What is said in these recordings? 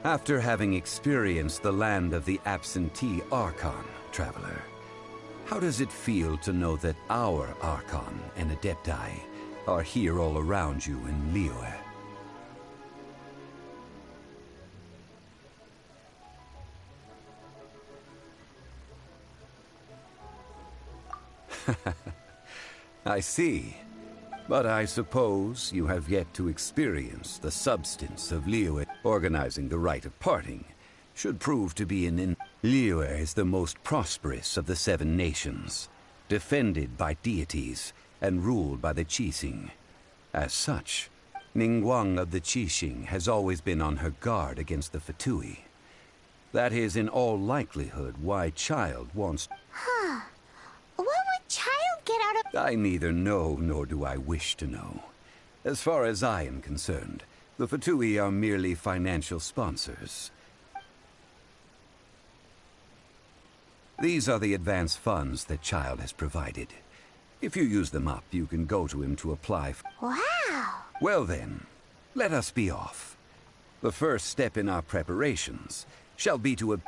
After having experienced the land of the absentee Archon, traveler, how does it feel to know that our Archon and Adepti are here all around you in Liyue? I see. But I suppose you have yet to experience the substance of Liyue. Organizing the rite of parting should prove to be Liyue is the most prosperous of the 7 nations, defended by deities and ruled by the Qixing. As such, Ningguang of the Qixing has always been on her guard against the Fatui. That is in all likelihood why Child wants... Huh. What would Child get out of... I neither know nor do I wish to know. As far as I am concerned, the Fatui are merely financial sponsors. These are the advance funds that Child has provided. If you use them up, you can go to him to apply for... Wow! Well then, let us be off. The first step in our preparations shall be to...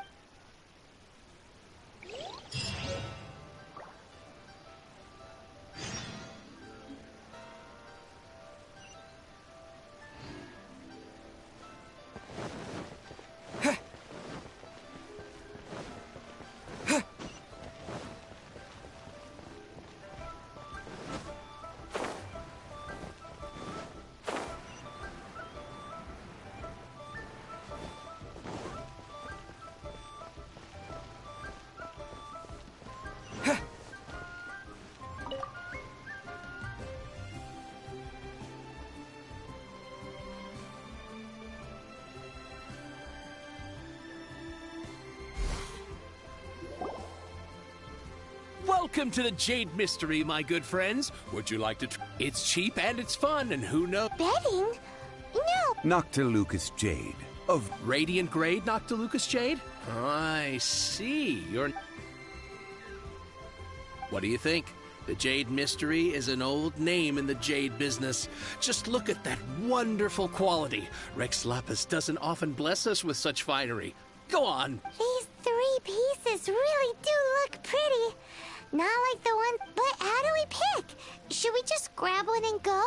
Welcome to the Jade Mystery, my good friends. Would you like to It's cheap and it's fun, and who knows? Betting? No! Noctilucous Jade of... Radiant Grade, Noctilucous Jade? I see. You're... What do you think? The Jade Mystery is an old name in the jade business. Just look at that wonderful quality. Rex Lapis doesn't often bless us with such finery. Go on. These 3 pieces really do look pretty. Not like the one... But how do we pick? Should we just grab one and go?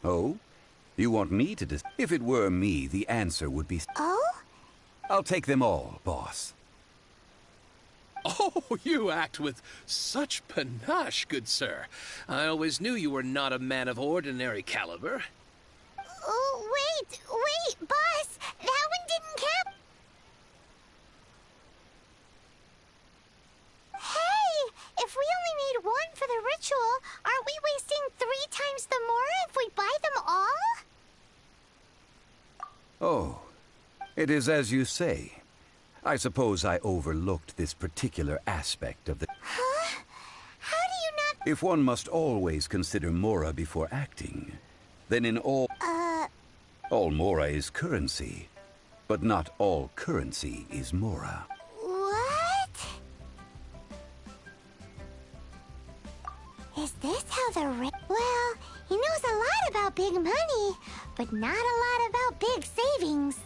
Oh? You want me to If it were me, the answer would be... Oh? I'll take them all, boss. Oh, you act with such panache, good sir. I always knew you were not a man of ordinary caliber. Oh, wait, boss! That one didn't count! Hey! If we only need one for the ritual, aren't we wasting 3 times the more if we buy them all? Oh, it is as you say. I suppose I overlooked this particular aspect of the... Huh? How do you not... If one must always consider Mora before acting, then in all... All Mora is currency, but not all currency is Mora. What? Is this how the Well, he knows a lot about big money, but not a lot about big savings.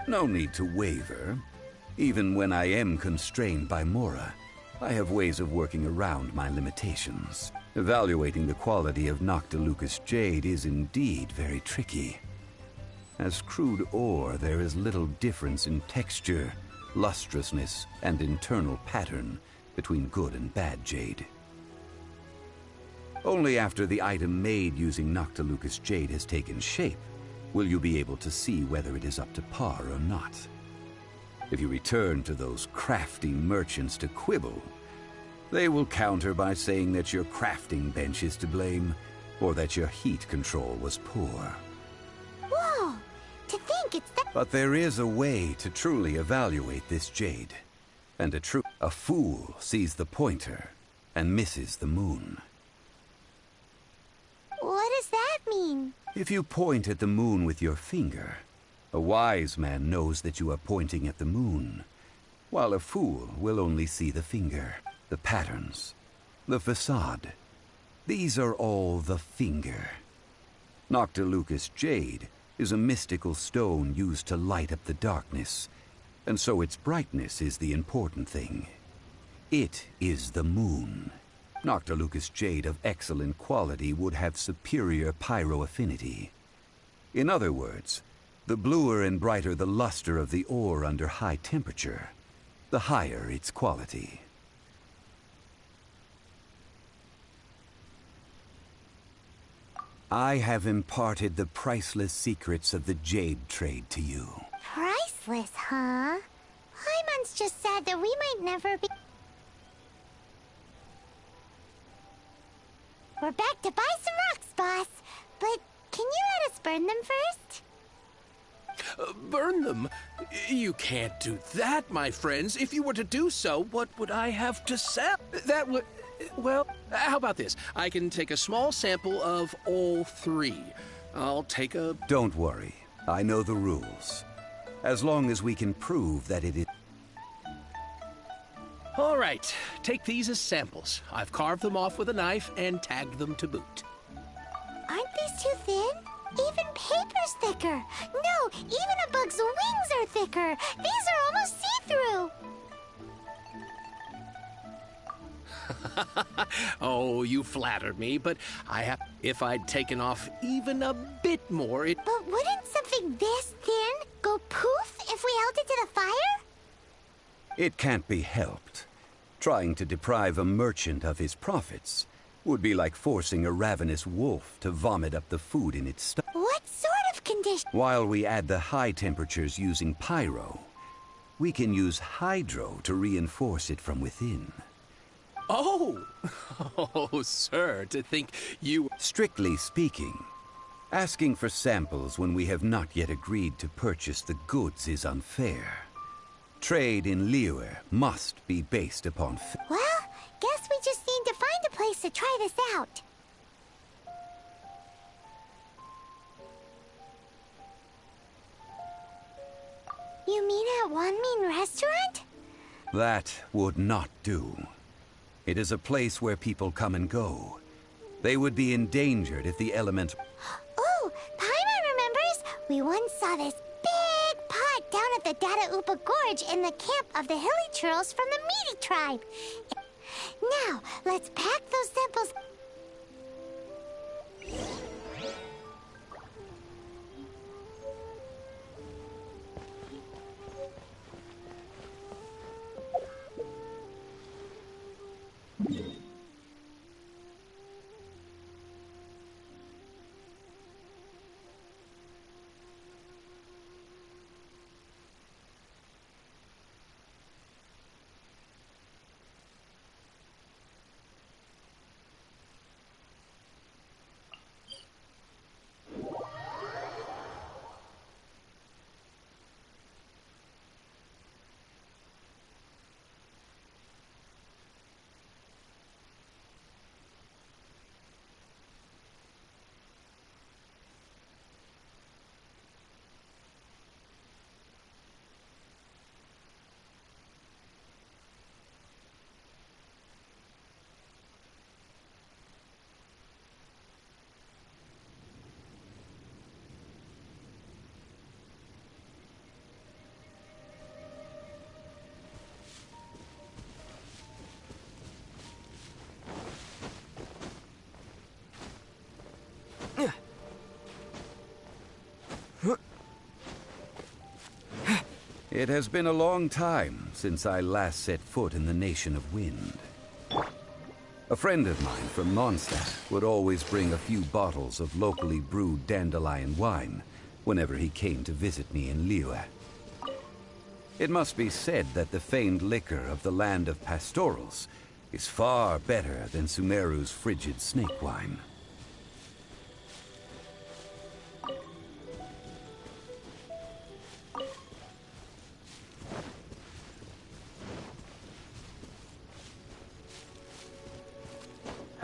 No need to waver. Even when I am constrained by Mora, I have ways of working around my limitations. Evaluating the quality of Noctilucous Jade is indeed very tricky. As crude ore, there is little difference in texture, lustrousness, and internal pattern between good and bad jade. Only after the item made using Noctilucous Jade has taken shape will you be able to see whether it is up to par or not. If you return to those crafty merchants to quibble, they will counter by saying that your crafting bench is to blame, or that your heat control was poor. Whoa! To think it's that... But there is a way to truly evaluate this jade. And a fool sees the pointer and misses the moon. What does that mean? If you point at the moon with your finger, a wise man knows that you are pointing at the moon, while a fool will only see the finger. the patterns, the facade. These are all the finger. Noctilucous jade is a mystical stone used to light up the darkness, and so its brightness is the important thing. It is the moon. Noctilucous jade of excellent quality would have superior pyroaffinity. In other words, the bluer and brighter the luster of the ore under high temperature, the higher its quality. I have imparted the priceless secrets of the jade trade to you. Priceless, huh? Paimon's just sad that we might never be... We're back to buy some rocks, boss. But can you let us burn them first? Burn them? You can't do that, my friends. If you were to do so, what would I have to sell? That would... Well, how about this? I can take a small sample of all three. I'll take a... Don't worry. I know the rules. As long as we can prove that it is... All right. Take these as samples. I've carved them off with a knife and tagged them to boot. Aren't these too thin? Even paper's thicker. No, even a bug's wings are thicker. These are almost see-through. Oh, you flatter me, but if I'd taken off even a bit more, it... But wouldn't something this thin go poof if we held it to the fire? It can't be helped. Trying to deprive a merchant of his profits would be like forcing a ravenous wolf to vomit up the food in its stomach. What sort of condition? While we add the high temperatures using pyro, we can use hydro to reinforce it from within. Oh! Oh, sir, to think you... Strictly speaking, asking for samples when we have not yet agreed to purchase the goods is unfair. Trade in Liyue must be based upon... Well, guess we just need to find a place to try this out. You mean at One Mean Restaurant? That would not do. It is a place where people come and go. They would be endangered if the element... Oh, Paimon remembers! We once saw this big pot down at the Dada Upa Gorge in the camp of the Hilly Churls from the Meaty tribe. Now, let's pack those samples... It has been a long time since I last set foot in the Nation of Wind. A friend of mine from Mondstadt would always bring a few bottles of locally brewed dandelion wine whenever he came to visit me in Liyue. It must be said that the famed liquor of the land of pastorals is far better than Sumeru's frigid snake wine.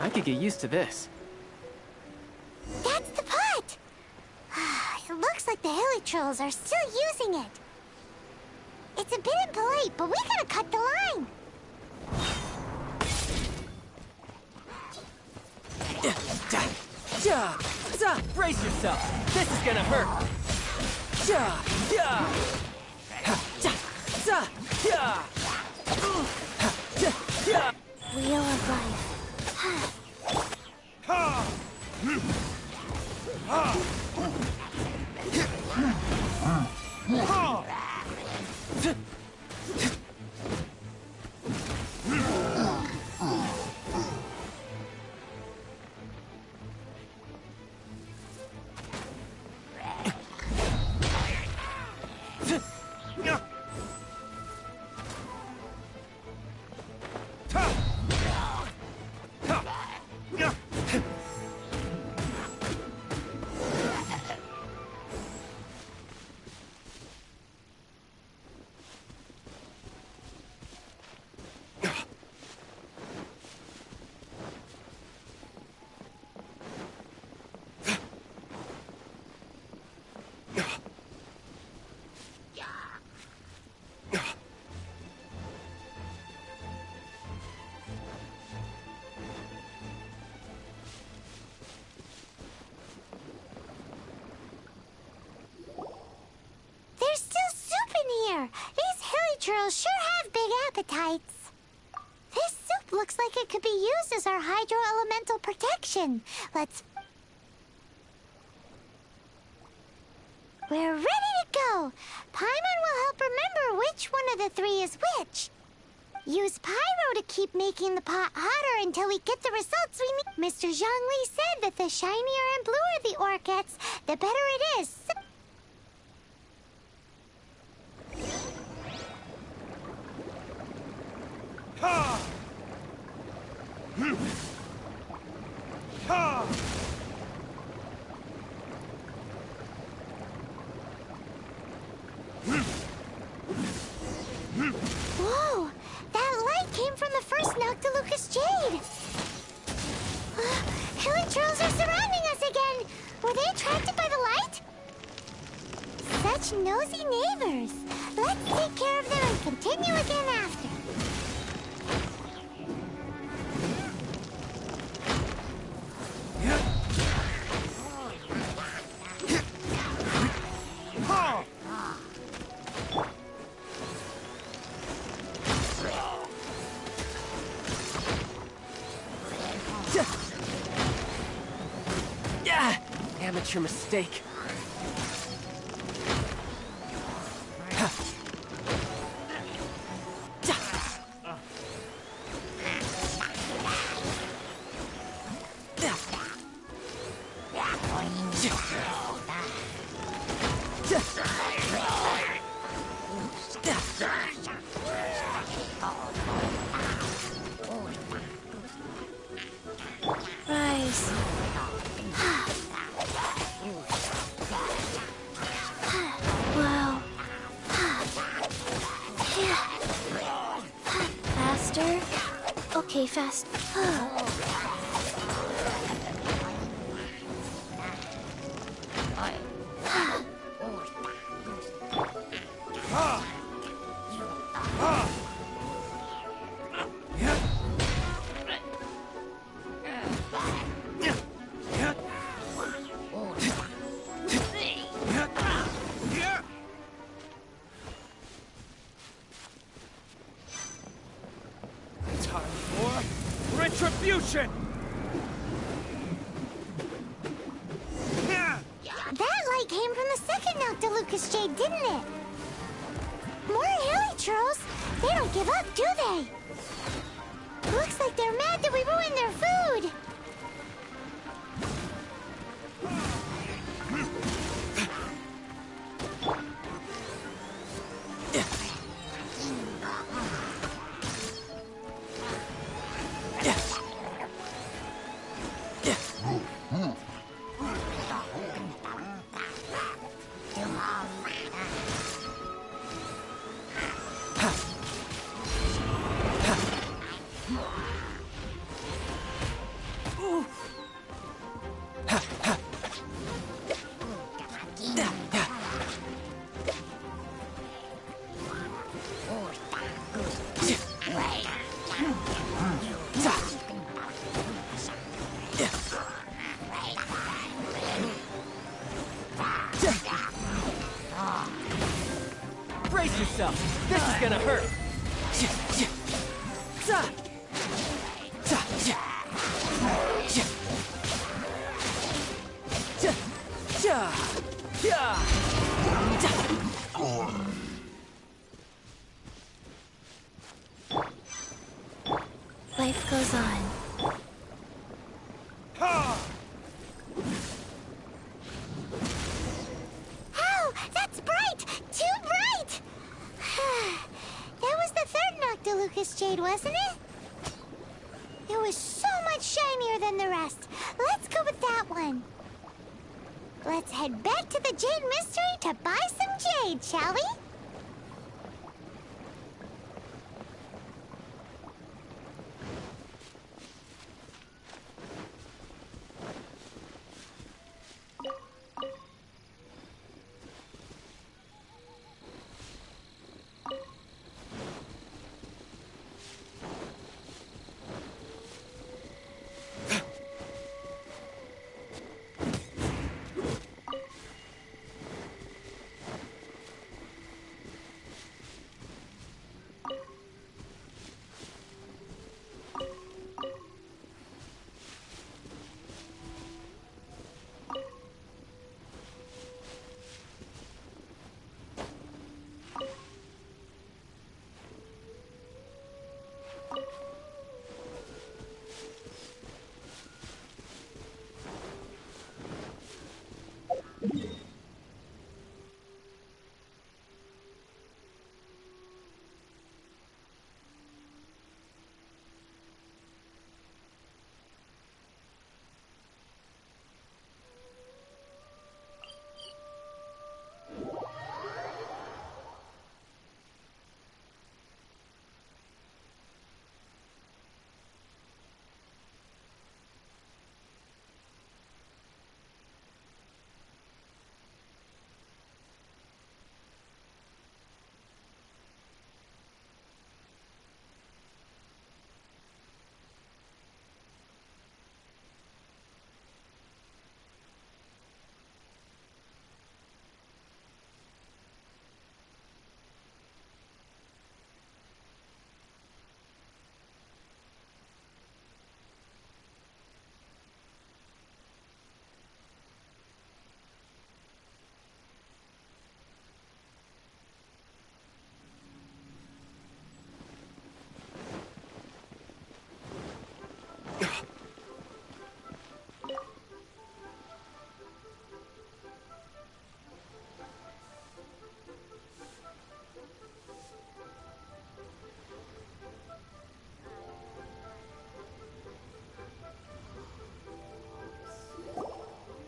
I could get used to this. That's the pot! It looks like the Hilly Trolls are still using it. It's a bit impolite, but we gotta cut the line. Brace yourself. This is gonna hurt. Wheel of life. There's still soup in here. These hilly churls sure have big appetites. This soup looks like it could be used as our hydro-elemental protection. We're ready to go. Paimon will help remember which one of the three is which. Use pyro to keep making the pot hotter until we get the results we need. Mr. Zhongli said that the shinier and bluer the ore gets, the better it is. Whoa! That light came from the first Noctilucous Jade! Hilly trolls are surrounding us again! Were they attracted by the light? Such nosy neighbors! Let's take care of them and continue again after. Amateur mistake. Rise. Wow. Faster. Okay, fast. Time for retribution! That light came from the second Noctilucous Jade, didn't it? More hilly trolls. They don't give up, do they? Looks like they're mad that we ruined their food. yourself! This is gonna hurt! Life goes on. Oh, that's bright! Too bright! That was the third Noctilucous Jade, wasn't it? It was so much shinier than the rest. Let's go with that one. Let's head back to the Jade Mystery to buy some jade, shall we?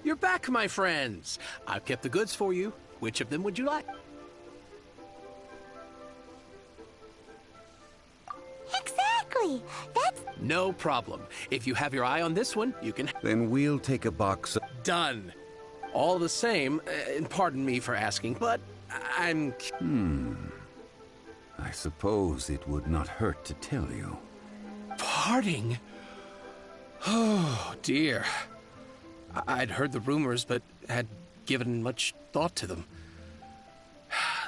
You're back, my friends. I've kept the goods for you. Which of them would you like? Exactly. That's... No problem. If you have your eye on this one, you can... Then we'll take a box of... Done. All the same, and pardon me for asking, but I'm... I suppose it would not hurt to tell you. Parting? Oh, dear. I'd heard the rumors, but had given much thought to them.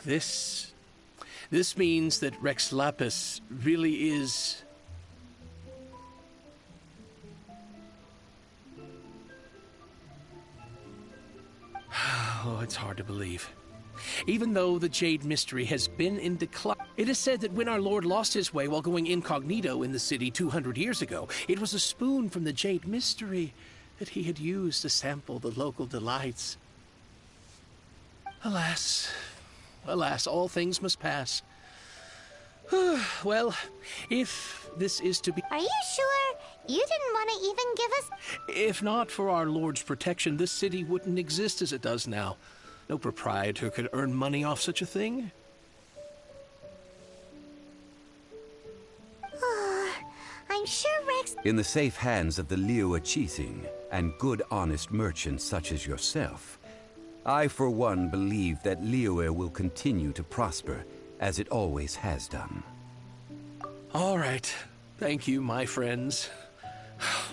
This means that Rex Lapis really is... Oh, it's hard to believe. Even though the Jade Mystery has been in decline, it is said that when our Lord lost his way while going incognito in the city 200 years ago, it was a spoon from the Jade Mystery that he had used to sample the local delights. Alas, alas, all things must pass. Well, if this is to be... Are you sure? You didn't want to even give us... If not for our Lord's protection, this city wouldn't exist as it does now. No proprietor could earn money off such a thing. I'm sure Rex... In the safe hands of the Liyue Cheathing and good honest merchants such as yourself, I for one believe that Liyue will continue to prosper as it always has done. All right. Thank you, my friends.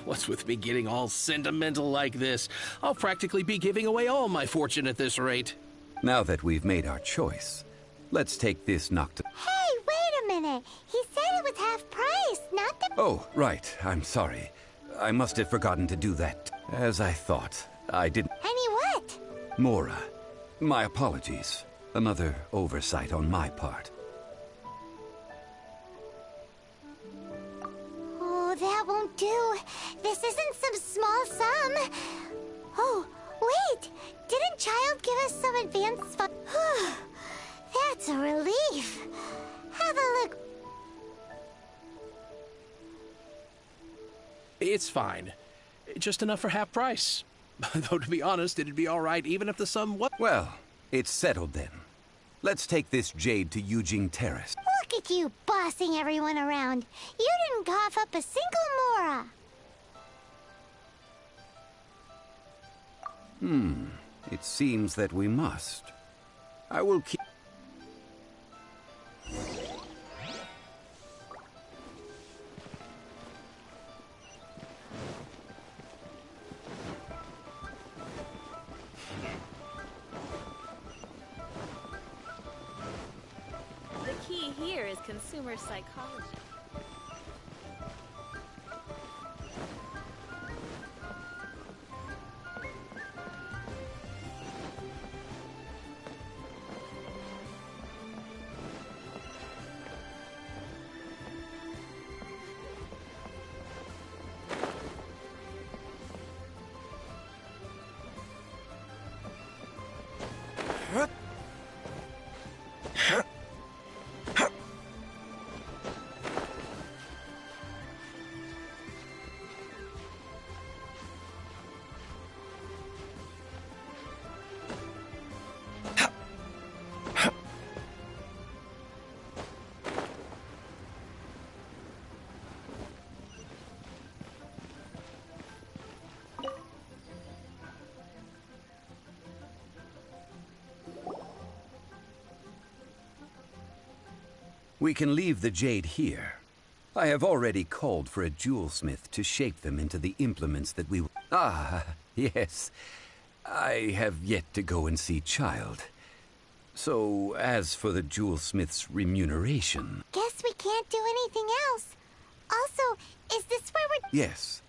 What's with me getting all sentimental like this? I'll practically be giving away all my fortune at this rate. Now that we've made our choice, Let's take this Nocta. Hey, wait a minute. He said it was half price, not the... Oh, right. I'm sorry. I must have forgotten to do that. As I thought. I didn't... Any what? Mora. My apologies. Another oversight on my part. Oh, that won't do. This isn't some small sum. Oh, wait. Didn't Child give us some advance fund? That's a relief. Have a look. It's fine. Just enough for half price. Though, to be honest, it'd be all right even if the sum was... Well, it's settled then. Let's take this jade to Yujing Terrace. Look at you bossing everyone around. You didn't cough up a single Mora. It seems that we must. I will keep... The key here is consumer psychology. We can leave the jade here. I have already called for a jewelsmith to shape them into the implements that we... Ah, yes. I have yet to go and see Child. So, as for the jewelsmith's remuneration... Guess we can't do anything else. Also, is this where we're... Yes.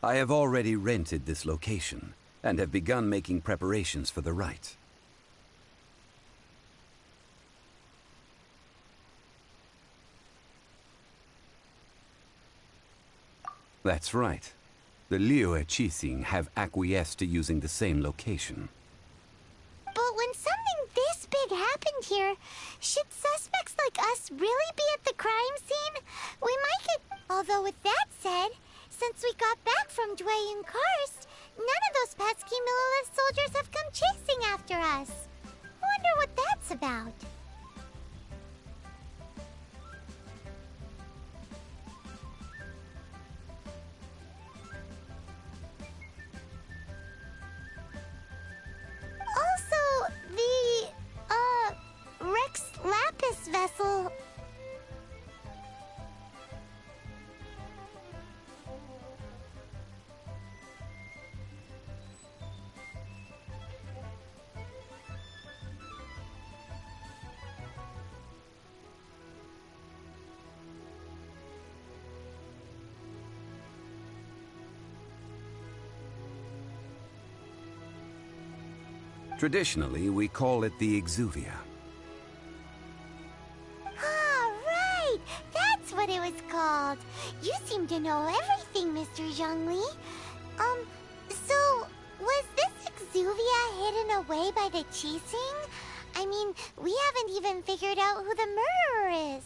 I have already rented this location, and have begun making preparations for the rite. That's right. The Liyue Qixing have acquiesced to using the same location. But when something this big happened here, should suspects like us really be at the crime scene? We might get... Although with that said, since we got back from Dwayne Karst, none of those pesky Millilith soldiers have come chasing after us. Wonder what that's about. Also, the, Rex Lapis vessel... Traditionally, we call it the Exuvia. Ah, right! That's what it was called. You seem to know everything, Mr. Zhongli. So, was this Exuvia hidden away by the Qixing? I mean, we haven't even figured out who the murderer is.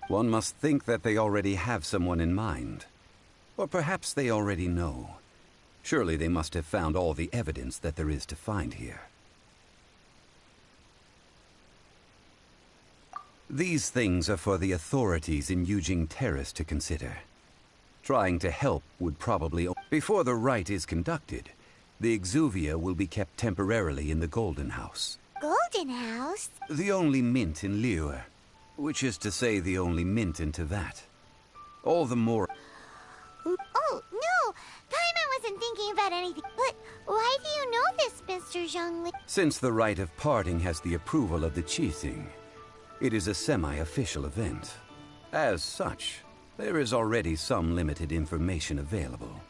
One must think that they already have someone in mind. Or perhaps they already know. Surely they must have found all the evidence that there is to find here. These things are for the authorities in Yujing Terrace to consider. Trying to help would probably... Before the rite is conducted, The Exuvia will be kept temporarily in the Golden House. Golden House? The only mint in Liyue, which is to say the only mint in Teyvat. All the more... Oh, no! Paimon wasn't thinking about anything. But why do you know this, Mr. Zhongli? Since the rite of parting has the approval of the Qixing, it is a semi-official event. As such, there is already some limited information available.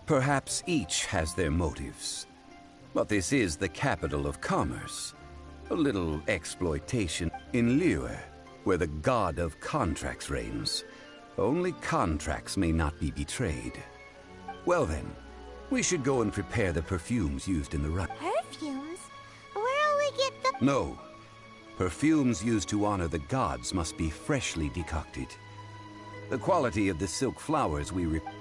Perhaps each has their motives. But this is the capital of commerce. A little exploitation in Liyue, where the god of contracts reigns. Only contracts may not be betrayed. Well then, we should go and prepare the perfumes used in the rite. Perfumes? Where'll we get the... No. Perfumes used to honor the gods must be freshly decocted. The quality of the silk flowers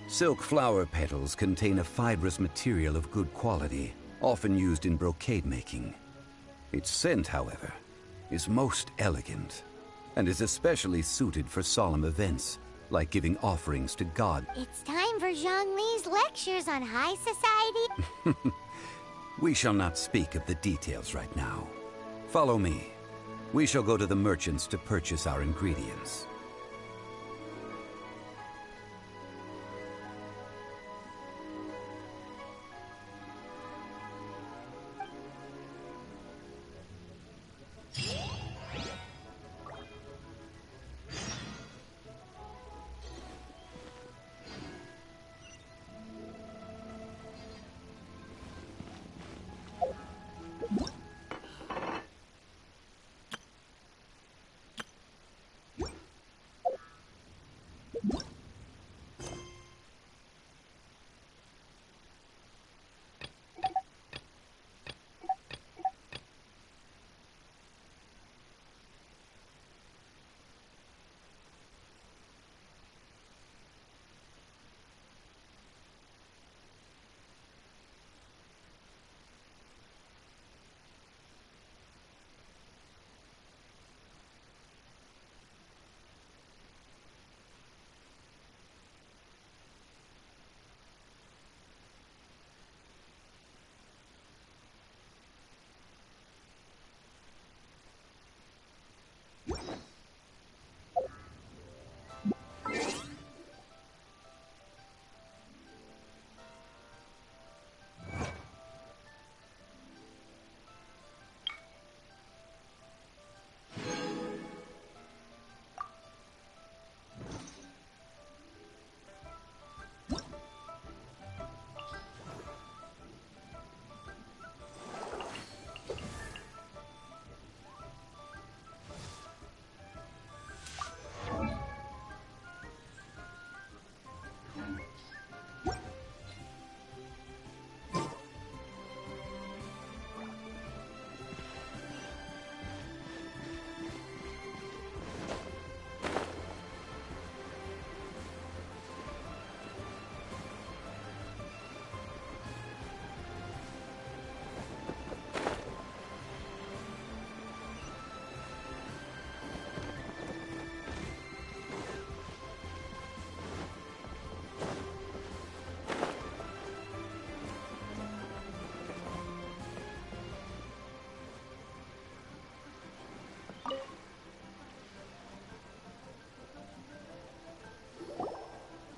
Silk flower petals contain a fibrous material of good quality, often used in brocade making. Its scent, however, is most elegant, and is especially suited for solemn events, like giving offerings to God. It's time for Zhongli's lectures on high society. We shall not speak of the details right now. Follow me. We shall go to the merchants to purchase our ingredients.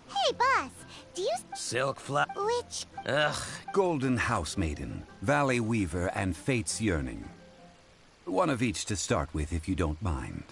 Hey, boss, do you... Silk flower. Which... Ugh. Golden House Maiden, Valley Weaver, and Fate's Yearning. One of each to start with, if you don't mind.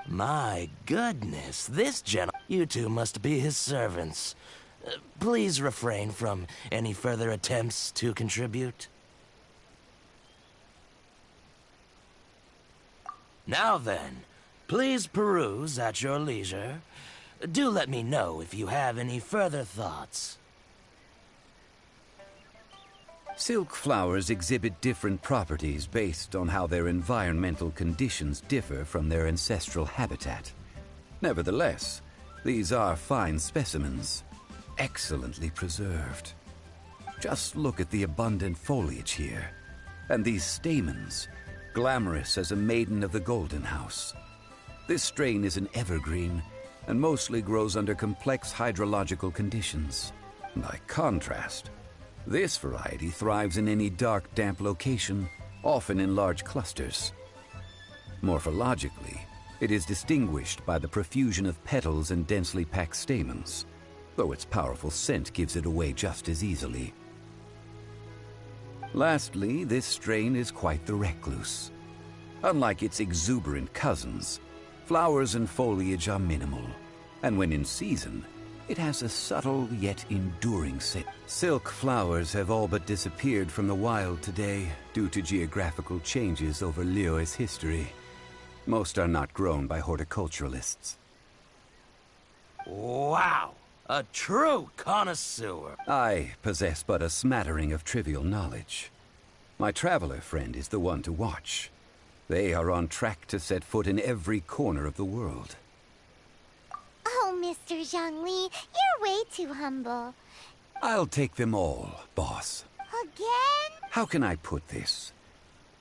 My goodness, this gentleman. You two must be his servants. Please refrain from any further attempts to contribute. Now then, please peruse at your leisure. Do let me know if you have any further thoughts. Silk flowers exhibit different properties based on how their environmental conditions differ from their ancestral habitat. Nevertheless, these are fine specimens, excellently preserved. Just look at the abundant foliage here, and these stamens, glamorous as a maiden of the Golden House. This strain is an evergreen, and mostly grows under complex hydrological conditions. By contrast, this variety thrives in any dark, damp location, often in large clusters. Morphologically, it is distinguished by the profusion of petals and densely packed stamens, though its powerful scent gives it away just as easily. Lastly, this strain is quite the recluse. Unlike its exuberant cousins, flowers and foliage are minimal, and when in season, it has a subtle yet enduring scent. Silk flowers have all but disappeared from the wild today due to geographical changes over Liyue's history. Most are not grown by horticulturalists. Wow! A true connoisseur. I possess but a smattering of trivial knowledge. My traveler friend is the one to watch. They are on track to set foot in every corner of the world. Oh, Mr. Zhongli, you're way too humble. I'll take them all, boss. Again? How can I put this?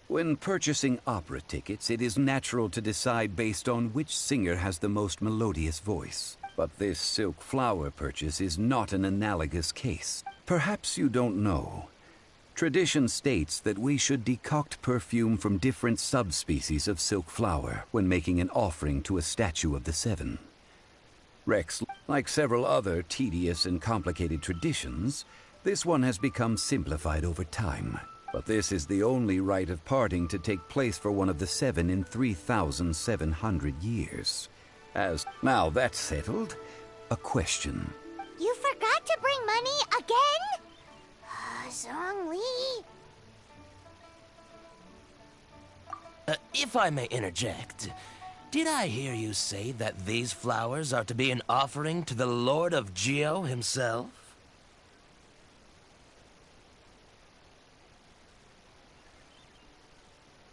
When purchasing opera tickets, it is natural to decide based on which singer has the most melodious voice. But this silk flower purchase is not an analogous case. Perhaps you don't know. Tradition states that we should decoct perfume from different subspecies of silk flower when making an offering to a statue of the Seven. Rex, like several other tedious and complicated traditions, this one has become simplified over time. But this is the only rite of parting to take place for one of the Seven in 3,700 years. Now that's settled, a question. You forgot to bring money again? Zhongli. If I may interject, did I hear you say that these flowers are to be an offering to the Lord of Geo himself?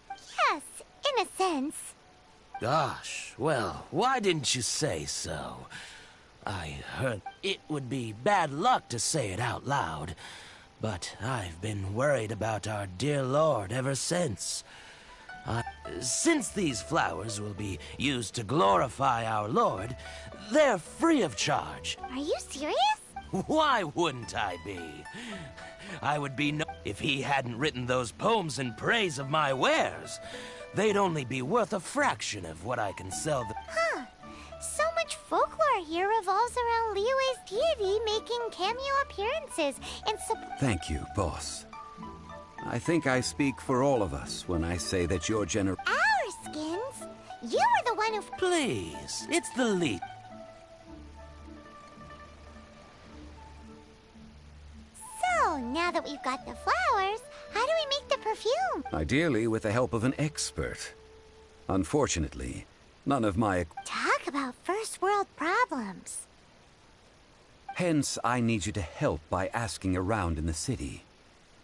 Yes, in a sense. Gosh, well, why didn't you say so? I heard it would be bad luck to say it out loud, but I've been worried about our dear Lord ever since. Since these flowers will be used to glorify our Lord, they're free of charge. Are you serious? Why wouldn't I be? I would be if he hadn't written those poems in praise of my wares. They'd only be worth a fraction of what I can sell them. Huh. So much folklore here revolves around Liyue's deity making cameo appearances and Thank you, boss. I think I speak for all of us when I say that your Our skins? You were the one who... Please, it's the least. So, now that we've got the flowers, how do we make the perfume? Ideally with the help of an expert. Unfortunately, none of my... Talk about first world problems. Hence, I need you to help by asking around in the city.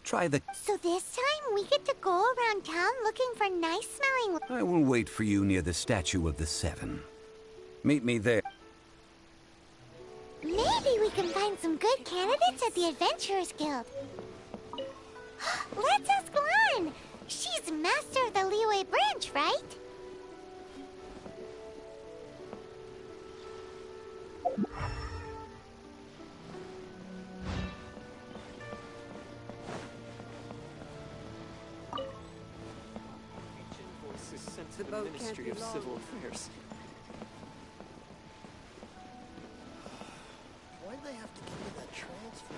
Try the... So this time we get to go around town looking for nice smelling... I will wait for you near the statue of the Seven. Meet me there. Maybe we can find some good candidates at the Adventurers Guild. Let's ask Lan. She's master of the Liyue branch, right? The Ministry of Civil Affairs. Why'd they have to give me that transfer?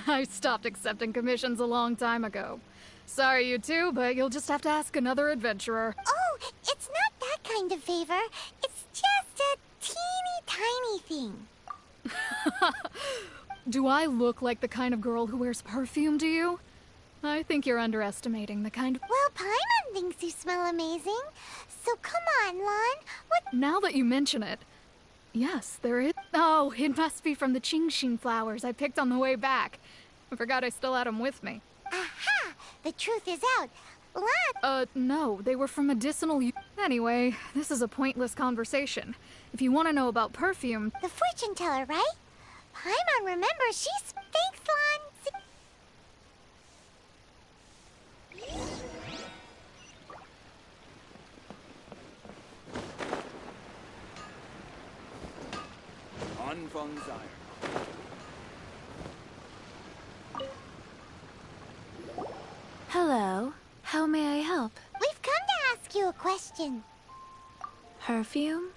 I stopped accepting commissions a long time ago. Sorry, you two, but you'll just have to ask another adventurer. Oh, it's not that kind of favor. It's just a teeny tiny thing. Do I look like the kind of girl who wears perfume to you? I think you're underestimating the kind of... Well, Paimon thinks you smell amazing. So come on, Lon. What? Now that you mention it, yes, there is... Oh, it must be from the Genshin flowers I picked on the way back. I forgot I still had them with me. Aha! The truth is out. Lon... No, they were from medicinal... Anyway, this is a pointless conversation. If you want to know about perfume... The fortune teller, right? Paimon remembers she's... Thanks, Lon. Hello. How may I help? We've come to ask you a question. Perfume?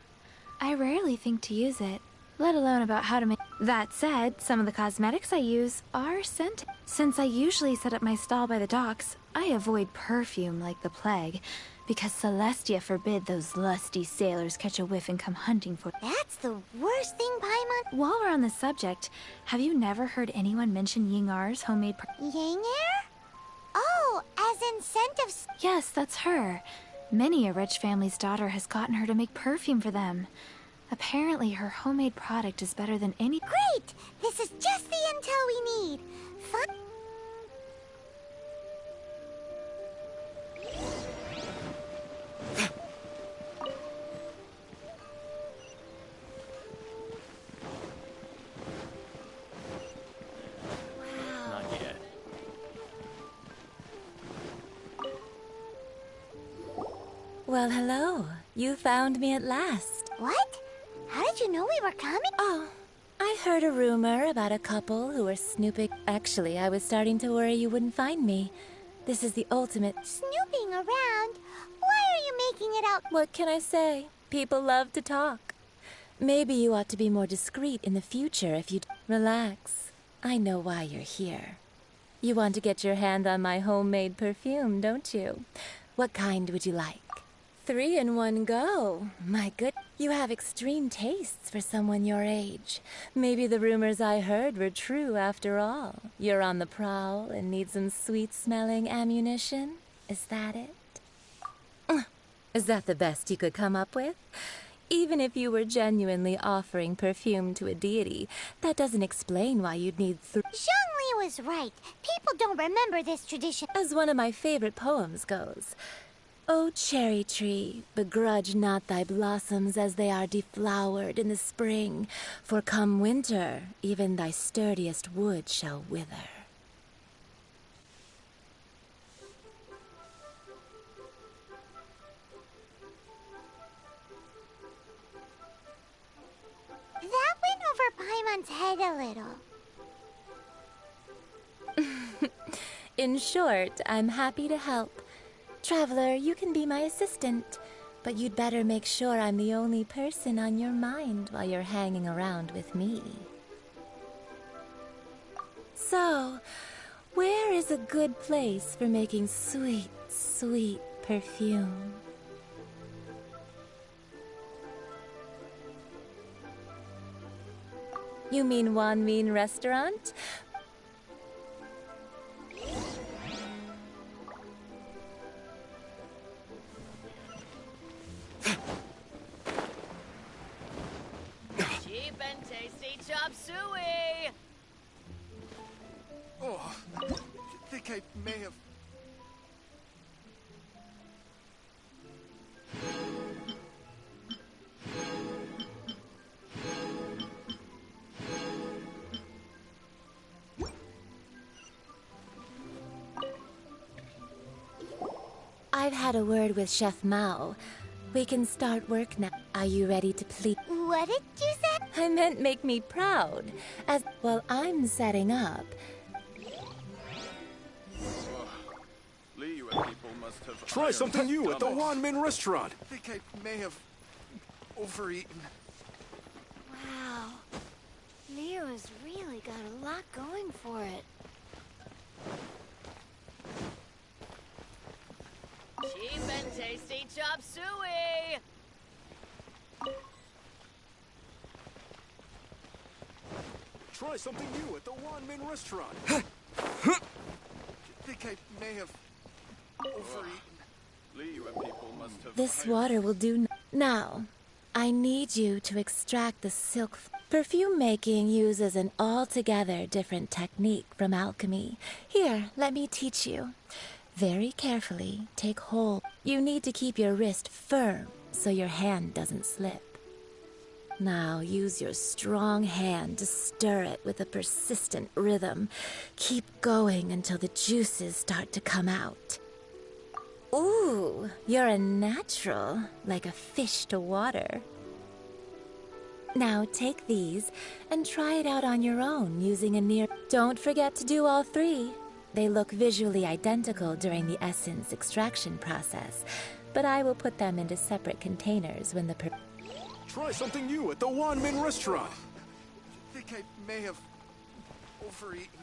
I rarely think to use it, let alone about how to make... That said, some of the cosmetics I use are scented. Since I usually set up my stall by the docks, I avoid perfume like the plague, because Celestia forbid those lusty sailors catch a whiff and come hunting for... That's the worst thing, Paimon. While we're on the subject, have you never heard anyone mention Yingar's homemade Yanger? Oh, as in scent of... Yes, that's her. Many a rich family's daughter has gotten her to make perfume for them. Apparently, her homemade product is better than any... Great! This is just the intel we need. Fun... Not yet. Well, hello. You found me at last. What? How did you know we were coming? Oh, I heard a rumor about a couple who were snooping. Actually, I was starting to worry you wouldn't find me. This is the ultimate... Snooping around? Why are you making it out? What can I say? People love to talk. Maybe you ought to be more discreet in the future if you... Relax. I know why you're here. You want to get your hand on my homemade perfume, don't you? What kind would you like? 3 in one go. My good... You have extreme tastes for someone your age. Maybe the rumors I heard were true after all. You're on the prowl and need some sweet-smelling ammunition? Is that it? Is that the best you could come up with? Even if you were genuinely offering perfume to a deity, that doesn't explain why you'd need Zhongli was right. People don't remember this tradition. As one of my favorite poems goes, O cherry tree, begrudge not thy blossoms as they are deflowered in the spring, for come winter, even thy sturdiest wood shall wither. That went over Paimon's head a little. In short, I'm happy to help. Traveler, you can be my assistant, but you'd better make sure I'm the only person on your mind while you're hanging around with me. So, where is a good place for making sweet, sweet perfume? You mean Wanmin Restaurant? Cheap and tasty chop suey! Oh, I think I may have... I've had a word with Chef Mao. We can start work now. Are you ready to please? What did you say? I meant make me proud. As well, I'm setting up. Try something new at the Wanmin restaurant. I think I may have overeaten. Wow. Leo has really got a lot going for it. Cheap and tasty chop suey! Try something new at the Wanmin restaurant. Think I may have overeaten. This water will do now. I need you to extract the silk. Perfume making uses an altogether different technique from alchemy. Here, let me teach you. Very carefully, take hold. You need to keep your wrist firm so your hand doesn't slip. Now use your strong hand to stir it with a persistent rhythm. Keep going until the juices start to come out. Ooh, you're a natural, like a fish to water. Now take these and try it out on your own using a near... Don't forget to do all three. They look visually identical during the essence extraction process, but I will put them into separate containers when the... Try something new at the Wanmin restaurant. Think I may have overeaten.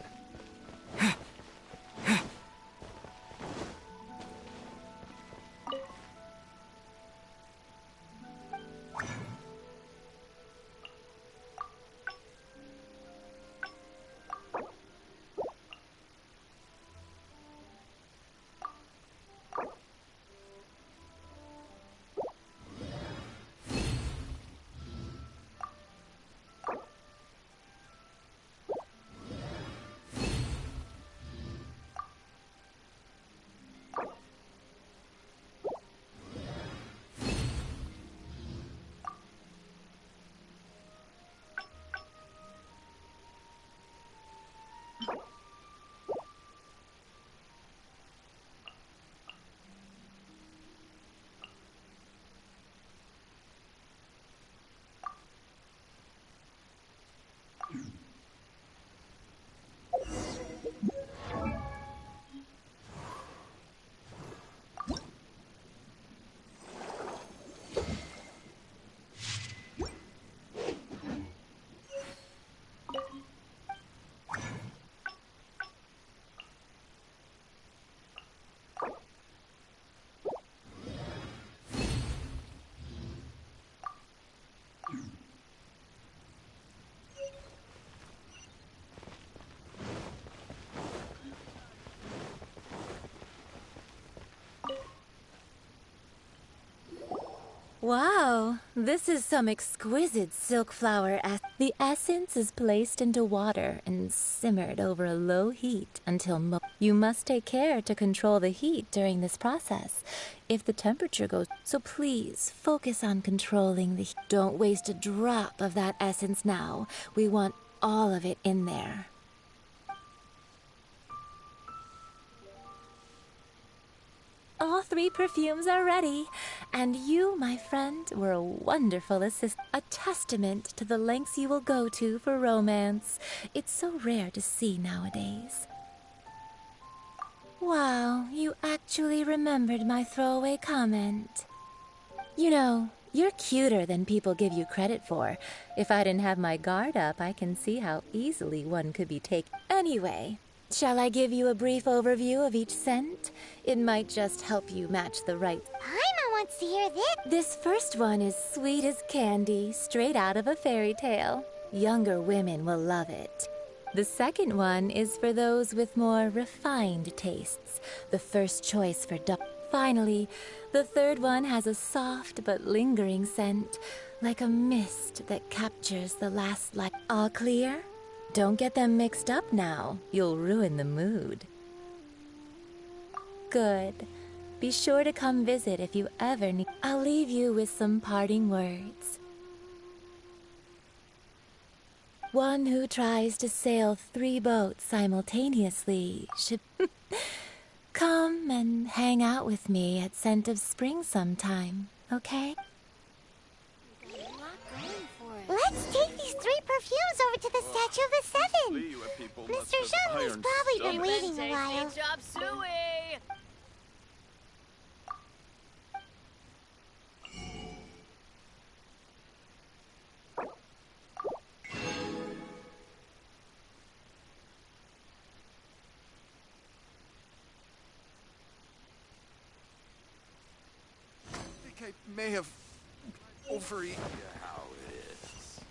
Wow, this is some exquisite silk flower. The essence is placed into water and simmered over a low heat until you must take care to control the heat during this process. If the temperature goes, so please focus on controlling the heat. Don't waste a drop of that essence now. We want all of it in there. All three perfumes are ready, and you, my friend, were a wonderful assistant. A testament to the lengths you will go to for romance. It's so rare to see nowadays. Wow, you actually remembered my throwaway comment. You know, you're cuter than people give you credit for. If I didn't have my guard up, I can see how easily one could be taken. Anyway, shall I give you a brief overview of each scent? It might just help you match the right... Paimon wants to hear this. This first one is sweet as candy, straight out of a fairy tale. Younger women will love it. The second one is for those with more refined tastes. The first choice for Finally, the third one has a soft but lingering scent, like a mist that captures the last light. All clear? Don't get them mixed up now. You'll ruin the mood. Good. Be sure to come visit if you ever need... I'll leave you with some parting words. One who tries to sail 3 boats simultaneously should... Come and hang out with me at Scent of Spring sometime, okay? Let's take these 3 perfumes over to the Statue of the Seven. Mr. Zhang has probably been waiting a while. Chop suey! think I may have overeaten. Yeah, how it is.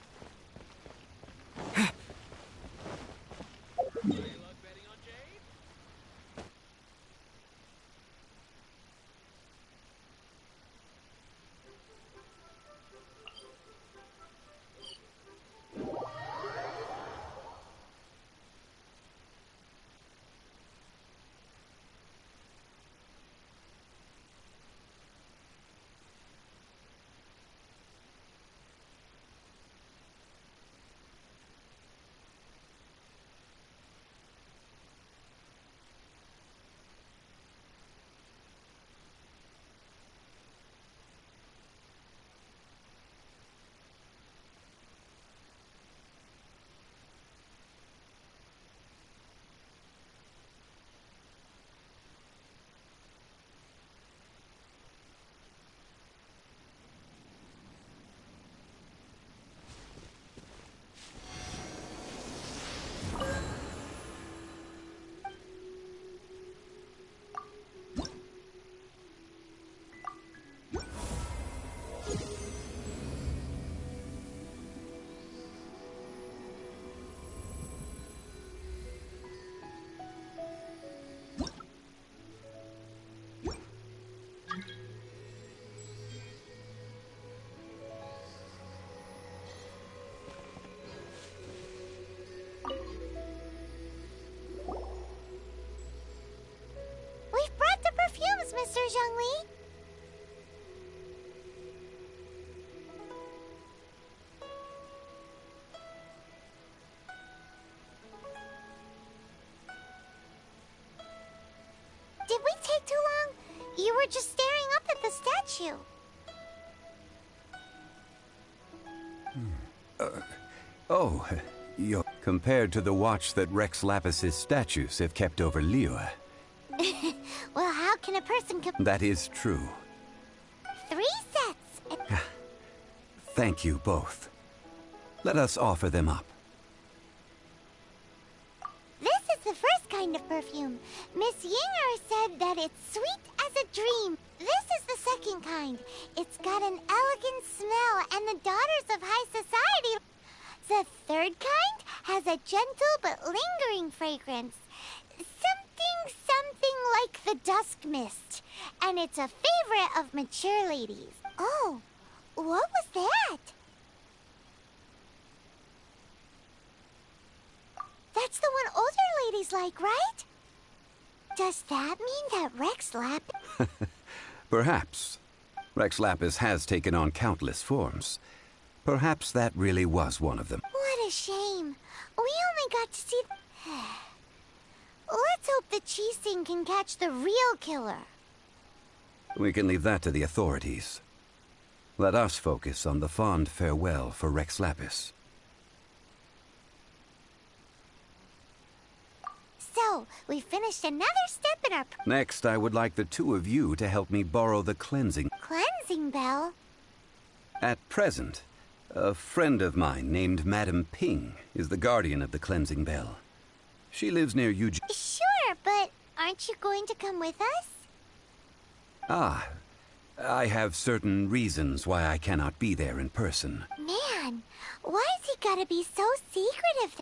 We've brought the perfumes, Mr. Zhongli. Did we take too long? You were just staring up at the statue. Oh, you're compared to the watch that Rex Lapis's statues have kept over Liyue. Well, how can a person That is true. 3 sets? Thank you both. Let us offer them up. This is the first kind of perfume. Miss Yinger said that it's sweet as a dream. This is the second kind. It's got an elegant smell, and the daughters of high society. The third kind has a gentle but lingering fragrance. Something like the dusk mist. And it's a favorite of mature ladies. Oh, what was that? That's the one older ladies like, right? Does that mean that Rex Lapis... Perhaps. Rex Lapis has taken on countless forms. Perhaps that really was one of them. What a shame. We only got to see... Let's hope the Qixing can catch the real killer. We can leave that to the authorities. Let us focus on the fond farewell for Rex Lapis. So, we finished another step in our... Next, I would like the two of you to help me borrow the cleansing. Cleansing bell? At present, a friend of mine named Madame Ping is the guardian of the cleansing bell. She lives near Yuji. Sure, but aren't you going to come with us? Ah, I have certain reasons why I cannot be there in person. Man, why's he gotta be so secretive?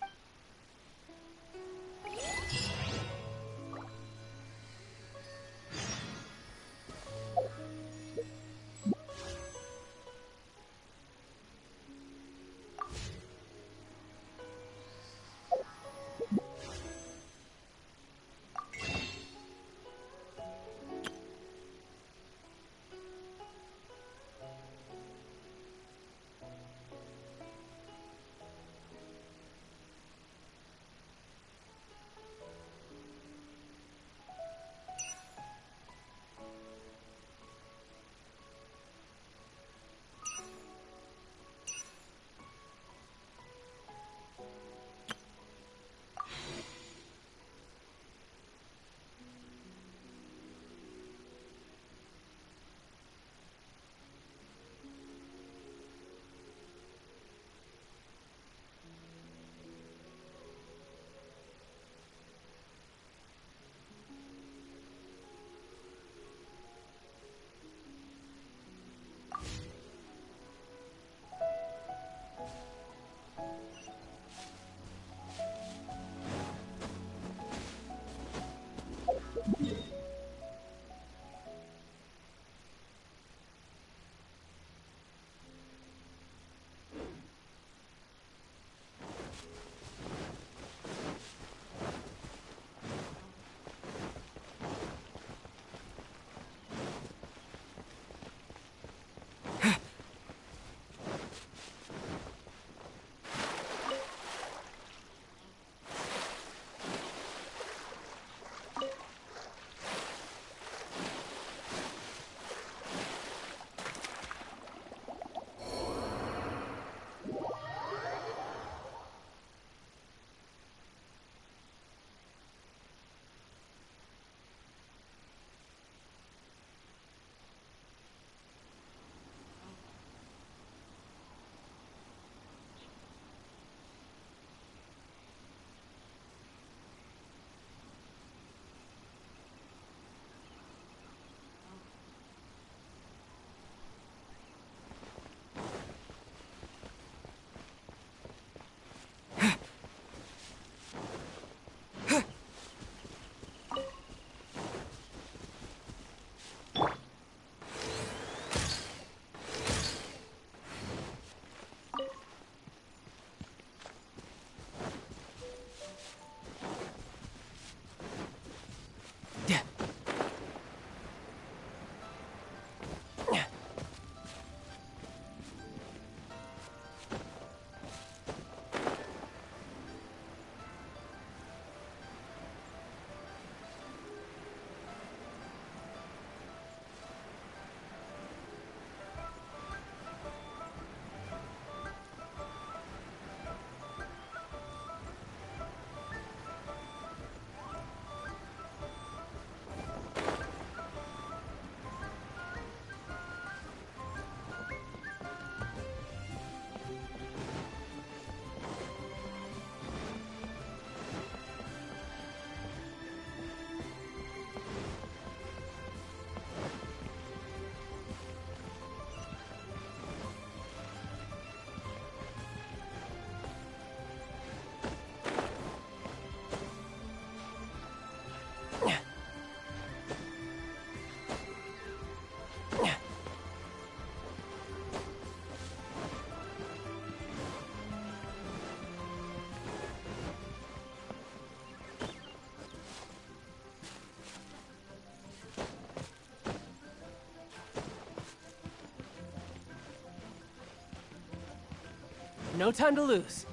No time to lose.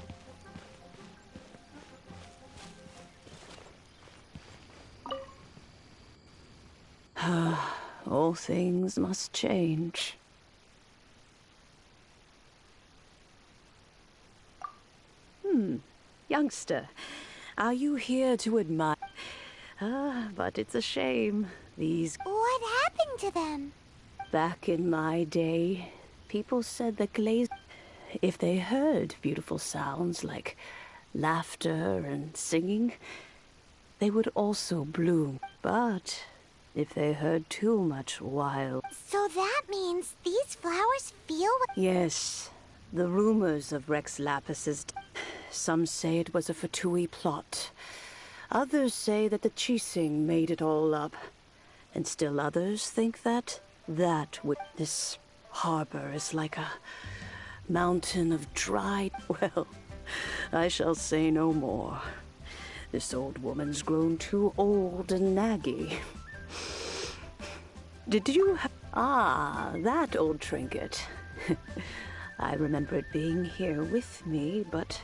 All things must change. Youngster, are you here to admire? But it's a shame. These... What happened to them? Back in my day, people said that if they heard beautiful sounds like laughter and singing, they would also bloom. But if they heard too much wild... So that means these flowers feel... Yes, the rumors of Rex Lapis's... Some say it was a Fatui plot. Others say that the Chising made it all up. And still others think that this harbor is like a mountain of dried... Well, I shall say no more. This old woman's grown too old and naggy. Did you have... Ah, that old trinket. I remember it being here with me, but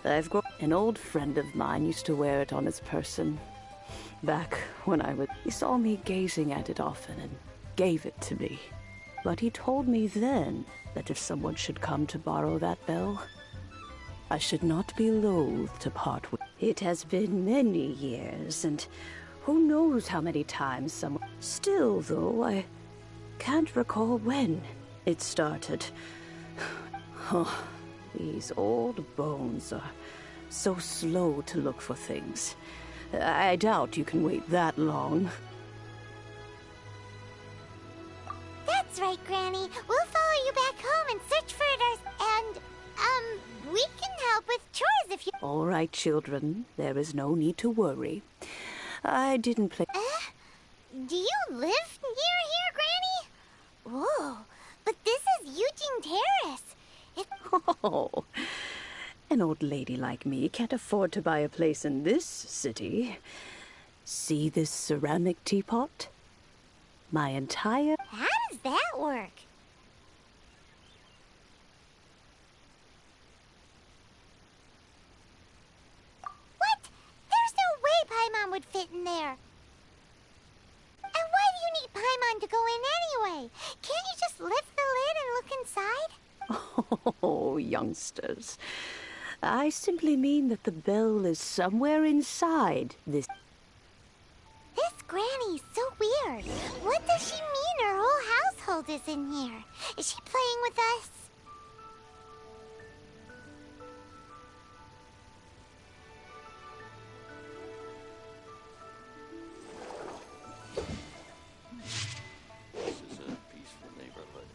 I've grown... An old friend of mine used to wear it on his person. Back when I was... He saw me gazing at it often and gave it to me. But he told me then that if someone should come to borrow that bell, I should not be loath to part with. It has been many years, and who knows how many times someone... Still, though, I can't recall when it started. Oh, these old bones are so slow to look for things. I doubt you can wait that long. That's That's right, Granny. We'll follow you back home and search for it and, we can help with chores if you... All right, children. There is no need to worry. I didn't play... Do you live near here, Granny? Whoa, but this is Eugene Terrace. Oh, an old lady like me can't afford to buy a place in this city. See this ceramic teapot? My entire... How does that work? What? There's no way Paimon would fit in there. And why do you need Paimon to go in anyway? Can't you just lift the lid and look inside? Oh, youngsters. I simply mean that the bell is somewhere inside this... This Granny's so weird. What does she mean her whole household is in here? Is she playing with us? This is a peaceful neighborhood.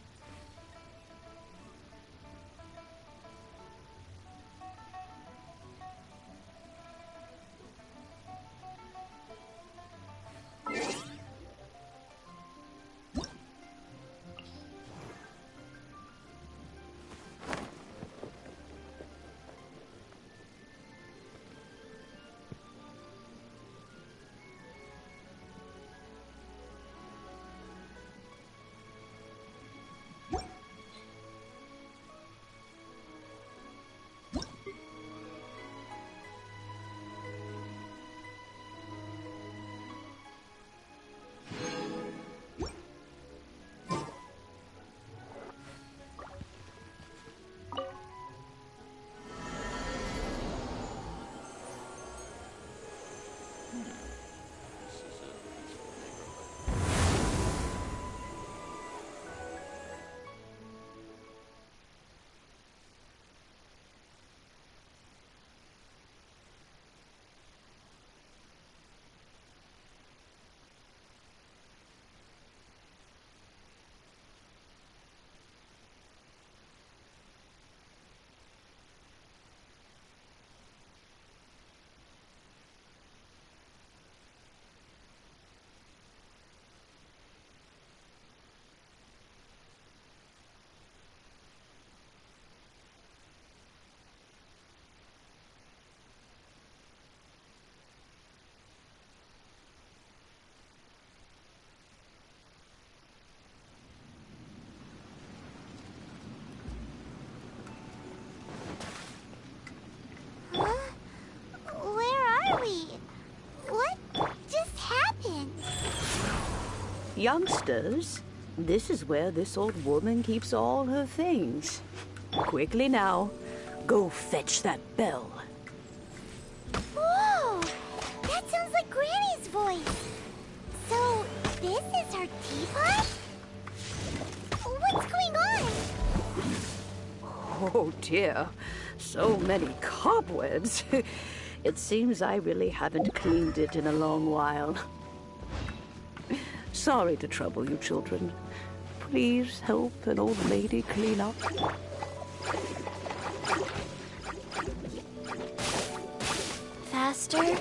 Youngsters, this is where this old woman keeps all her things. Quickly now, go fetch that bell. Whoa! That sounds like Granny's voice. So, this is her teapot? What's going on? Oh dear, so many cobwebs. It seems I really haven't cleaned it in a long while. Sorry to trouble you, children. Please help an old lady clean up. Faster?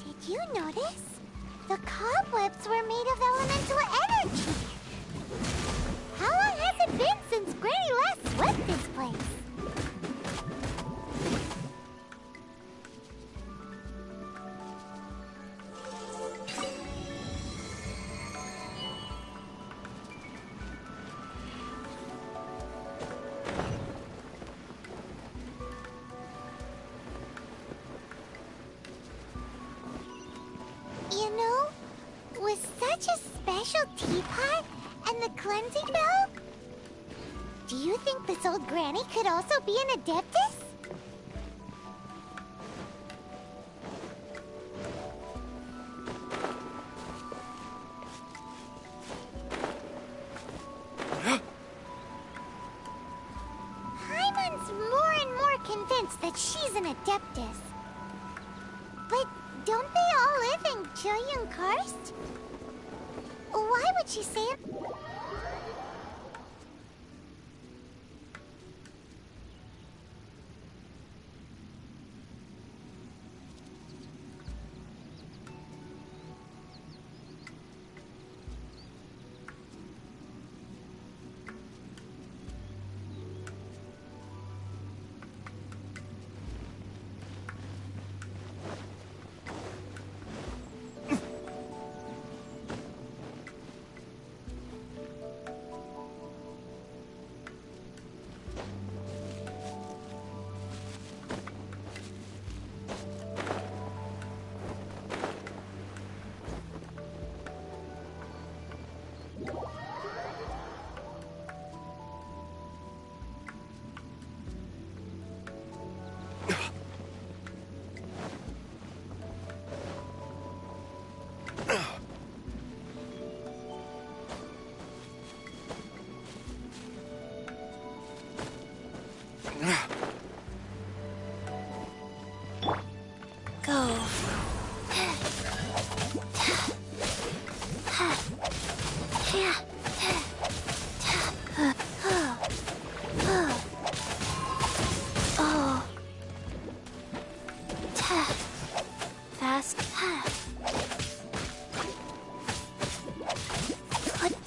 Did you notice? The cobwebs were made special teapot and the cleansing bell? Do you think this old granny could also be an adeptus? Paimon's more and more convinced that she's an adeptus. But don't they all live in Julian Karst? Why would she say it?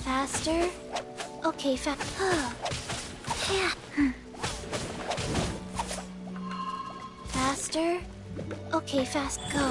Faster. Okay, faster. Okay, fast. Go.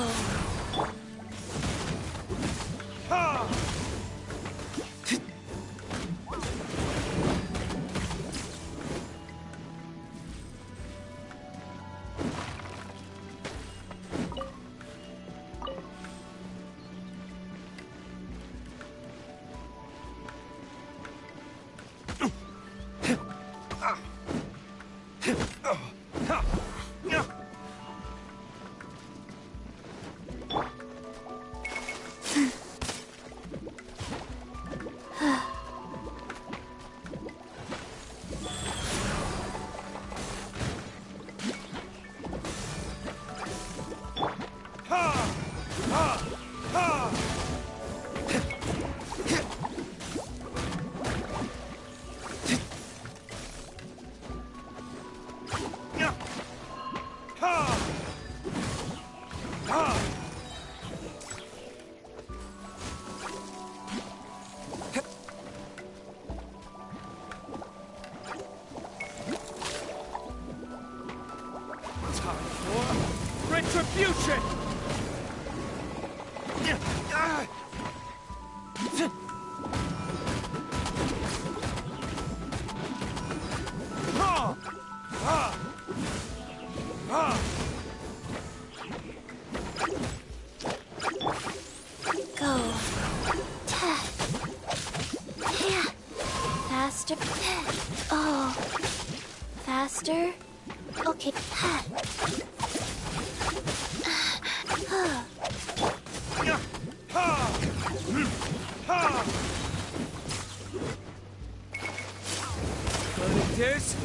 Retribution! Go. Faster. Oh. Faster. Okay. This?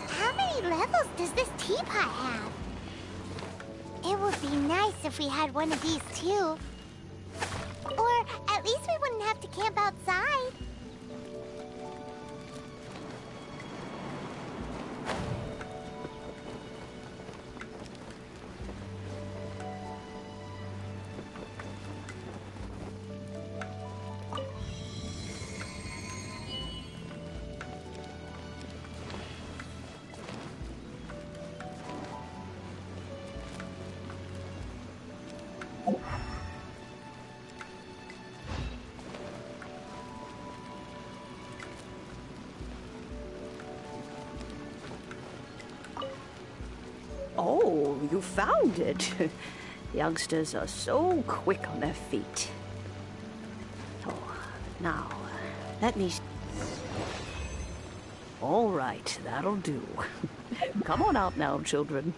How many levels does this teapot have? It would be nice if we had one of these too. Or at least we wouldn't have to camp outside. Oh, you found it. Youngsters are so quick on their feet. Oh, now, let me... All right, that'll do. Come on out now, children.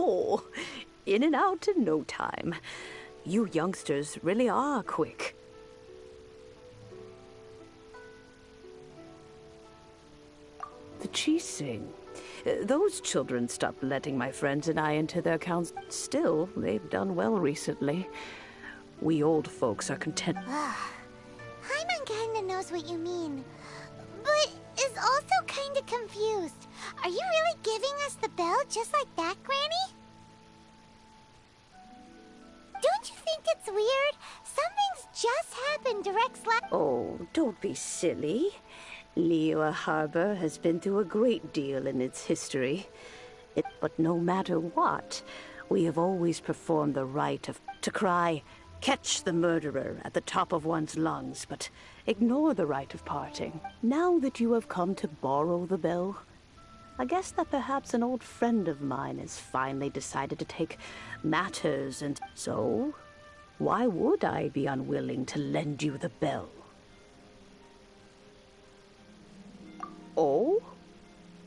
Oh, in and out in no time. You youngsters really are quick. The Chising. Those children stopped letting my friends and I into their council. Still, they've done well recently. We old folks are content. Paimon kinda knows what you mean, but is also kinda confused. Are you really giving us the bell just like that, Granny? Don't you think it's weird? Something's just happened to Rex Oh, don't be silly. Liyue Harbor has been through a great deal in its history. But no matter what, we have always performed the rite of to cry, "Catch the murderer," at the top of one's lungs, but ignore the rite of parting. Now that you have come to borrow the bell, I guess that perhaps an old friend of mine has finally decided to take matters and... So, why would I be unwilling to lend you the bell? Oh?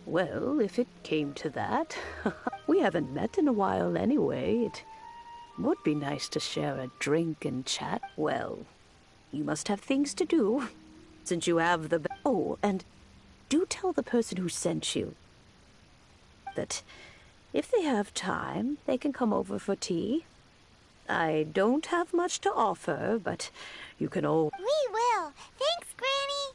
Well, if it came to that, we haven't met in a while anyway. It would be nice to share a drink and chat. Well, you must have things to do, since you have the... Oh, and do tell the person who sent you that if they have time, they can come over for tea. I don't have much to offer, but you can all... We will. Thanks, Granny.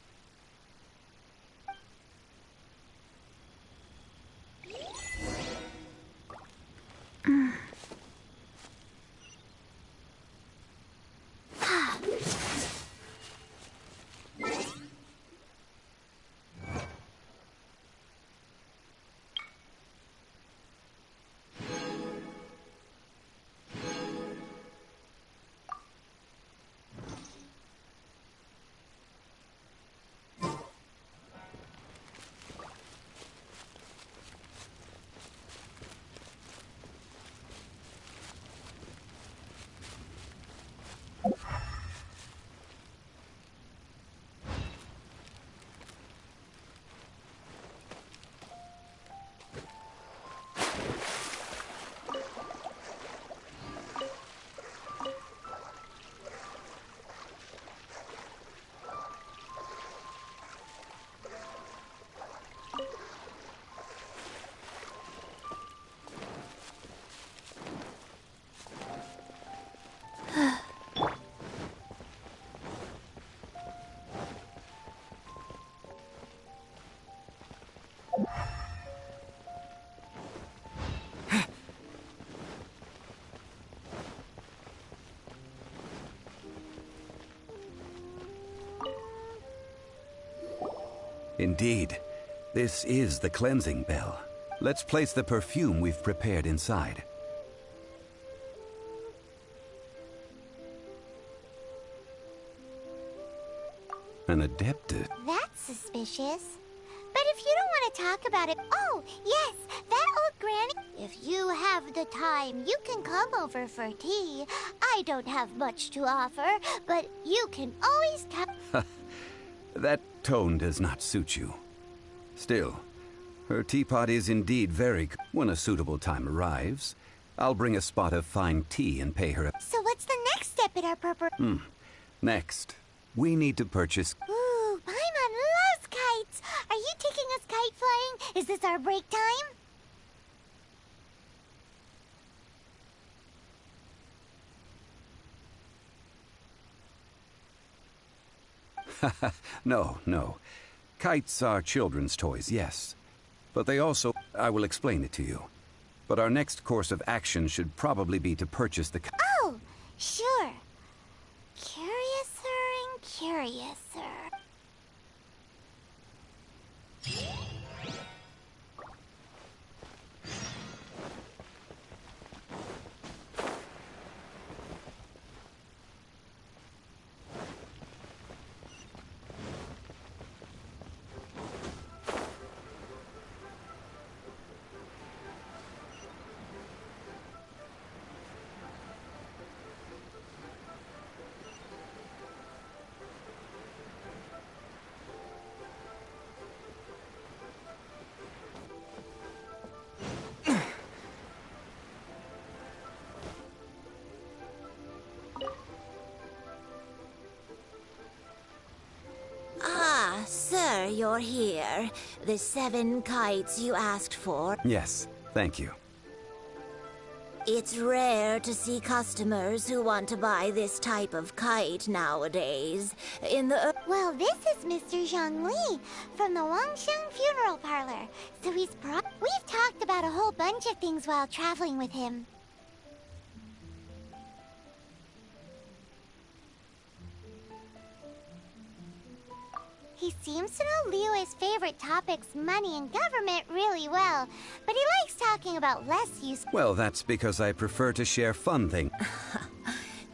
Indeed. This is the cleansing bell. Let's place the perfume we've prepared inside. An adeptus. That's suspicious. But if you don't want to talk about it... Oh, yes, that old granny... If you have the time, you can come over for tea. I don't have much to offer, but you can always come... That tone does not suit you. Still, her teapot is indeed very... When a suitable time arrives, I'll bring a spot of fine tea and pay her... So what's the next step in our Next, we need to purchase... Ooh, Paimon loves kites! Are you taking us kite flying? Is this our break time? No. Kites are children's toys, yes. But they also... I will explain it to you. But our next course of action should probably be to purchase the... Oh, sure. Curiouser and curiouser. Sir, you're here. The 7 kites you asked for. Yes, thank you. It's rare to see customers who want to buy this type of kite nowadays. Well, this is Mr. Zhongli from the Wangsheng Funeral Parlor. So we've talked about a whole bunch of things while traveling with him. He seems to know Liyue's favorite topics, money and government, really well. But he likes talking about less useful... Well, that's because I prefer to share fun things.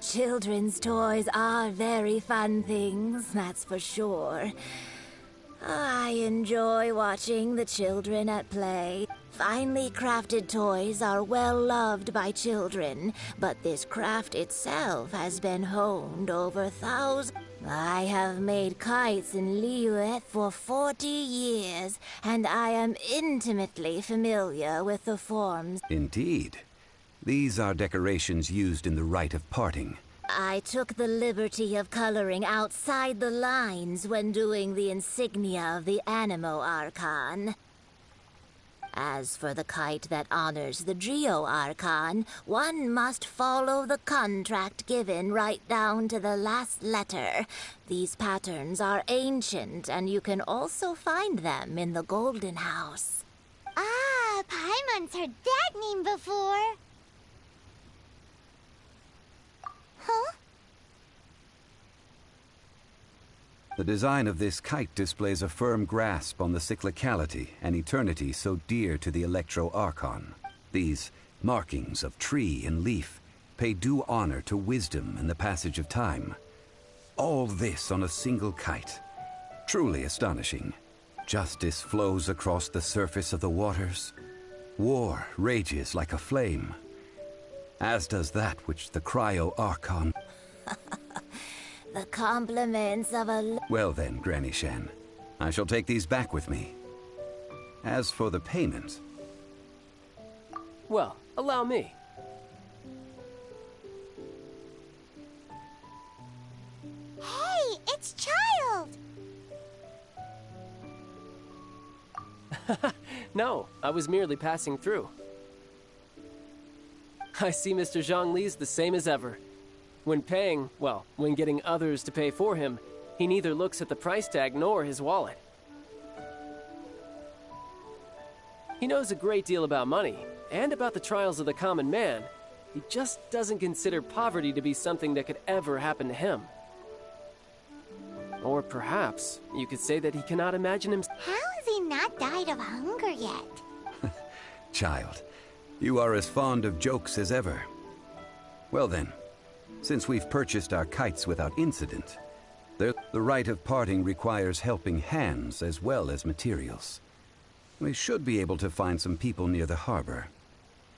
Children's toys are very fun things, that's for sure. I enjoy watching the children at play. Finely crafted toys are well loved by children, but this craft itself has been honed over thousands. I have made kites in Liyue for 40 years, and I am intimately familiar with the forms. Indeed. These are decorations used in the rite of parting. I took the liberty of coloring outside the lines when doing the insignia of the Animo Archon. As for the kite that honors the Geo Archon, one must follow the contract given right down to the last letter. These patterns are ancient, and you can also find them in the Golden House. Ah, Paimon's heard that name before. Huh? The design of this kite displays a firm grasp on the cyclicality and eternity so dear to the Electro Archon. These markings of tree and leaf pay due honor to wisdom and the passage of time. All this on a single kite. Truly astonishing. Justice flows across the surface of the waters. War rages like a flame. As does that which the Cryo Archon... The compliments of a... Well then, Granny Shan, I shall take these back with me. As for the payment... Well, allow me. Hey, it's Child! No, I was merely passing through. I see Mr. Zhongli's the same as ever. When paying, well, when getting others to pay for him, he neither looks at the price tag nor his wallet. He knows a great deal about money, and about the trials of the common man. He just doesn't consider poverty to be something that could ever happen to him. Or perhaps you could say that he cannot imagine himself. How has he not died of hunger yet? Child, you are as fond of jokes as ever. Well then, since we've purchased our kites without incident, the rite of parting requires helping hands as well as materials. We should be able to find some people near the harbor.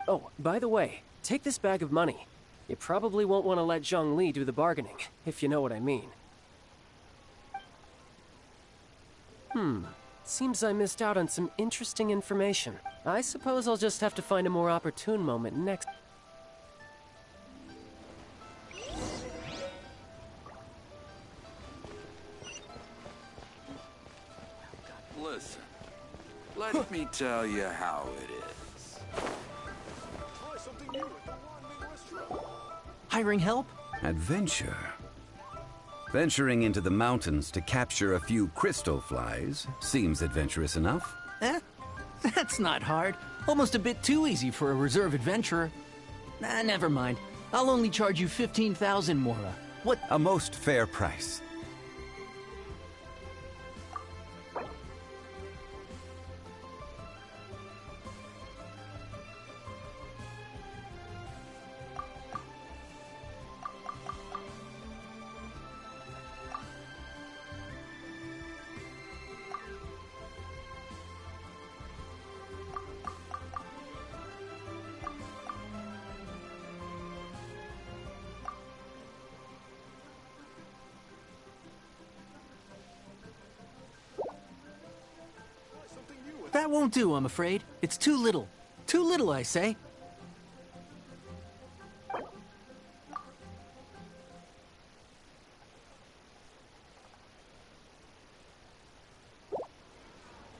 Oh, by the way, take this bag of money. You probably won't want to let Zhongli do the bargaining, if you know what I mean. Seems I missed out on some interesting information. I suppose I'll just have to find a more opportune moment next. Listen, let me tell you how it is. Try something new at the Wanmin restaurant. Hiring help? Adventure. Venturing into the mountains to capture a few crystal flies seems adventurous enough. That's not hard. Almost a bit too easy for a reserve adventurer. Never mind. I'll only charge you 15,000 Mora. What? A most fair price. That won't do, I'm afraid. It's too little. Too little, I say.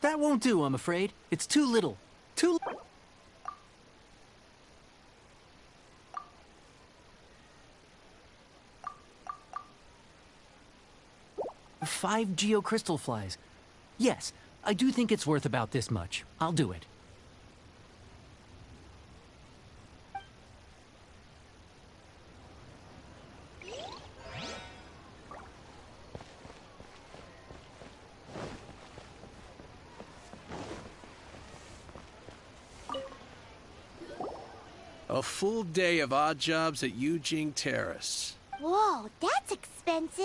That won't do, I'm afraid. It's too little. Too... 5 geocrystal flies. Yes, I do think it's worth about this much. I'll do it. A full day of odd jobs at Yujing Terrace. Whoa, that's expensive.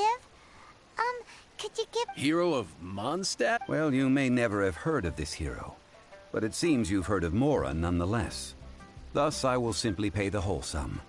Could you give... Hero of Mondstadt? Well, you may never have heard of this hero, but it seems you've heard of Mora nonetheless. Thus, I will simply pay the whole sum.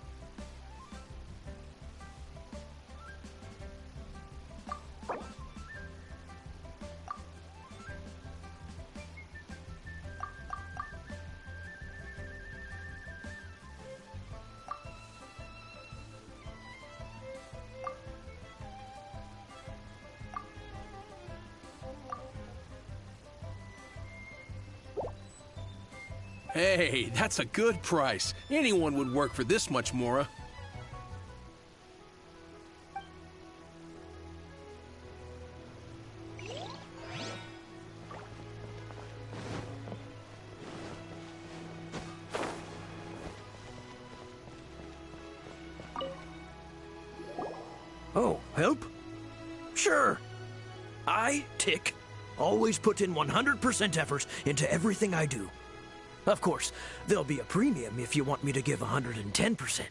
Hey, that's a good price. Anyone would work for this much, Mora. Oh, help? Sure. I, Tick, always put in 100% effort into everything I do. Of course, there'll be a premium if you want me to give 110%.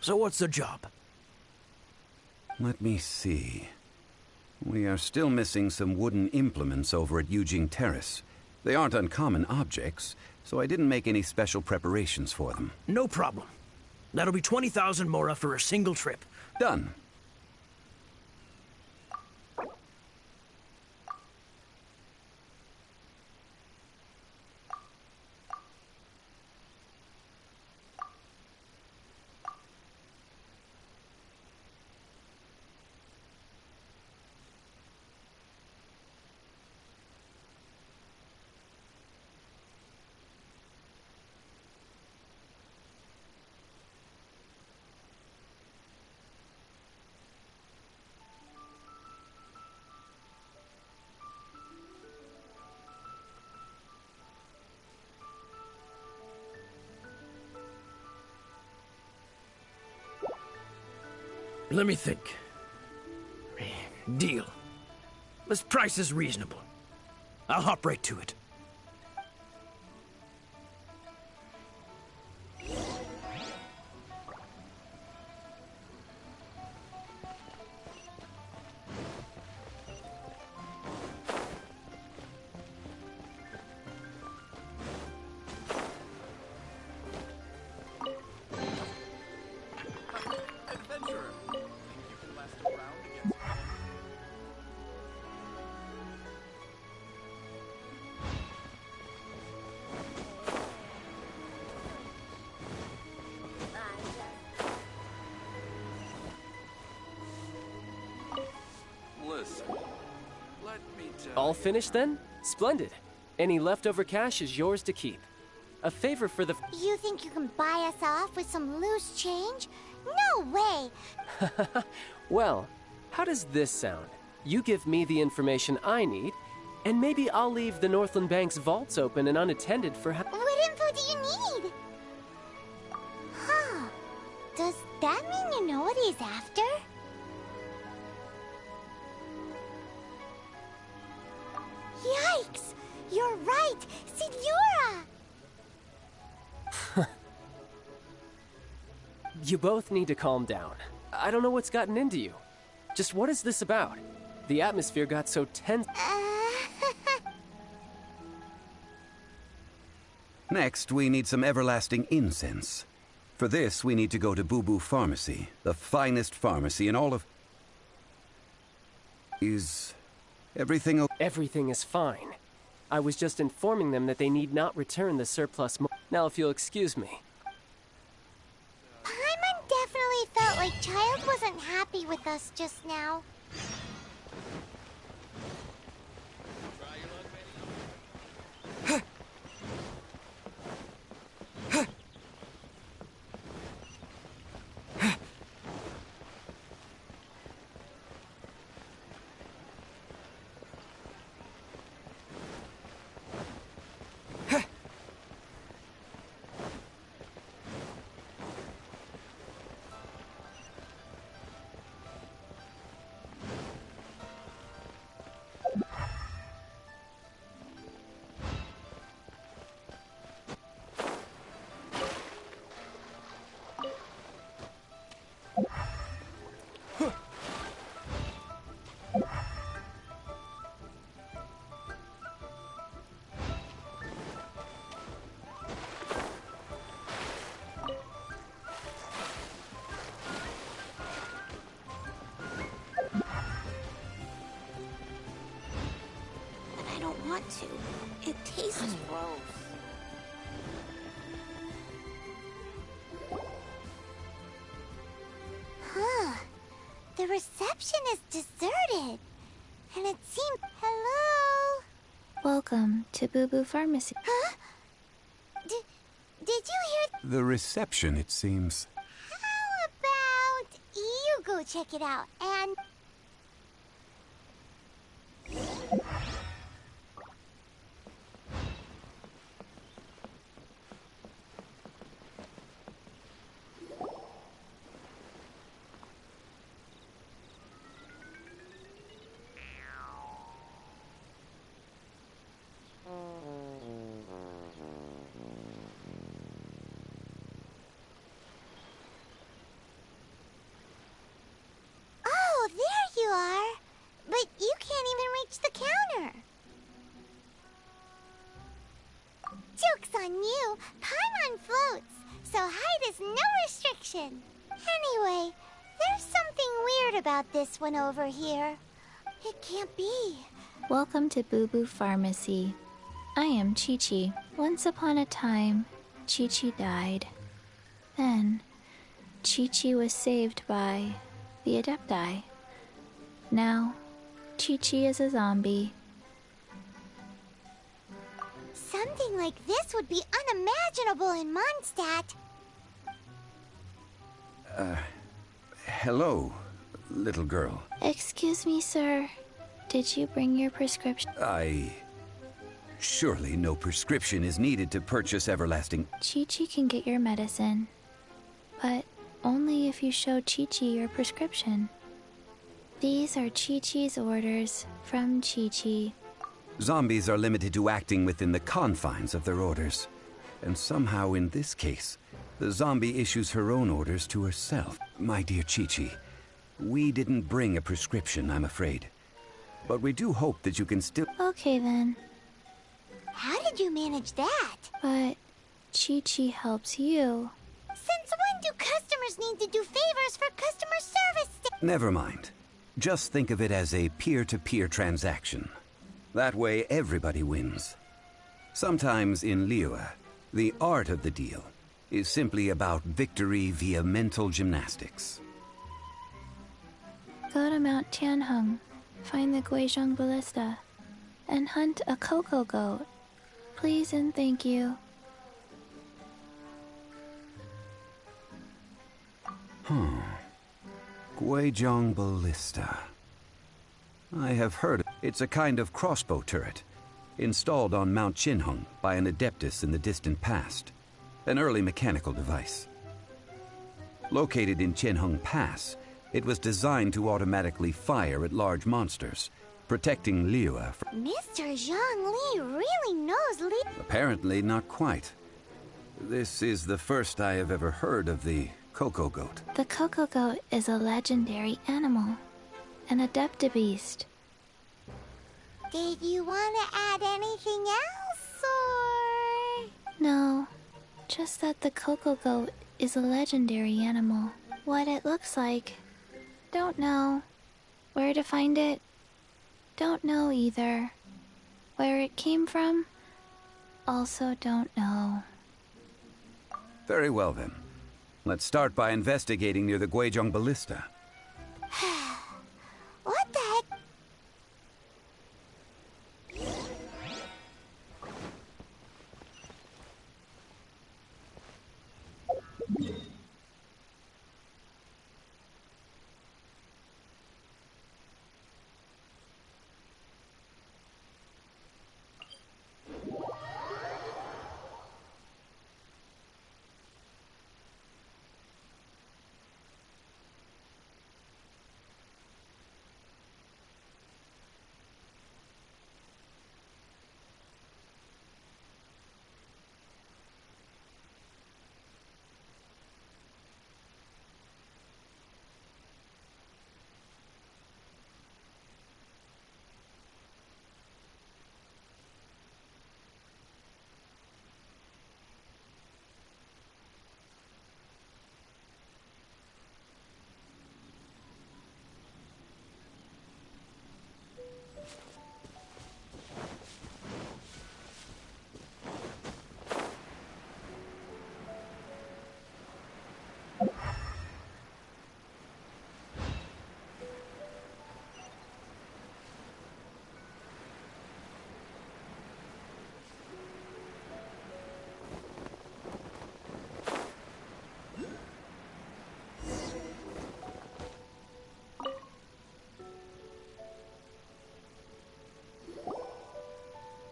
So what's the job? Let me see. We are still missing some wooden implements over at Yujing Terrace. They aren't uncommon objects, so I didn't make any special preparations for them. No problem. That'll be 20,000 Mora for a single trip. Done. Let me think. Deal. This price is reasonable. I'll hop right to it. Listen, let me tell All finished then? Splendid. Any leftover cash is yours to keep. A favor for the... You think you can buy us off with some loose change? No way! Well, how does this sound? You give me the information I need, and maybe I'll leave the Northland Bank's vaults open and unattended for... What info do you need? Huh. Does that mean you know what he's after? Yikes! You're right! Signora! You both need to calm down. I don't know what's gotten into you. Just what is this about? The atmosphere got so tense. Next, we need some everlasting incense. For this, we need to go to Boo Boo Pharmacy, the finest pharmacy in all of... Is everything okay? Everything is fine. I was just informing them that they need not return the surplus Now, if you'll excuse me. Paimon definitely felt like Child wasn't happy with us just now. To. It tastes gross. Huh. The reception is deserted. And it seems... Hello? Welcome to Boo Boo Pharmacy. Huh? Did you hear... The reception, it seems. How about you go check it out and... Joke's on you! Paimon floats, so height is no restriction. Anyway, there's something weird about this one over here. It can't be. Welcome to Boo Boo Pharmacy. I am Chi-Chi. Once upon a time, Chi-Chi died. Then, Chi-Chi was saved by the Adepti. Now, Chi-Chi is a zombie. Something like this would be unimaginable in Mondstadt. Hello, little girl. Excuse me, sir. Did you bring your prescription? Surely no prescription is needed to purchase everlasting... Chi-Chi can get your medicine, but only if you show Chi-Chi your prescription. These are Chi-Chi's orders from Chi-Chi. Zombies are limited to acting within the confines of their orders. And somehow in this case, the zombie issues her own orders to herself. My dear Chi-Chi, we didn't bring a prescription, I'm afraid. But we do hope that you can still... Okay then. How did you manage that? But Chi-Chi helps you. Since when do customers need to do favors for customer service? Never mind. Just think of it as a peer-to-peer transaction. That way everybody wins. Sometimes in Liyue, the art of the deal is simply about victory via mental gymnastics. Go to Mount Tianheng, find the Guizhong Ballista, and hunt a cocoa goat. Please and thank you. Guizhong Ballista. I have heard it's a kind of crossbow turret, installed on Mount Tianheng by an adeptus in the distant past. An early mechanical device. Located in Tianheng Pass, it was designed to automatically fire at large monsters, protecting Liyue from... Mr. Zhang Li really knows Li... Apparently not quite. This is the first I have ever heard of the cocoa goat. The cocoa goat is a legendary animal, an adeptabeast. Did you want to add anything else, or...? No, just that the cocoa goat is a legendary animal. What it looks like, don't know. Where to find it, don't know either. Where it came from, also don't know. Very well then. Let's start by investigating near the Guizhong Ballista. What the heck?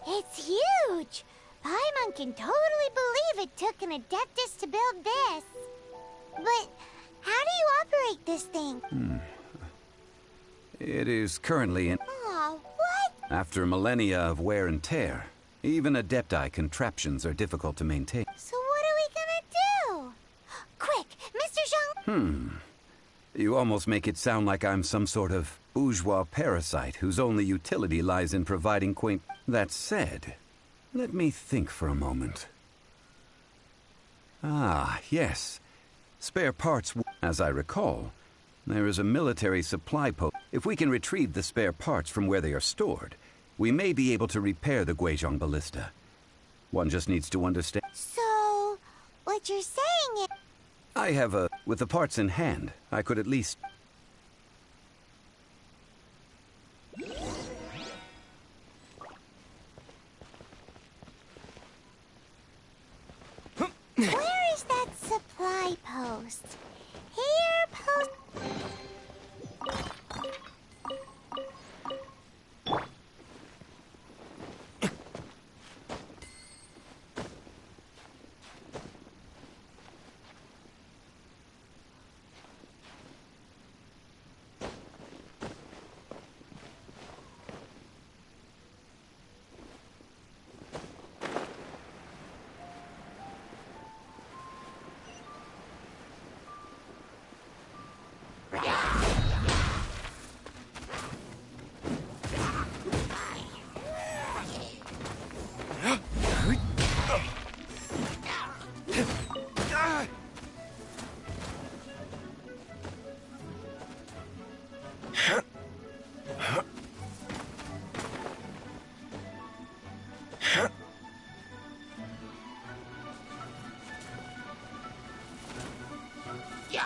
It's huge! Paimon can totally believe it took an adeptus to build this. But how do you operate this thing? It is currently in... Aw, what? After millennia of wear and tear, even adepti contraptions are difficult to maintain. So what are we gonna do? Quick, Mr. Zhang... You almost make it sound like I'm some sort of bourgeois parasite whose only utility lies in providing quaint... That said, let me think for a moment. Ah, yes. Spare parts... As I recall, there is a military supply post. If we can retrieve the spare parts from where they are stored, we may be able to repair the Guizhong Ballista. One just needs to understand... So, what you're saying is... I have a... With the parts in hand, I could at least... Where is that supply post? Here, post... Go.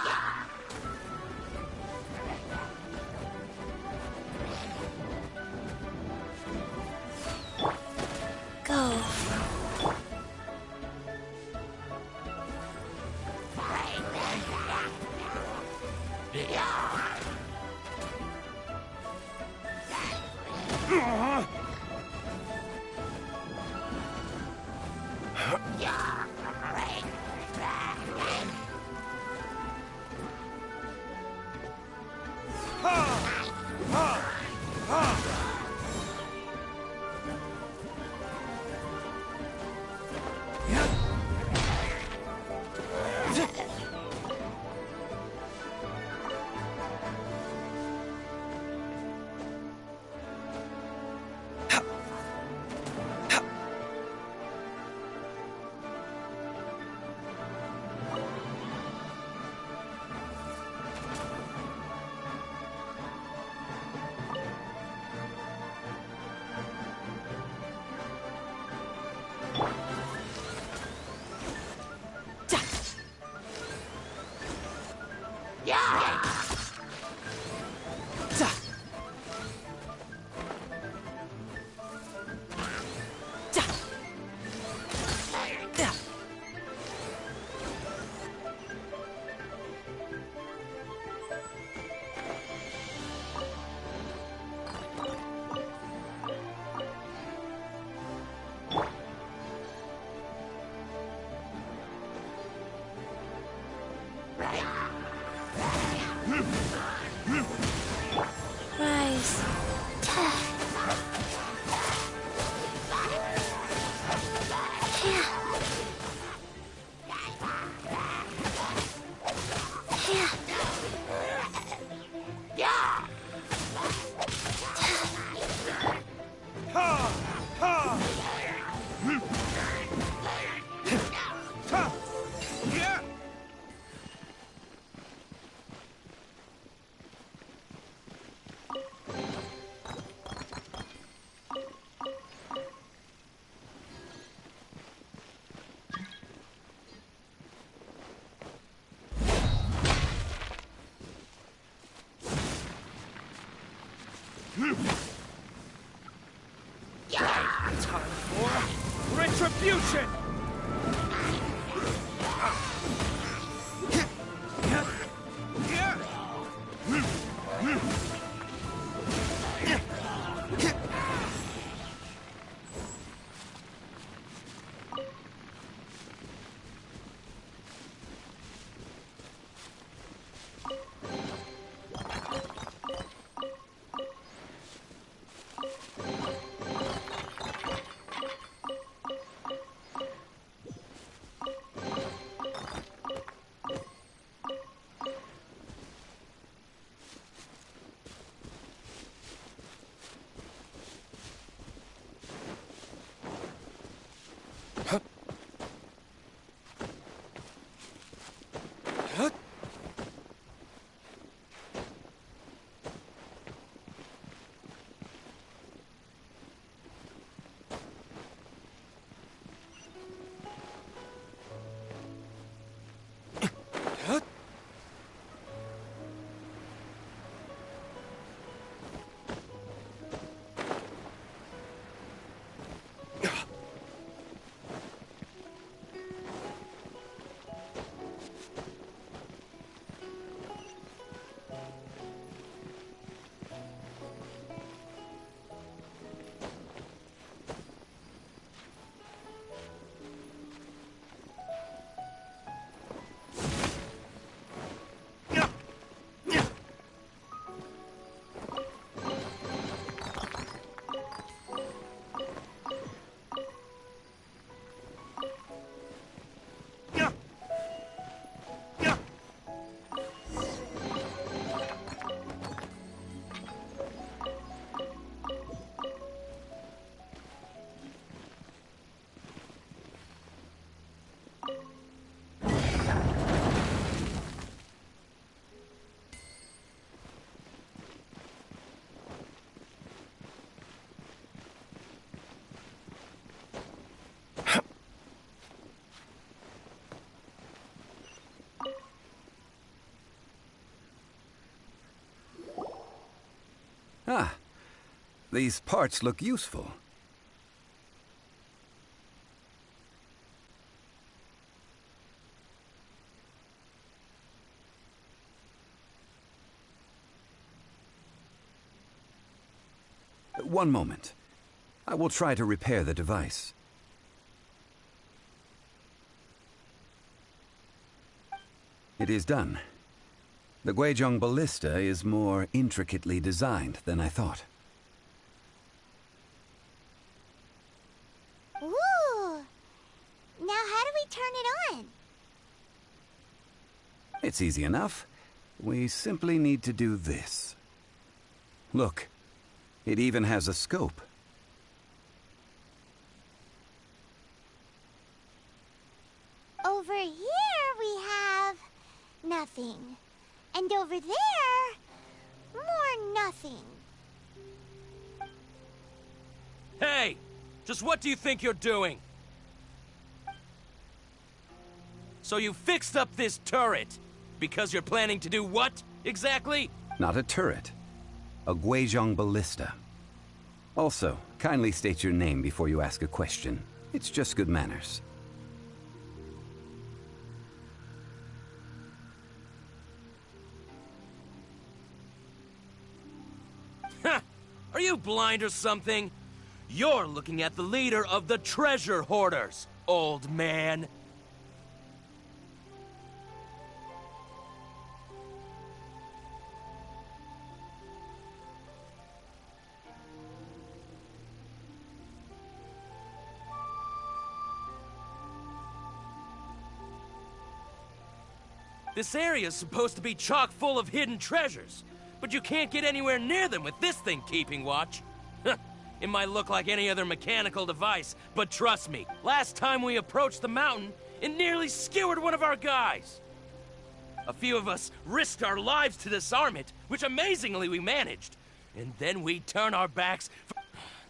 Rise. Time for retribution! Ah, these parts look useful. One moment. I will try to repair the device. It is done. The Guizhong ballista is more intricately designed than I thought. Ooh! Now how do we turn it on? It's easy enough. We simply need to do this. Look, it even has a scope. Over here we have nothing. And over there, more nothing. Hey! Just what do you think you're doing? So you fixed up this turret because you're planning to do what, exactly? Not a turret. A Guizhong ballista. Also, kindly state your name before you ask a question. It's just good manners. Are you blind or something? You're looking at the leader of the treasure hoarders, old man. This area's supposed to be chock full of hidden treasures, but you can't get anywhere near them with this thing keeping watch. It might look like any other mechanical device, but trust me, last time we approached the mountain, it nearly skewered one of our guys. A few of us risked our lives to disarm it, which amazingly we managed. And then we turn our backs.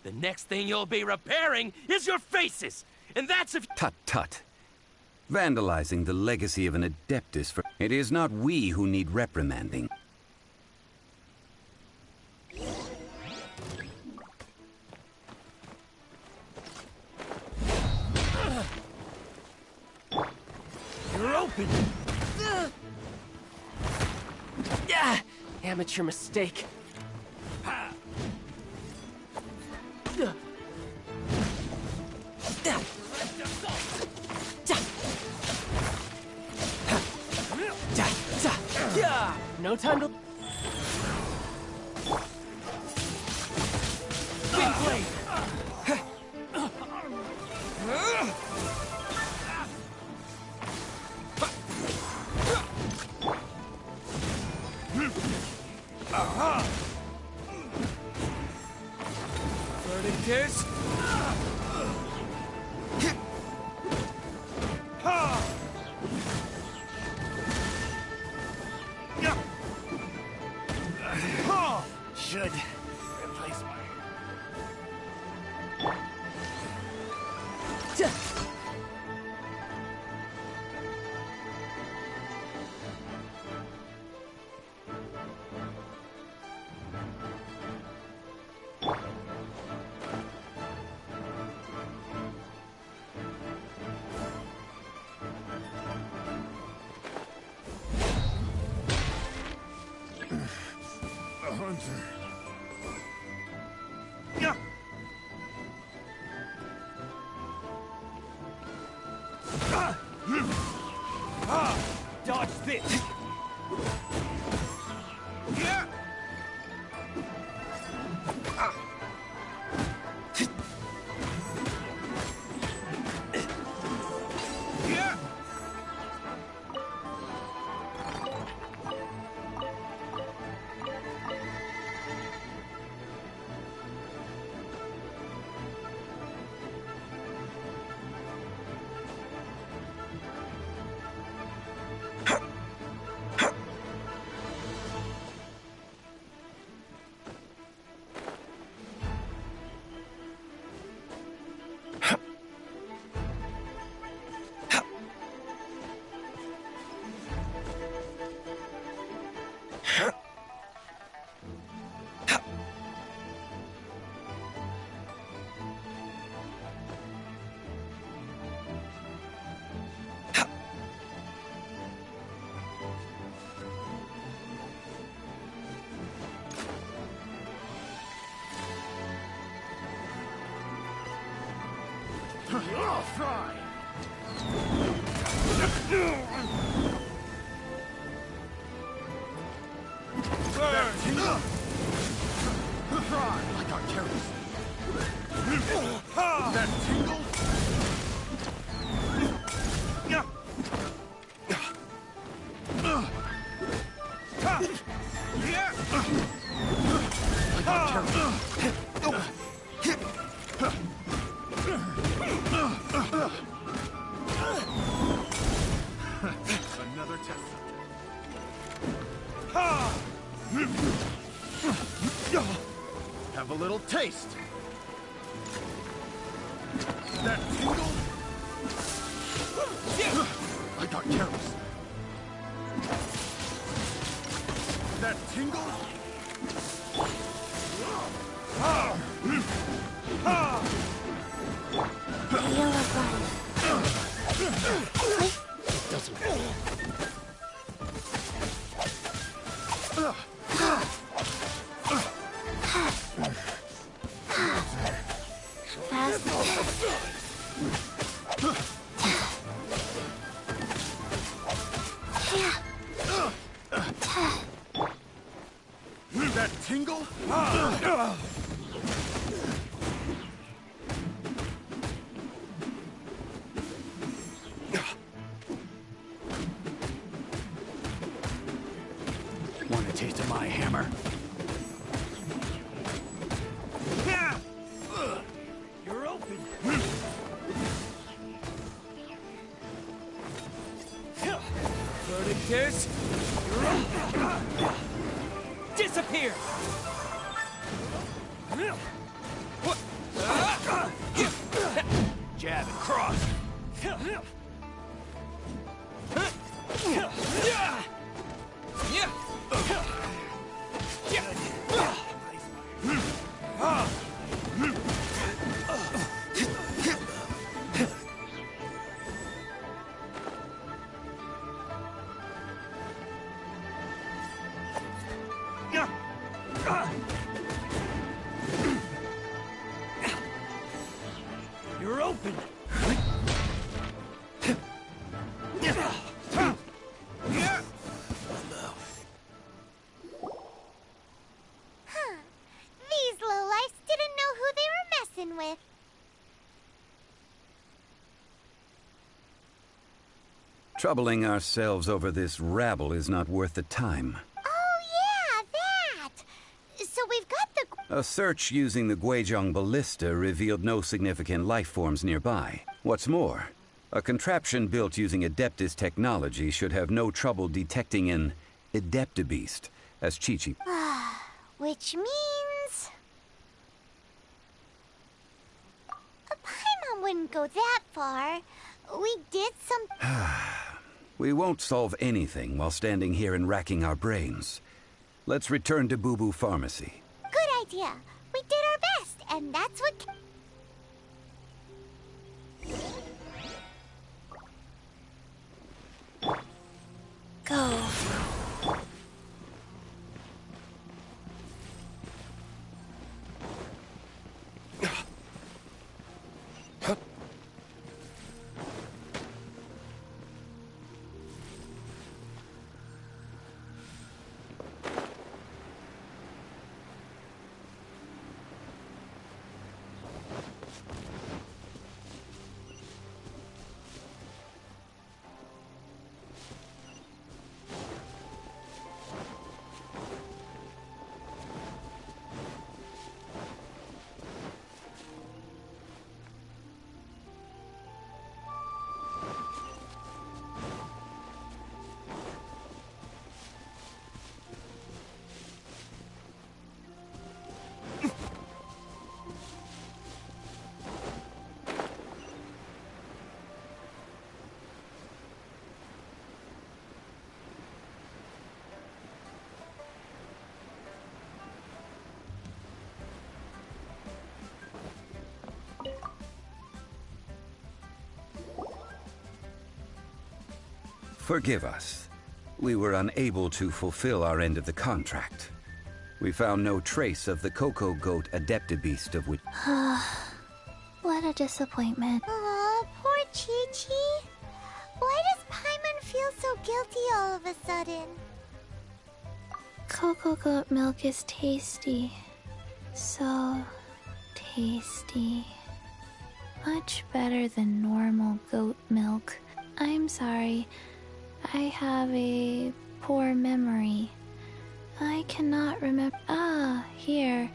The next thing you'll be repairing is your faces, and that's if— Tut tut. Vandalizing the legacy of an Adeptus for— It is not we who need reprimanding. You're open! Yeah! Amateur mistake. No time to... Big blade! Verdict should replace my... A hunter. Dodge this! Fry! Burn! Fry! Like our carrots. That tingle! Another test subject. Have a little taste. That tingle? I got carrots. That tingle? It doesn't. That tingle? Want a taste of my hammer? You're open. Verdigers, you're open. Disappear! Jab and cross. You're open. These lowlifes didn't know who they were messing with. Troubling ourselves over this rabble is not worth the time. Oh, yeah, that! So we've got the... A search using the Guizhong ballista revealed no significant life forms nearby. What's more, a contraption built using Adeptus technology should have no trouble detecting an Adeptabeast, as Chi-Chi... Which means... Paimon wouldn't go that far. We did some... We won't solve anything while standing here and racking our brains. Let's return to Boo Boo Pharmacy. Good idea. We did our best, and that's what... Go. Forgive us. We were unable to fulfill our end of the contract. We found no trace of the Cocoa Goat Adeptabeast of which... Well, What a disappointment. Aw, poor Chi-Chi. Why does Paimon feel so guilty all of a sudden? Cocoa goat milk is tasty. So tasty. Much better than normal goat milk. I'm sorry. I have a poor memory. I cannot remember. Ah, here.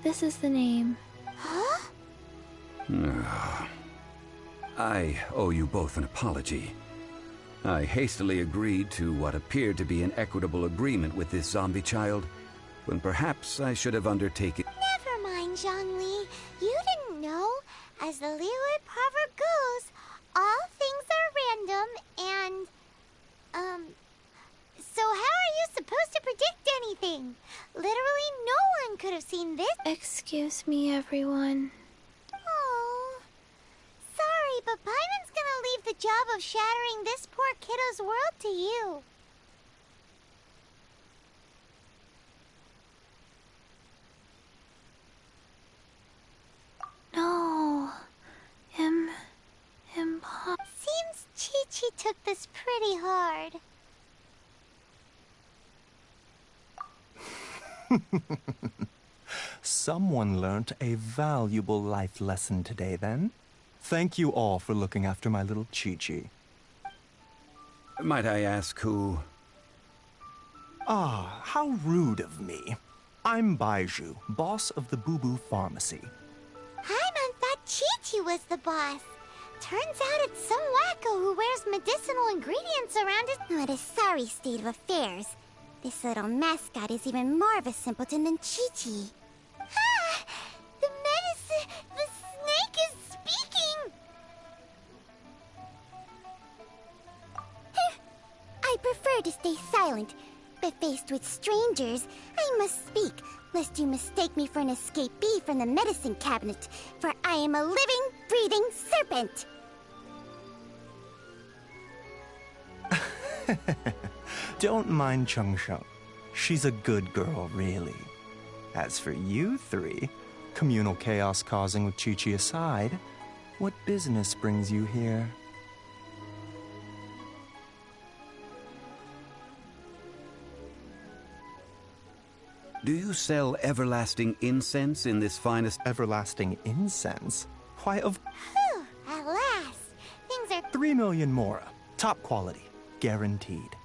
This is the name. Huh? I owe you both an apology. I hastily agreed to what appeared to be an equitable agreement with this zombie child, when perhaps I should have undertaken... Never mind, Zhongli. You didn't know. As the Liyue proverb goes, all things are random and... So how are you supposed to predict anything? Literally no one could have seen this. Excuse me, everyone. Oh. Sorry, but Paimon's gonna leave the job of shattering this poor kiddo's world to you. No. Seems Chi-Chi took this pretty hard. Someone learnt a valuable life lesson today, then. Thank you all for looking after my little Chi-Chi. Might I ask who... Ah, how rude of me. I'm Baiju, boss of the Boo Boo Pharmacy. Paimon thought Chi-Chi was the boss. Turns out it's some wacko who wears medicinal ingredients around his... What a sorry state of affairs. This little mascot is even more of a simpleton than Chi-Chi. Ah! The medicine... The snake is speaking! I prefer to stay silent, but faced with strangers, I must speak, lest you mistake me for an escapee from the medicine cabinet, for I am a living, breathing serpent! Don't mind Chung Sheng. She's a good girl, really. As for you three, communal chaos causing with Chi-Chi aside, what business brings you here? Do you sell everlasting incense in this finest... Everlasting incense? Why, of... Whew, at last. Things are... 3 million mora. Top quality. Guaranteed.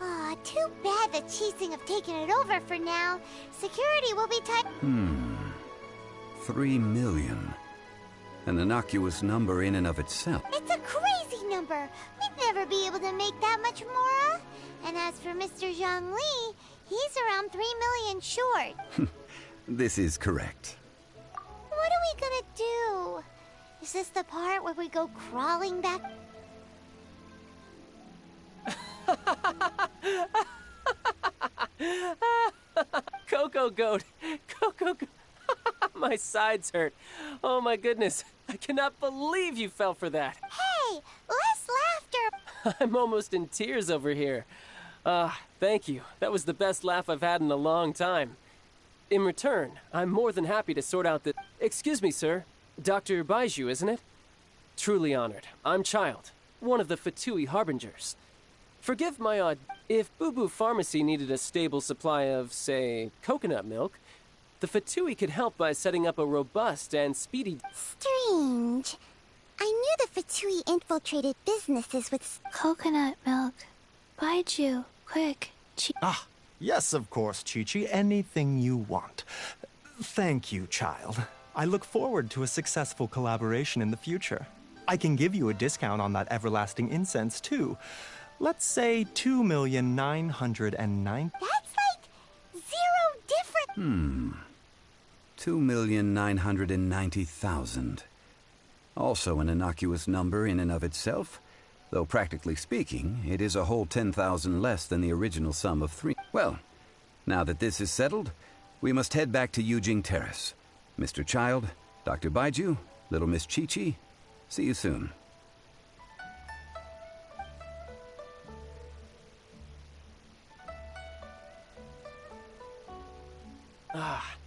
Aw, too bad the Qixing have taken it over for now. Security will be tight. 3 million. An innocuous number in and of itself. It's a crazy number. We'd never be able to make that much mora. And as for Mr. Zhongli, he's around 3 million short. This is correct. What are we gonna do? Is this the part where we go crawling back? Cocoa goat! Cocoa goat! My sides hurt. Oh my goodness. I cannot believe you fell for that. Hey, less laughter! I'm almost in tears over here. Thank you. That was the best laugh I've had in a long time. In return, I'm more than happy to sort out the... Excuse me, sir. Dr. Baiju, isn't it? Truly honored. I'm Child, one of the Fatui Harbingers. Forgive my odd... If Boo Boo Pharmacy needed a stable supply of, say, coconut milk, the Fatui could help by setting up a robust and speedy... Strange. I knew the Fatui infiltrated businesses with... Coconut milk. Baiju, quick. Ah, yes, of course, Chi-Chi. Anything you want. Thank you, Child. I look forward to a successful collaboration in the future. I can give you a discount on that everlasting incense, too. Let's say 2,909,000. That's like 0 different... 2,990,000. Also an innocuous number in and of itself, though practically speaking, it is a whole 10,000 less than the original sum of 3. Well, now that this is settled, we must head back to Yujing Terrace. Mr. Child, Dr. Baiju, little Miss Chi-Chi, see you soon.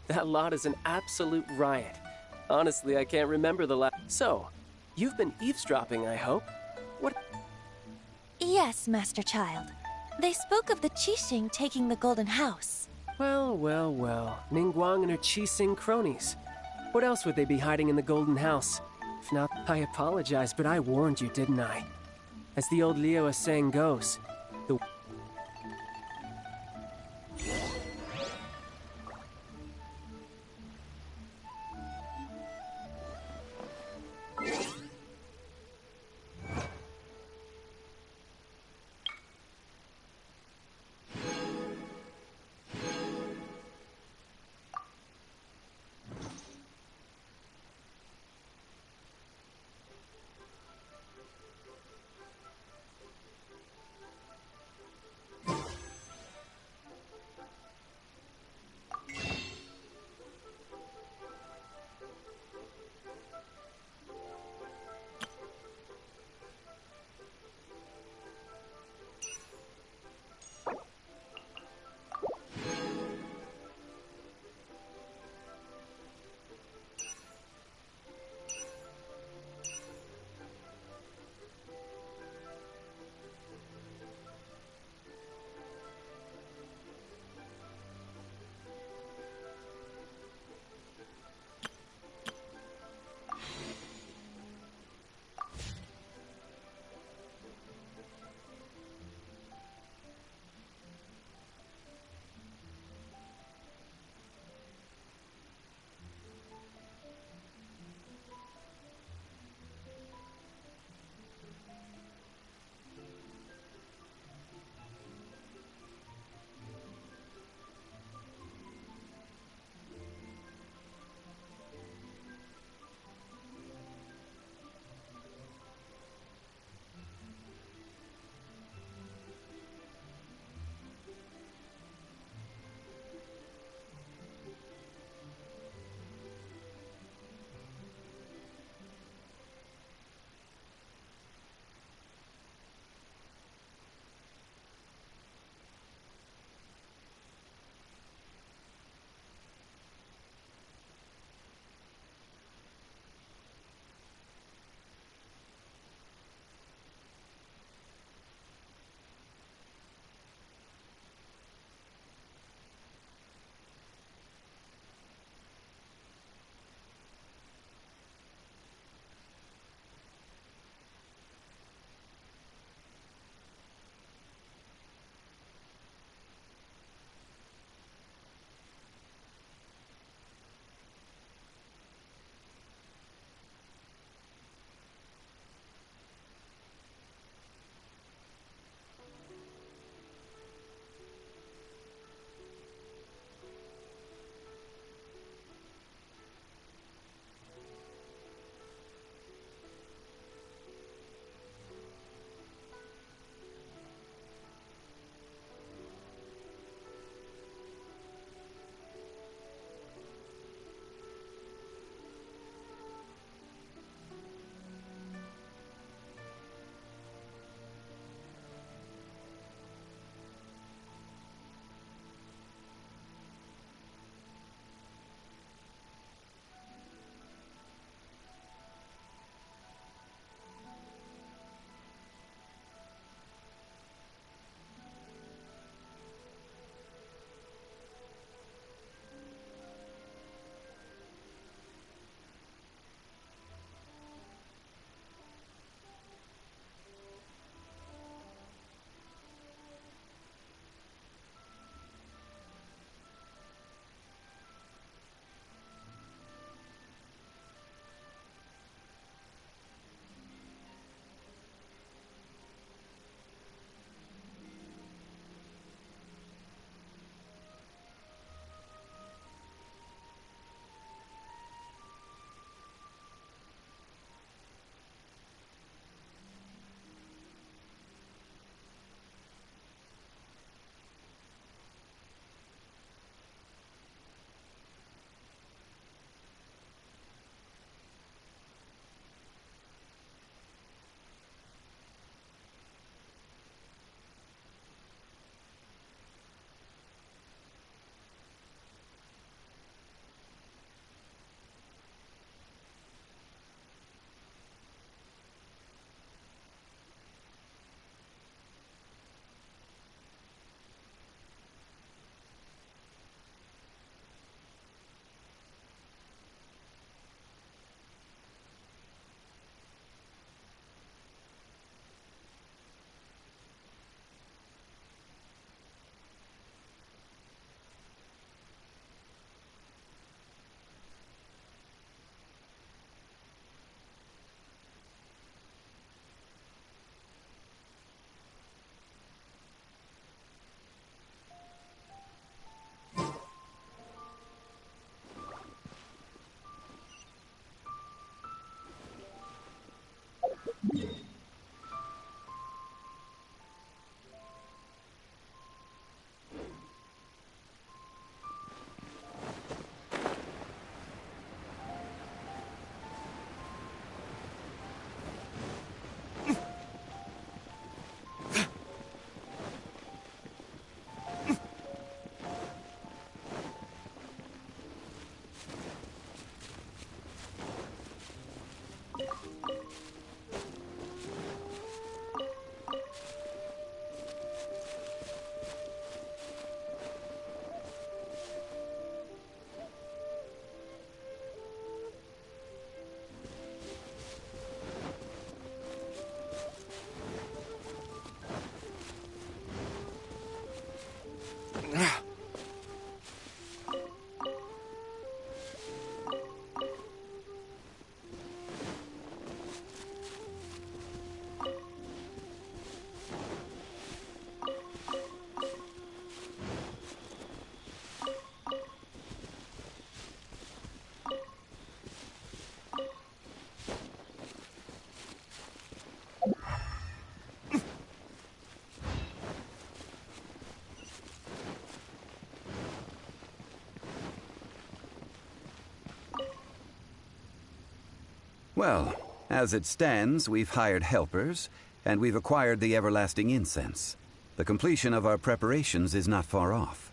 That lot is an absolute riot. Honestly, I can't remember the last. So, you've been eavesdropping, I hope? What? Yes, Master Child. They spoke of the Qixing taking the Golden House. Well, well, well. Ningguang and her Qixing cronies. What else would they be hiding in the Golden House? If not, I apologize, but I warned you, didn't I? As the old Liyue saying goes, the... Well, as it stands, we've hired helpers, and we've acquired the everlasting incense. The completion of our preparations is not far off.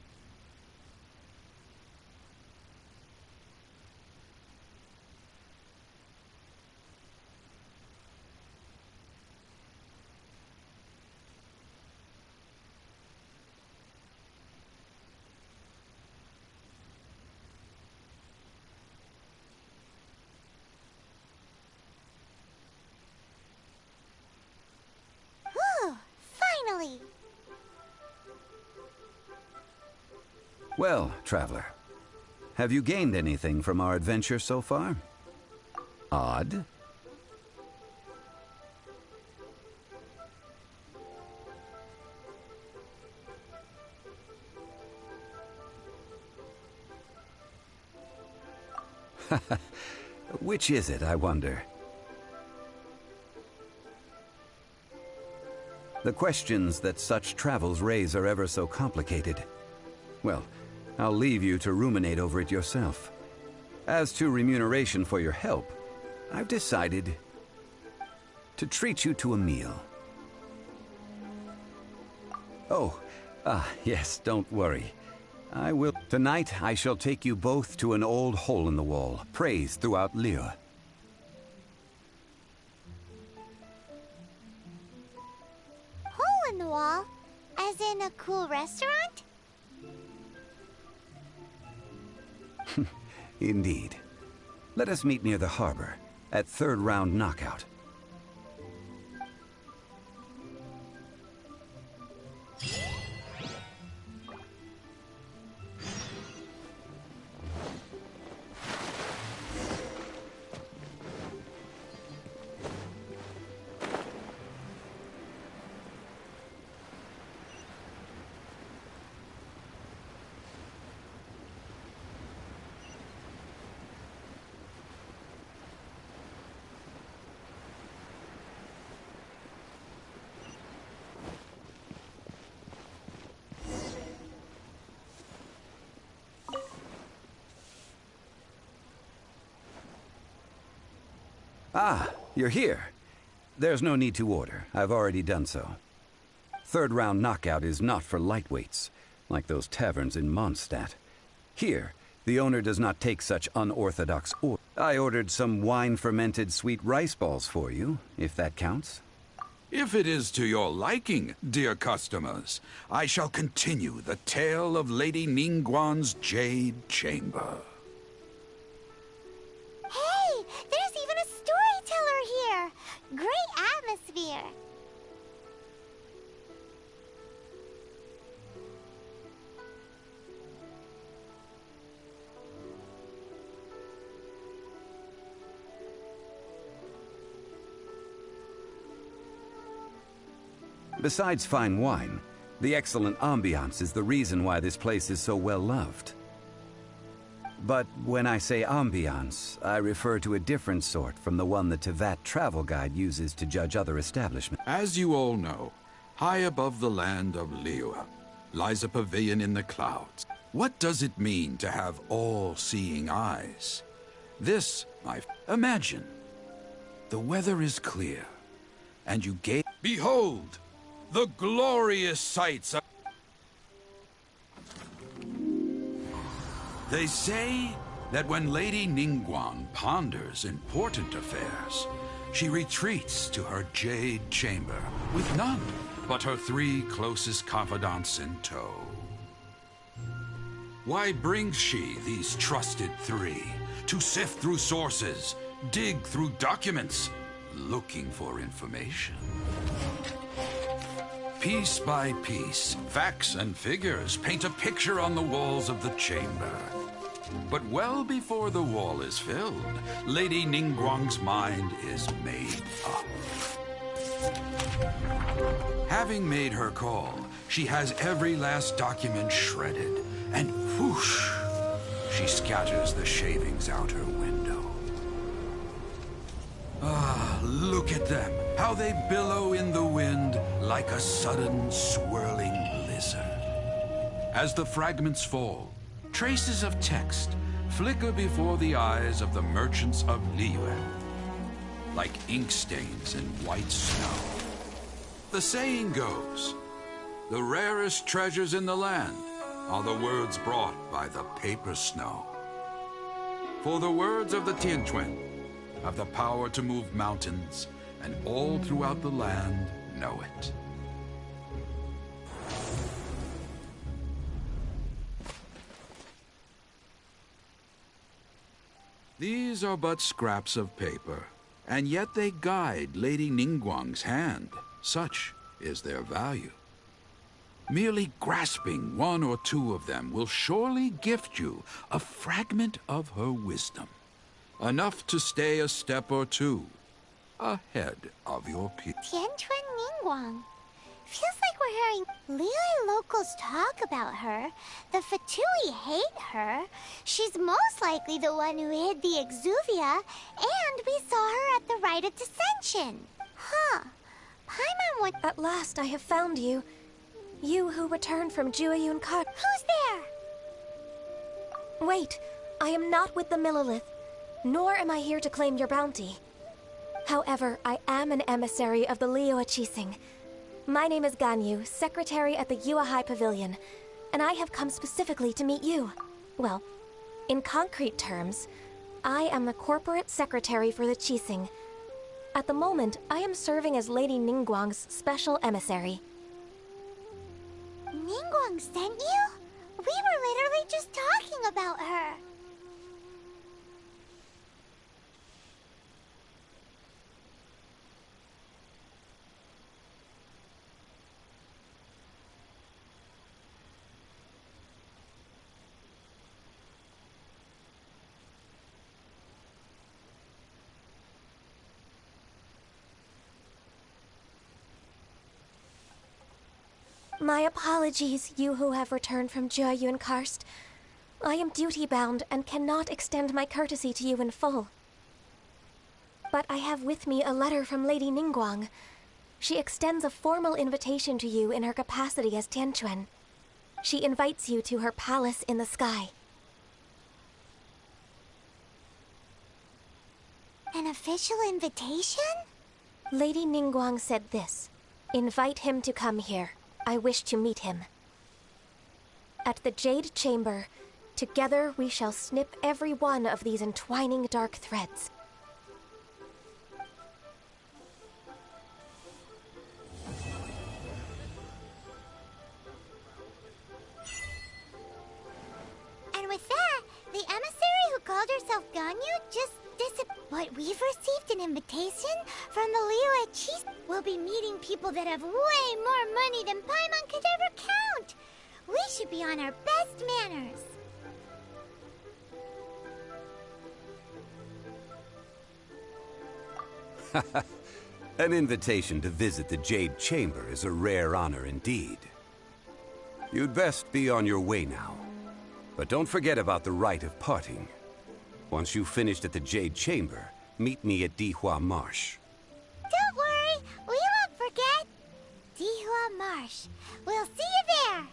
Whew, finally! Well, traveler, have you gained anything from our adventure so far? Odd? Which is it, I wonder? The questions that such travels raise are ever so complicated. Well, I'll leave you to ruminate over it yourself. As to remuneration for your help, I've decided to treat you to a meal. Oh, yes, don't worry. I will. Tonight, I shall take you both to an old hole in the wall, praised throughout Liyue. Hole in the wall? As in a cool restaurant? Indeed. Let us meet near the harbor, at third round knockout. Ah, you're here. There's no need to order. I've already done so. Third round knockout is not for lightweights, like those taverns in Mondstadt. Here, the owner does not take such unorthodox orders. I ordered some wine-fermented sweet rice balls for you, if that counts. If it is to your liking, dear customers, I shall continue the tale of Lady Ningguang's Jade Chamber. Hey, there's even a storyteller here! Great atmosphere! Besides fine wine, the excellent ambiance is the reason why this place is so well loved. But when I say ambiance, I refer to a different sort from the one the Tevat travel guide uses to judge other establishments. As you all know, high above the land of Liyue lies a pavilion in the clouds. What does it mean to have all-seeing eyes? This, imagine. The weather is clear, and you gaze. Behold, the glorious sights of... They say that when Lady Ningguang ponders important affairs, she retreats to her jade chamber with none but her 3 closest confidants in tow. Why brings she these trusted 3 to sift through sources, dig through documents, looking for information? Piece by piece, facts and figures paint a picture on the walls of the chamber. But well before the wall is filled, Lady Ningguang's mind is made up. Having made her call, she has every last document shredded, and whoosh, she scatters the shavings out her window. Ah, look at them, how they billow in the wind like a sudden swirling blizzard. As the fragments fall, traces of text flicker before the eyes of the merchants of Liyue. like ink stains in white snow. The saying goes, the rarest treasures in the land are the words brought by the paper snow. For the words of the Tianquan have the power to move mountains, and all throughout the land know it. These are but scraps of paper, and yet they guide Lady Ningguang's hand. Such is their value. Merely grasping one or two of them will surely gift you a fragment of her wisdom, enough to stay a step or two ahead of your peers. Tianquan Ningguang. Feels like we're hearing Liyue locals talk about her. The Fatui hate her. She's most likely the one who hid the Exuvia, and we saw her at the Rite of Descension. Huh. Paimon went— At last I have found you. You who returned from Jueyun Kar— Who's there? Wait, I am not with the Millelith, nor am I here to claim your bounty. However, I am an emissary of the Liyue Qixing. My name is Ganyu, secretary at the Yuehai Pavilion, and I have come specifically to meet you. Well, in concrete terms, I am the corporate secretary for the Qixing. At the moment, I am serving as Lady Ningguang's special emissary. Ningguang sent you? We were literally just talking about her. My apologies, you who have returned from Jueyun Karst. I am duty-bound and cannot extend my courtesy to you in full. But I have with me a letter from Lady Ningguang. She extends a formal invitation to you in her capacity as Tianquan. She invites you to her palace in the sky. An official invitation? Lady Ningguang said this. Invite him to come here. I wish to meet him. At the Jade Chamber, together we shall snip every one of these entwining dark threads. And with that, the emissary who called herself Ganyu just disappeared. What, we've received an invitation from the Liyue Qixing? We'll be meeting people that have way more money than Paimon could ever count. We should be on our best manners. An invitation to visit the Jade Chamber is a rare honor indeed. You'd best be on your way now. But don't forget about the rite of parting. Once you've finished at the Jade Chamber, meet me at Dihua Marsh. Don't worry, we won't forget. Dihua Marsh. We'll see you there.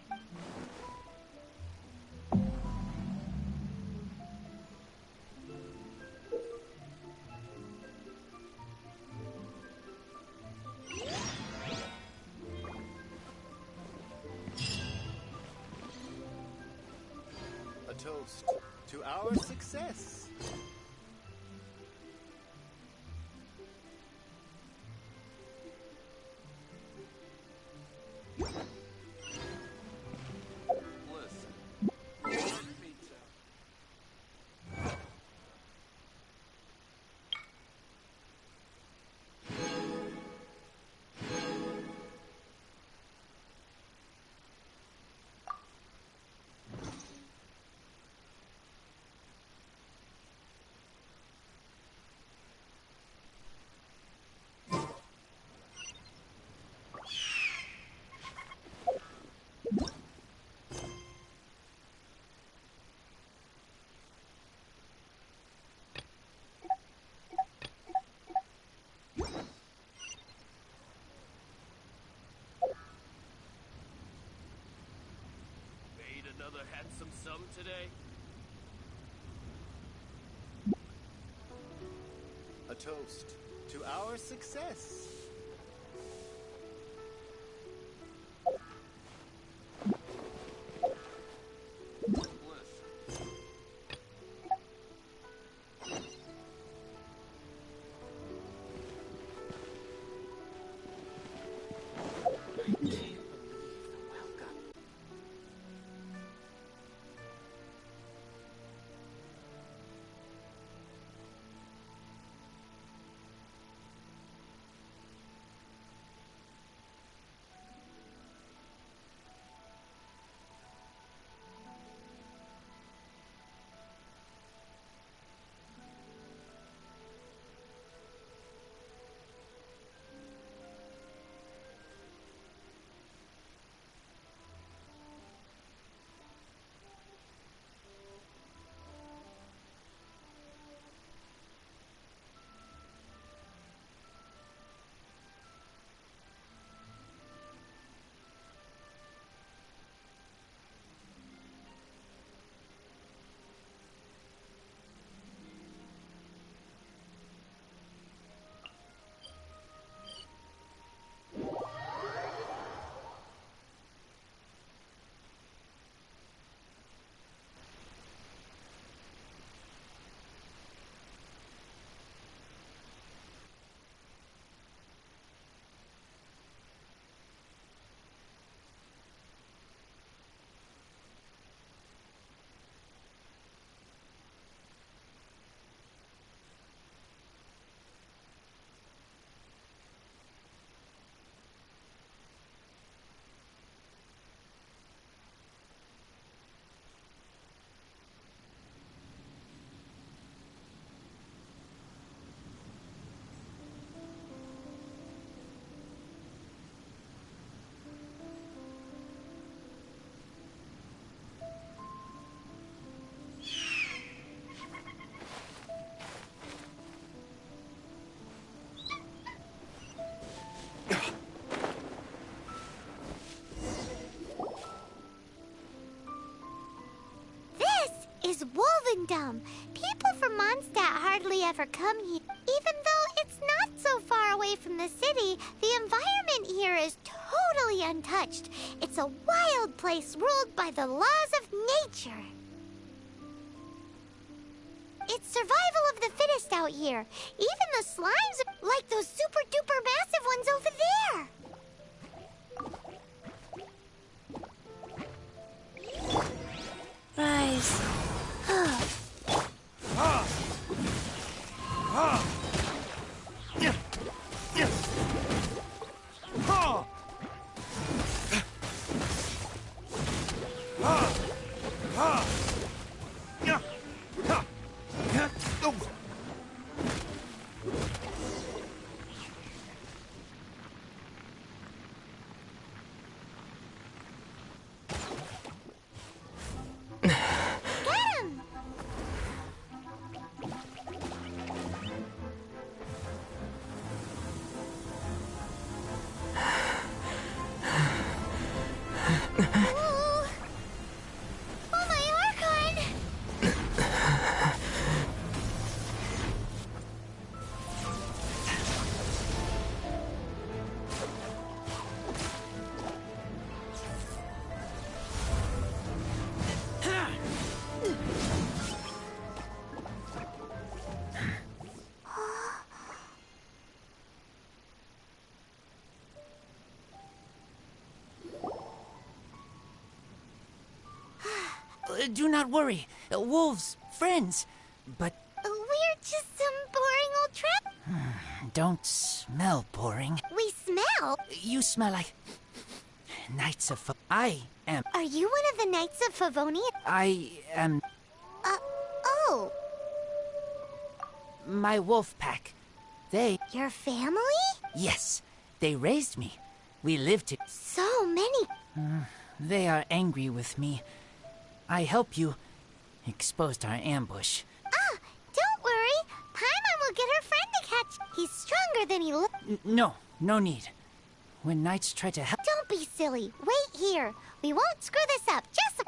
A toast to our success. Another handsome sum today? A toast to our success. Is Wolvendom. People from Mondstadt hardly ever come here. Even though it's not so far away from the city, the environment here is totally untouched. It's a wild place ruled by the laws of nature. It's survival of the fittest out here. Even the slimes, like those super duper massive ones over there. Rise. Do not worry. Wolves, friends. But We're just some boring old trap. don't smell boring. We smell? You smell like Knights of I am. Are you one of the Knights of Favonia? I am. Oh. My wolf pack. They. Your family? Yes. They raised me. We lived together. So many. They are angry with me. I help you. Exposed our ambush. Don't worry. Paimon will get her friend to catch. He's stronger than he looks. No need. When knights try to help. Don't be silly. Wait here. We won't screw this up. Just.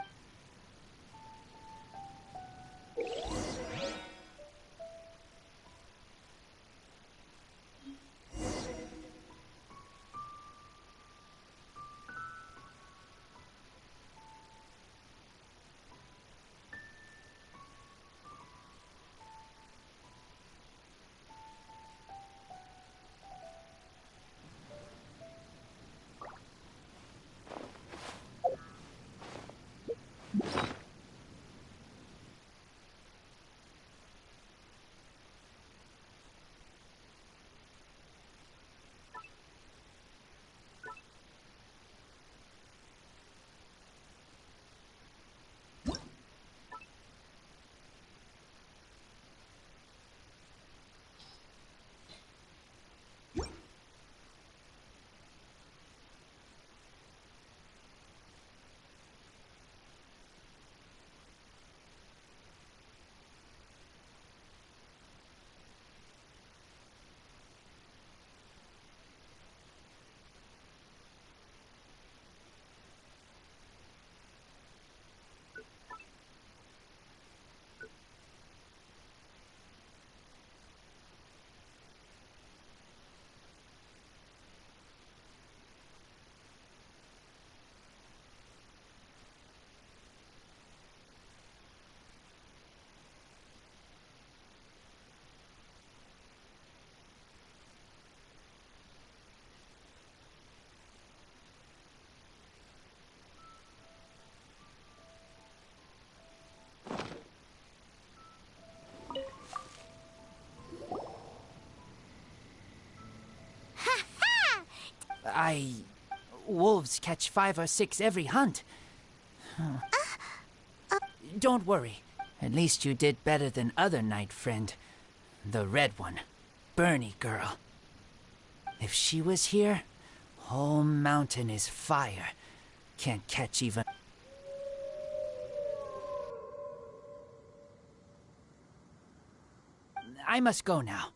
Wolves catch 5 or 6 every hunt. Don't worry. At least you did better than other night friend. The red one. Bernie girl. If she was here, whole mountain is fire. Can't catch even... I must go now.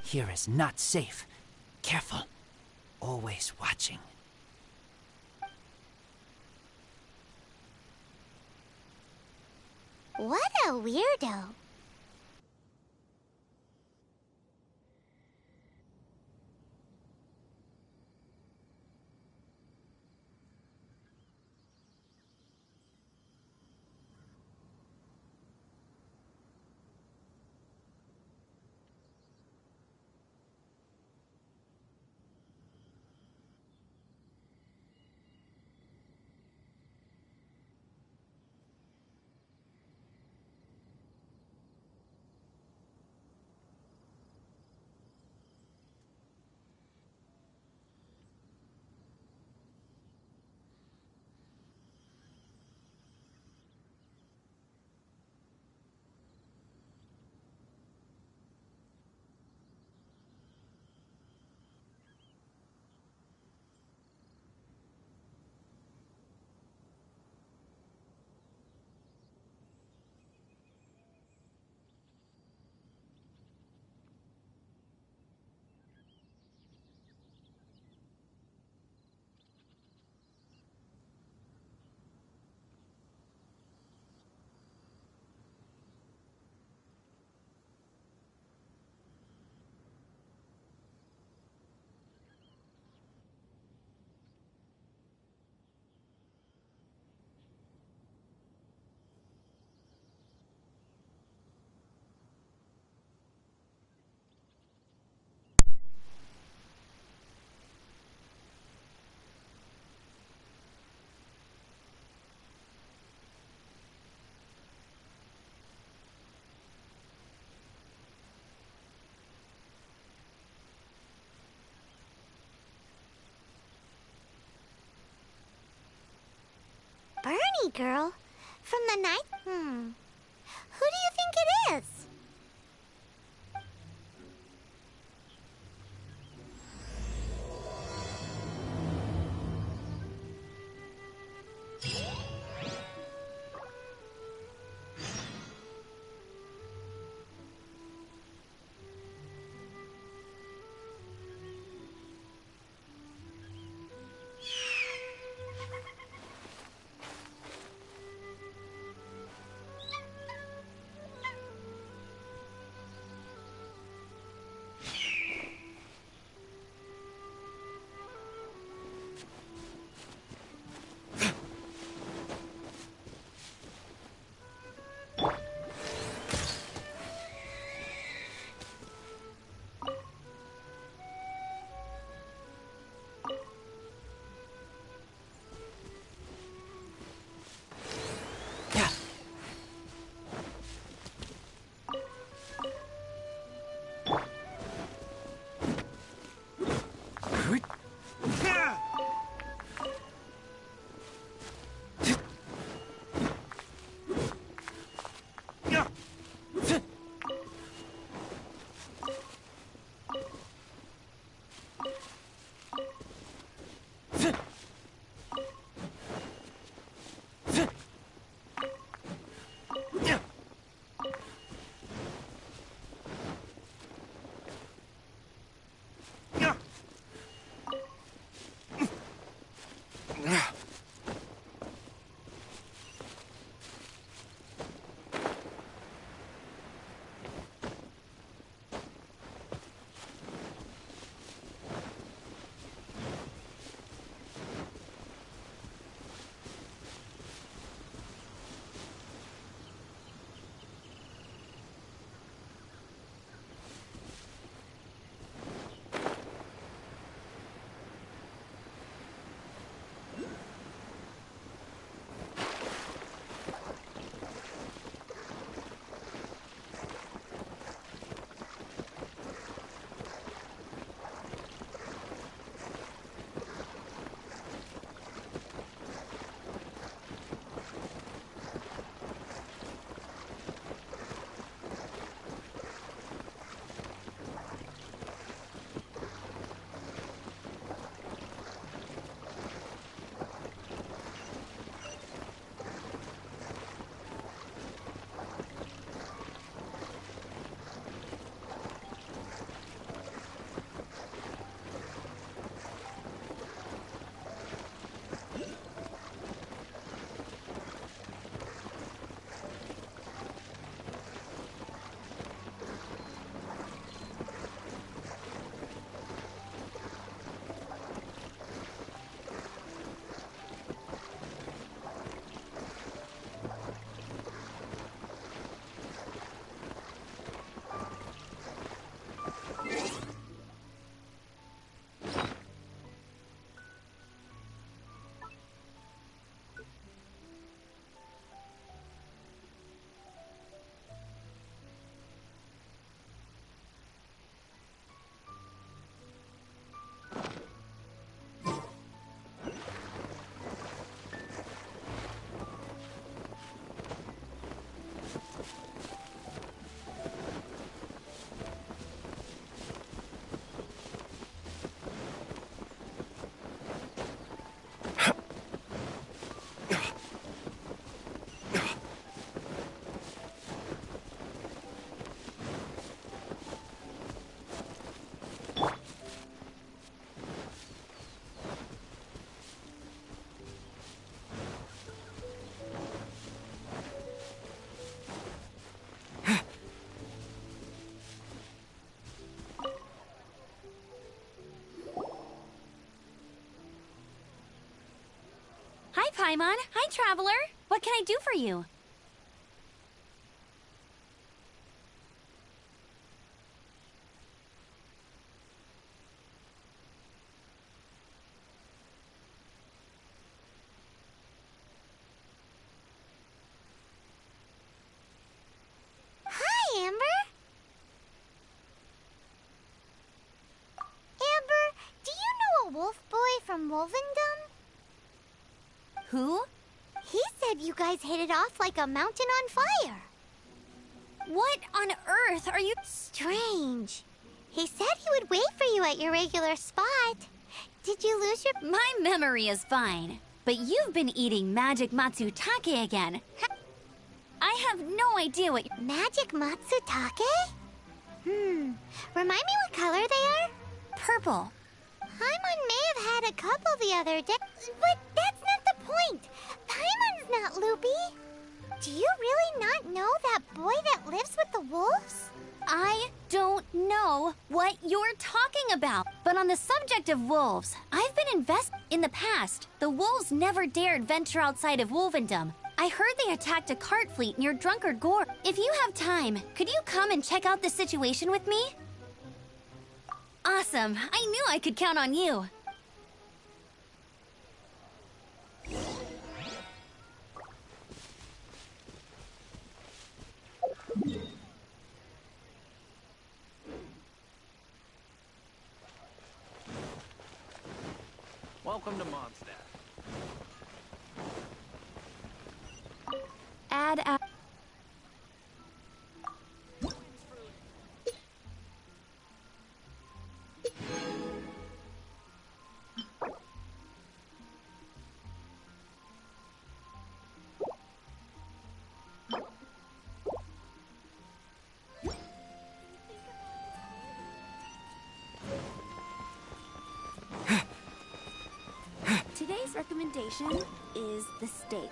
Here is not safe. Careful. Always watching. What a weirdo. Bernie girl? From the night? Who do you think it is? Paimon. Hi, Traveler. What can I do for you? Hi, Amber. Amber, do you know a wolf boy from Wolvendom? Who? He said you guys hit it off like a mountain on fire. What on earth are you... Strange. He said he would wait for you at your regular spot. Did you lose your... My memory is fine, but you've been eating magic matsutake again. I have no idea what... Magic matsutake? Remind me what color they are? Purple. Paimon may have had a couple the other day, but that's not the point. Paimon's not loopy. Do you really not know that boy that lives with the wolves? I don't know what you're talking about. But on the subject of wolves, I've been invested in the past. The wolves never dared venture outside of Wolvendom. I heard they attacked a cart fleet near Drunkard Gore. If you have time, could you come and check out the situation with me? Awesome. I knew I could count on you. Welcome to Mondstadt. Add. Today's recommendation is the steak.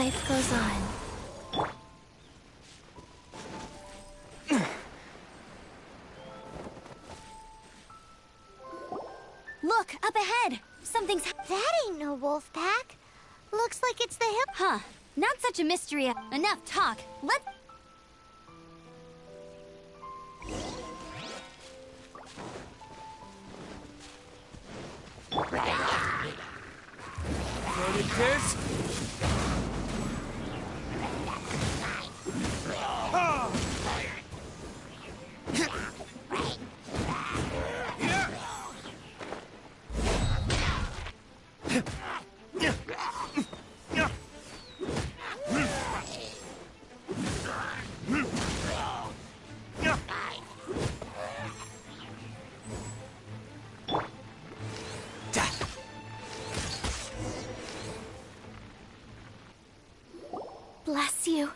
Life goes on. Look, up ahead! Something's That ain't no wolf pack. Looks like it's the hill. Huh. Not such a mystery. Enough talk. Let's... Predators? Bless you.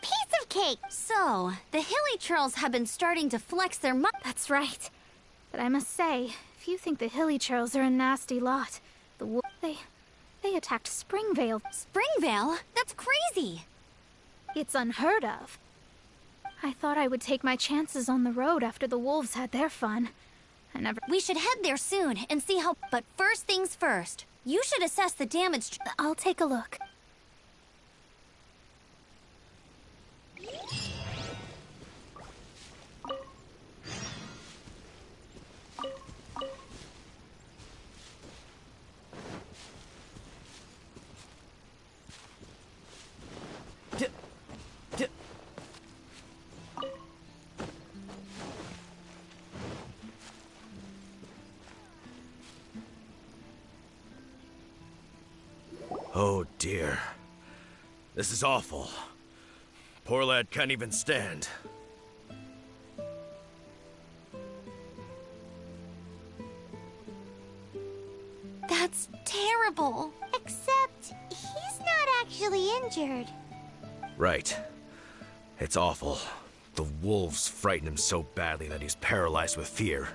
Piece of cake! So, the hilly churls have been starting to flex their That's right. But I must say, if you think the hilly churls are a nasty lot, they attacked Springvale. Springvale? That's crazy! It's unheard of. I thought I would take my chances on the road after the wolves had their fun. We should head there soon and see how... But first things first. You should assess the damage... I'll take a look. Oh dear. This is awful. Poor lad can't even stand. That's terrible. Except, he's not actually injured. Right. It's awful. The wolves frighten him so badly that he's paralyzed with fear.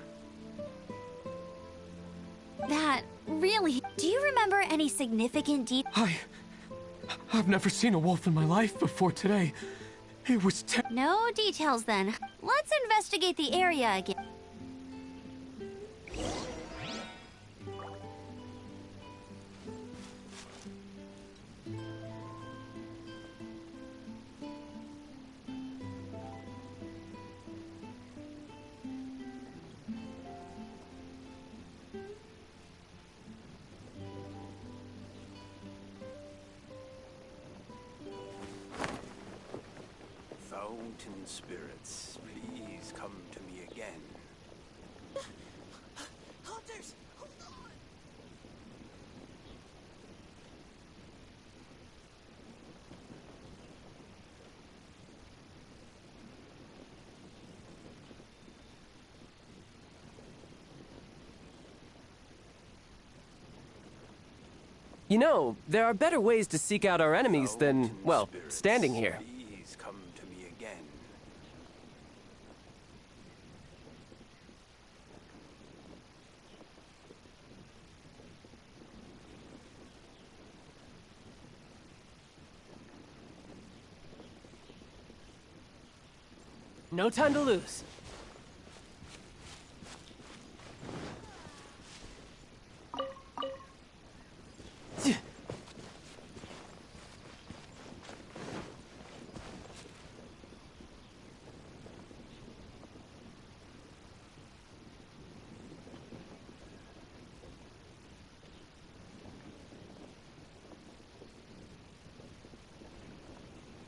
That really... Do you remember any significant I've never seen a wolf in my life before today. It was No details then. Let's investigate the area again. Fountain spirits, please come to me again. Hunters! Hold on! You know, there are better ways to seek out our enemies than, well, standing here. Please come to me again. No time to lose.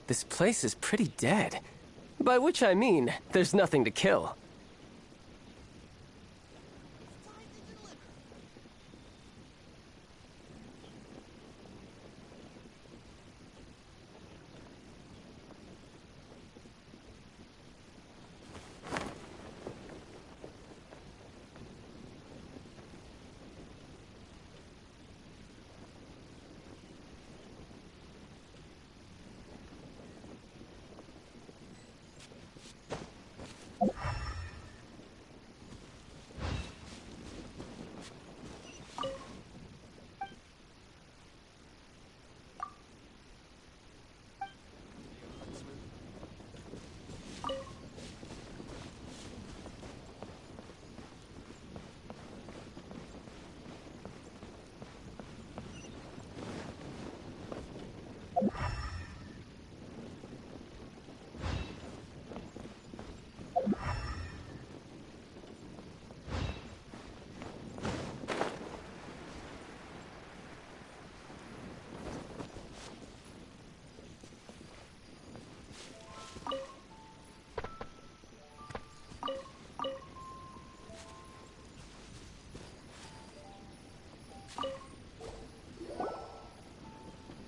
This place is pretty dead. By which I mean, there's nothing to kill.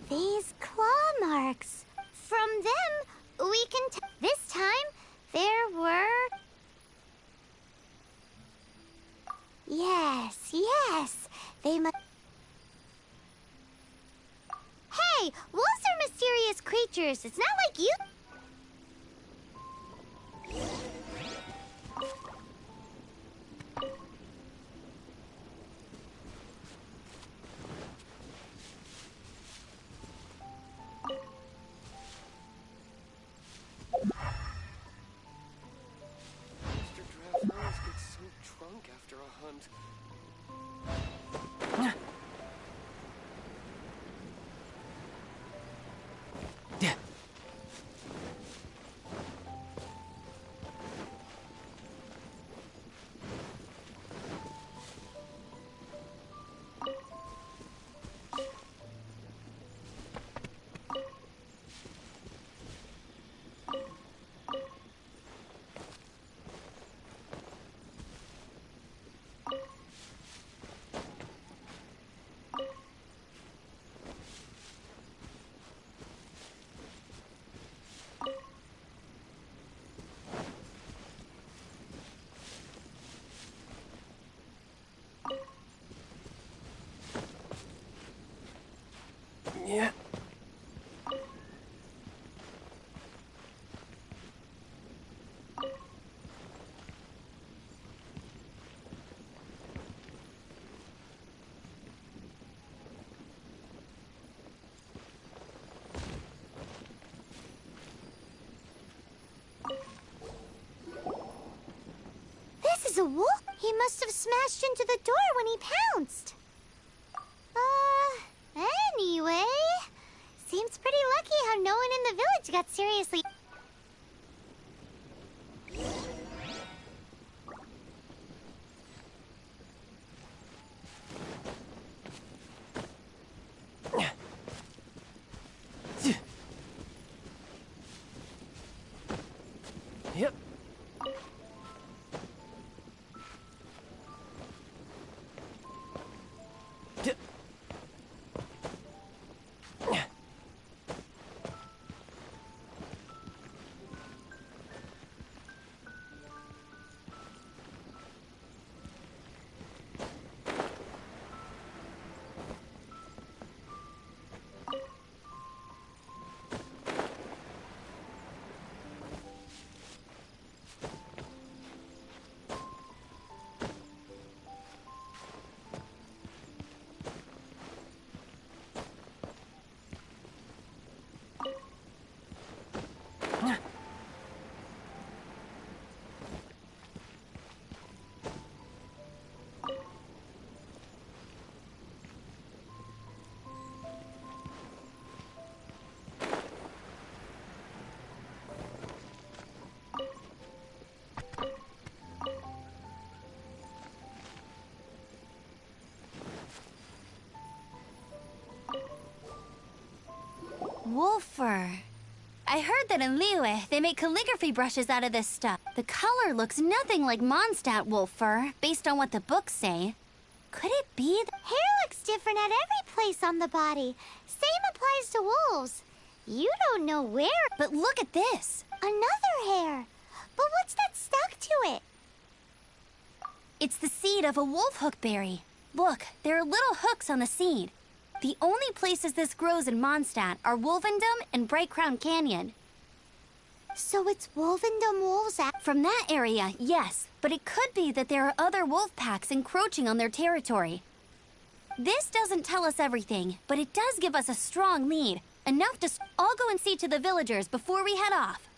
These claw marks. From them, we can this time, there were... Yes, yes. They must... Hey, wolves are mysterious creatures. It's not like you... After a hunt. Yeah. This is a wolf. He must have smashed into the door when he pounced. Anyway, seems pretty lucky how no one in the village got seriously... Yep. Wolf fur. I heard that in Liyue, they make calligraphy brushes out of this stuff. The color looks nothing like Mondstadt wolf fur, based on what the books say. Could it be that... Hair looks different at every place on the body. Same applies to wolves. You don't know where... But look at this. Another hair. But what's that stuck to it? It's the seed of a wolf hookberry. Look, there are little hooks on the seed. The only places this grows in Mondstadt are Wolvendom and Bright Crown Canyon. So it's Wolvendom wolves From that area, yes. But it could be that there are other wolf packs encroaching on their territory. This doesn't tell us everything, but it does give us a strong lead. Enough to... I'll go and see to the villagers before we head off.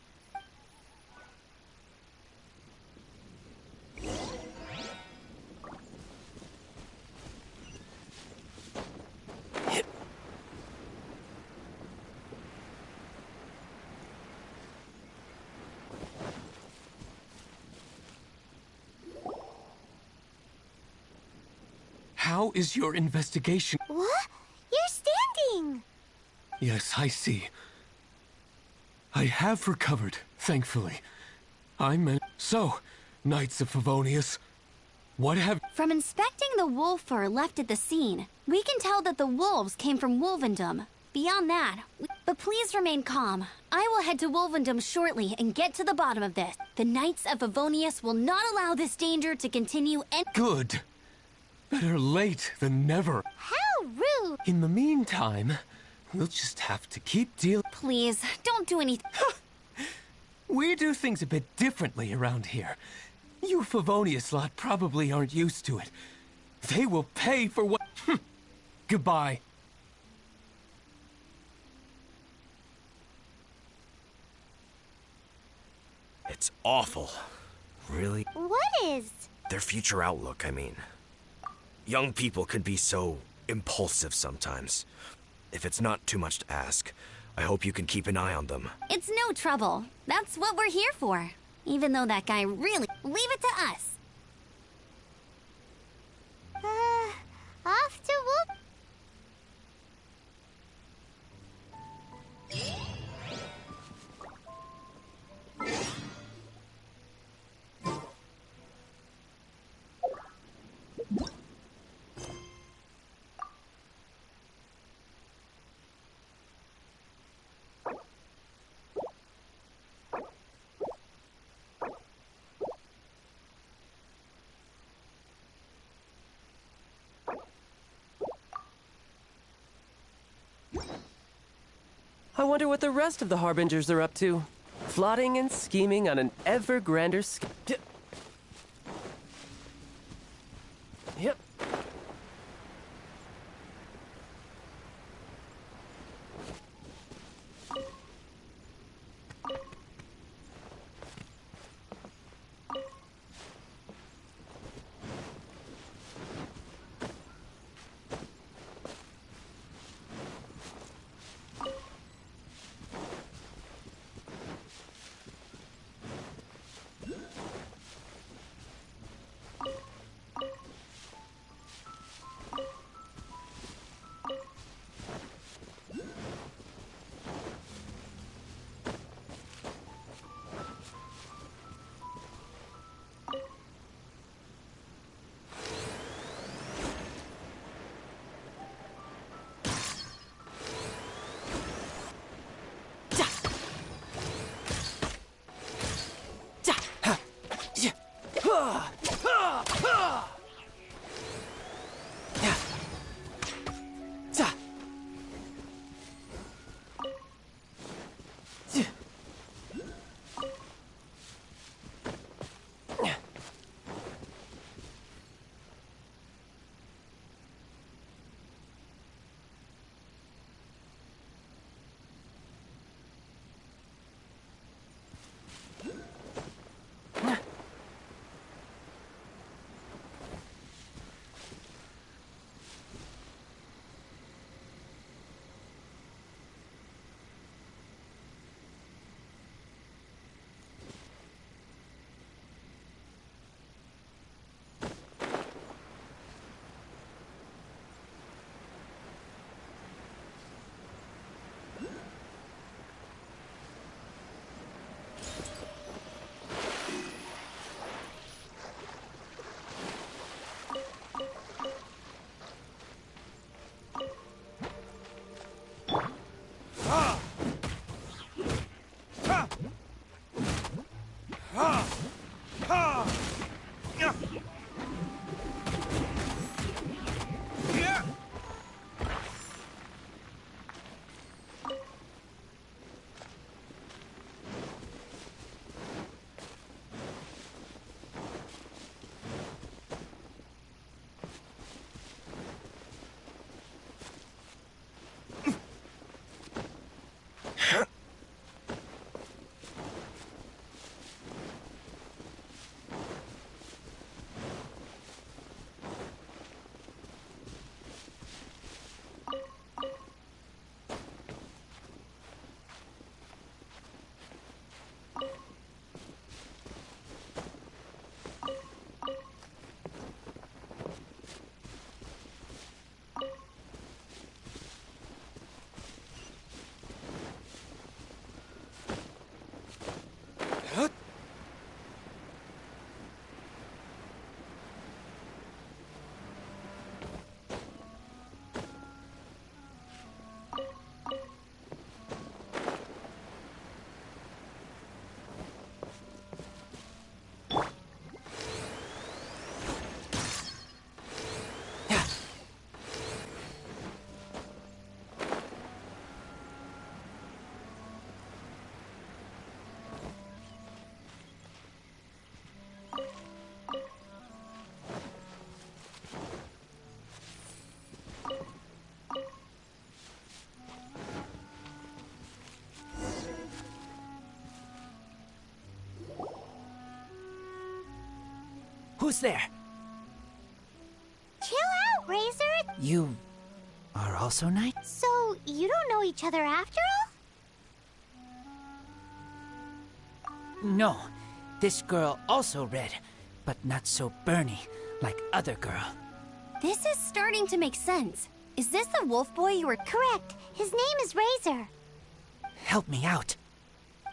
How is your investigation? What? You're standing! Yes, I see. I have recovered, thankfully. So, Knights of Favonius, what have... From inspecting the wolf fur left at the scene, we can tell that the wolves came from Wolvendom. Beyond that, but please remain calm. I will head to Wolvendom shortly and get to the bottom of this. The Knights of Favonius will not allow this danger to continue and— Good. Better late than never. How rude! In the meantime, we'll just have to keep dealing. Please, don't do anything. We do things a bit differently around here. You Favonius lot probably aren't used to it. They will pay for what— Goodbye. It's awful. Really? What is? Their future outlook, I mean. Young people can be so impulsive sometimes. If it's not too much to ask, I hope you can keep an eye on them. It's no trouble. That's what we're here for. Even though that guy really— Leave it to us. Off to Wolf. I wonder what the rest of the Harbingers are up to. Plotting and scheming on an ever grander scale. Yep. Who's there? Chill out, Razor. You are also Knight? So, you don't know each other after all? No. This girl also red, but not so burny like other girl. This is starting to make sense. Is this the wolf boy you were... Correct. His name is Razor. Help me out.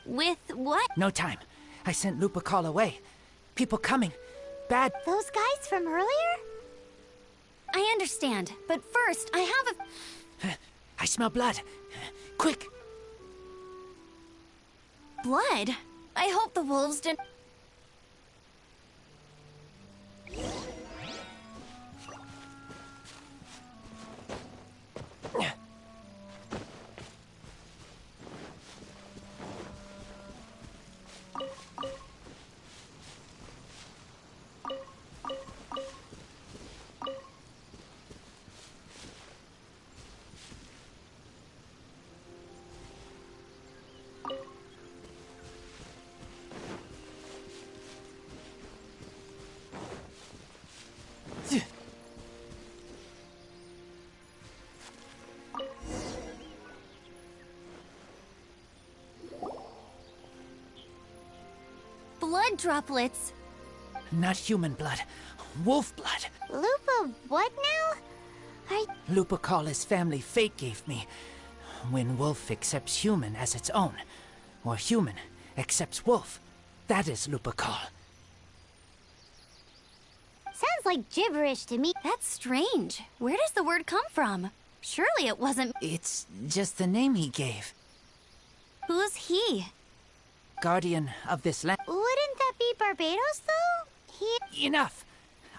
With what? No time. I sent Lupa call away. People coming. Bad. Those guys from earlier? I understand, but first, I have a... I smell blood. Quick! Blood? I hope the wolves didn't... Blood droplets. Not human blood. Wolf blood. Lupa, what now? Lupa call his family fate gave me. When wolf accepts human as its own, or human accepts wolf, that is Lupa call. Sounds like gibberish to me. That's strange. Where does the word come from? Surely it wasn't... It's just the name he gave. Who's he? Guardian of this land. Wouldn't that be Barbados, though? Enough!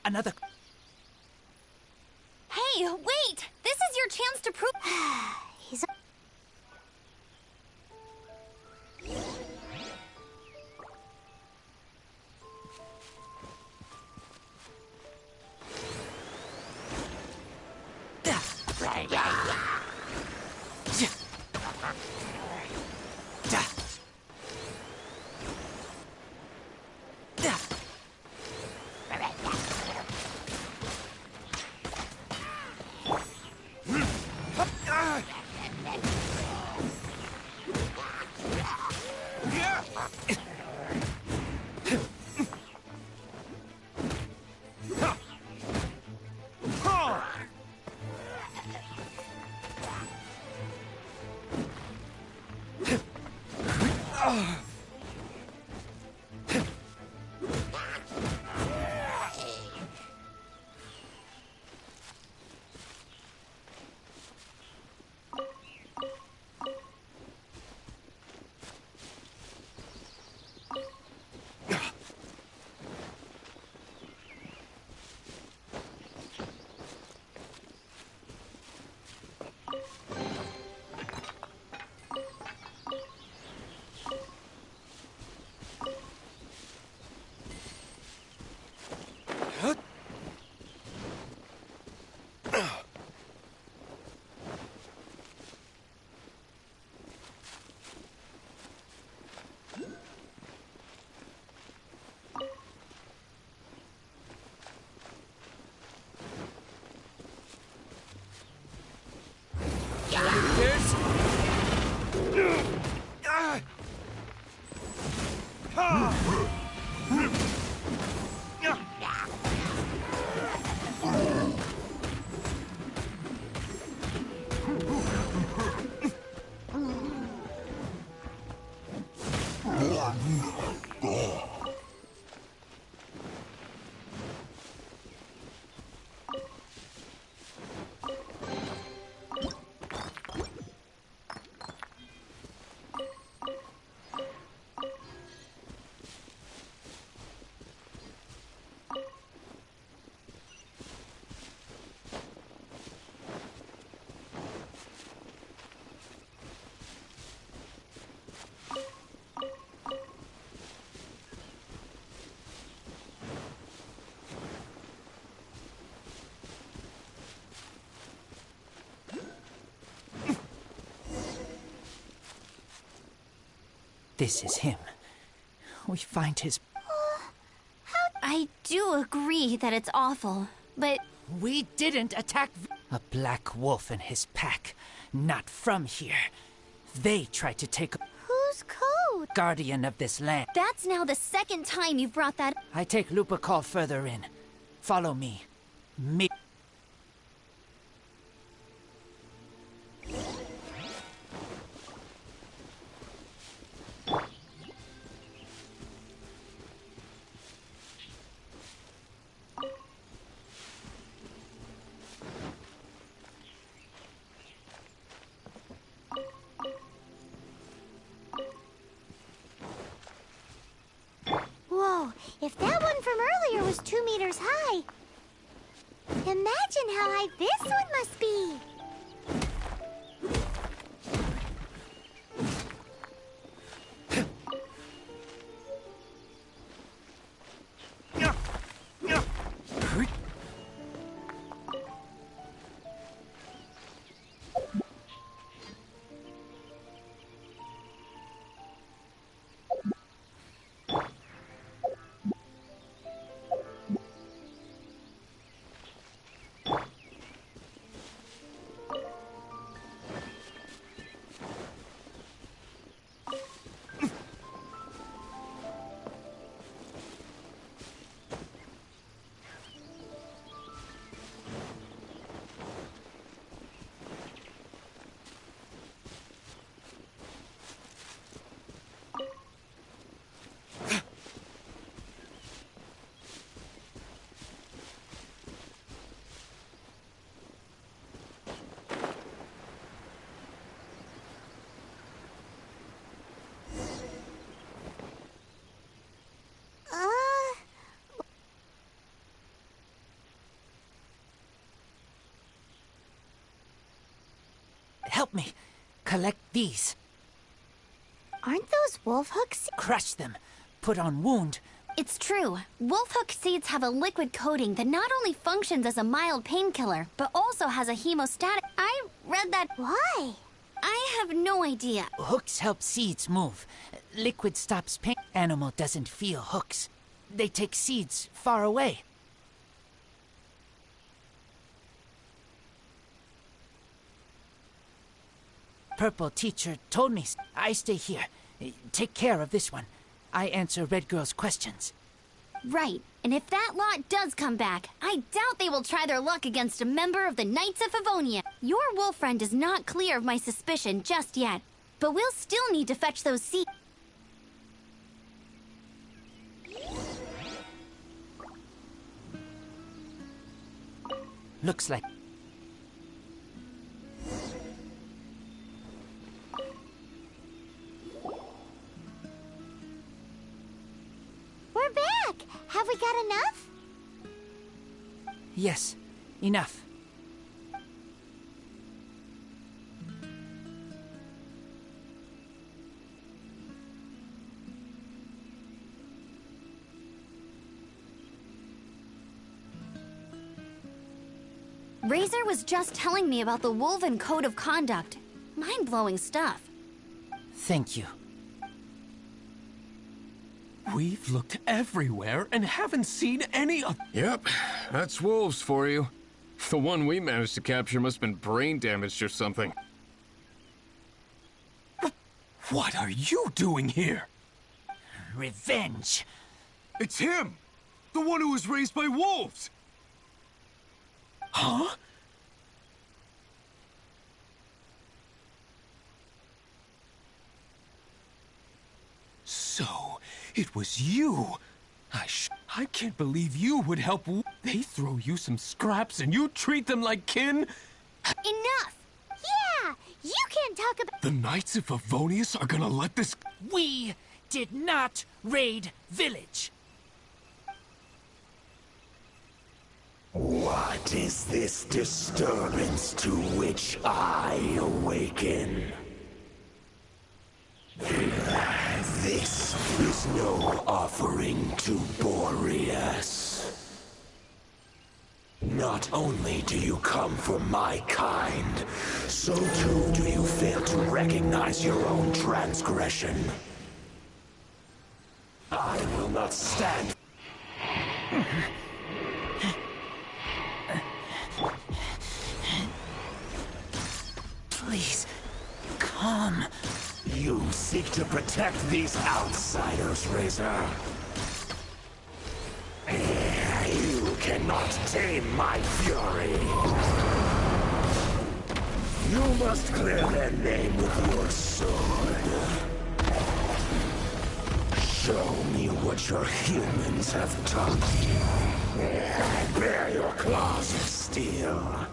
Another... Hey, wait! This is your chance to prove... He's... This is him. We find his... I do agree that it's awful, but... We didn't attack a black wolf and his pack. Not from here. They tried to take... Who's Code? Guardian of this land. That's now the second time you've brought that... I take Lupercal further in. Follow me. Whoa, if that one from earlier was 2 meters high, imagine how high this one must be. Help me. Collect these. Aren't those wolf hooks? Crush them. Put on wound. It's true. Wolfhook seeds have a liquid coating that not only functions as a mild painkiller, but also has a hemostatic... I read that... Why? I have no idea. Hooks help seeds move. Liquid stops pain. Animal doesn't feel hooks. They take seeds far away. Purple teacher told me. I stay here. Take care of this one. I answer Red Girl's questions. Right. And if that lot does come back, I doubt they will try their luck against a member of the Knights of Favonia. Your wolf friend is not clear of my suspicion just yet. But we'll still need to fetch those seeds. Looks like... We're back! Have we got enough? Yes, enough. Razor was just telling me about the Wolven Code of Conduct. Mind-blowing stuff. Thank you. We've looked everywhere and haven't seen any of... Yep, that's wolves for you. The one we managed to capture must have been brain damaged or something. What are you doing here? Revenge. It's him! The one who was raised by wolves! Huh? So, it was you. I can't believe you would help. They throw you some scraps and you treat them like kin? Enough! Yeah! You can't talk about... The Knights of Favonius are gonna let this... We did not raid village. What is this disturbance to which I awaken? This is no offering to Boreas. Not only do you come from my kind, so too do you fail to recognize your own transgression. I will not stand. Please, calm. You seek to protect these outsiders, Razor. You cannot tame my fury. You must clear their name with your sword. Show me what your humans have taught you. Bear your claws of steel.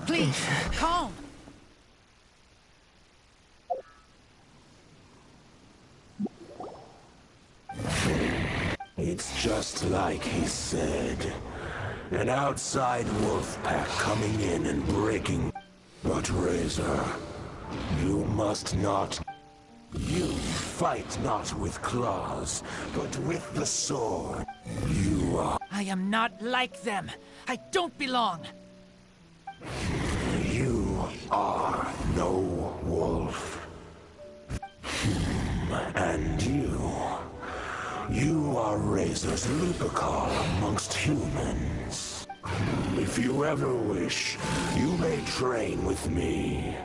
Please, calm. It's just like he said. An outside wolf pack coming in and breaking. But Razor, you must not. You fight not with claws, but with the sword. You are. I am not like them. I don't belong. You are no wolf. Razor's Lupercal amongst humans. If you ever wish, you may train with me.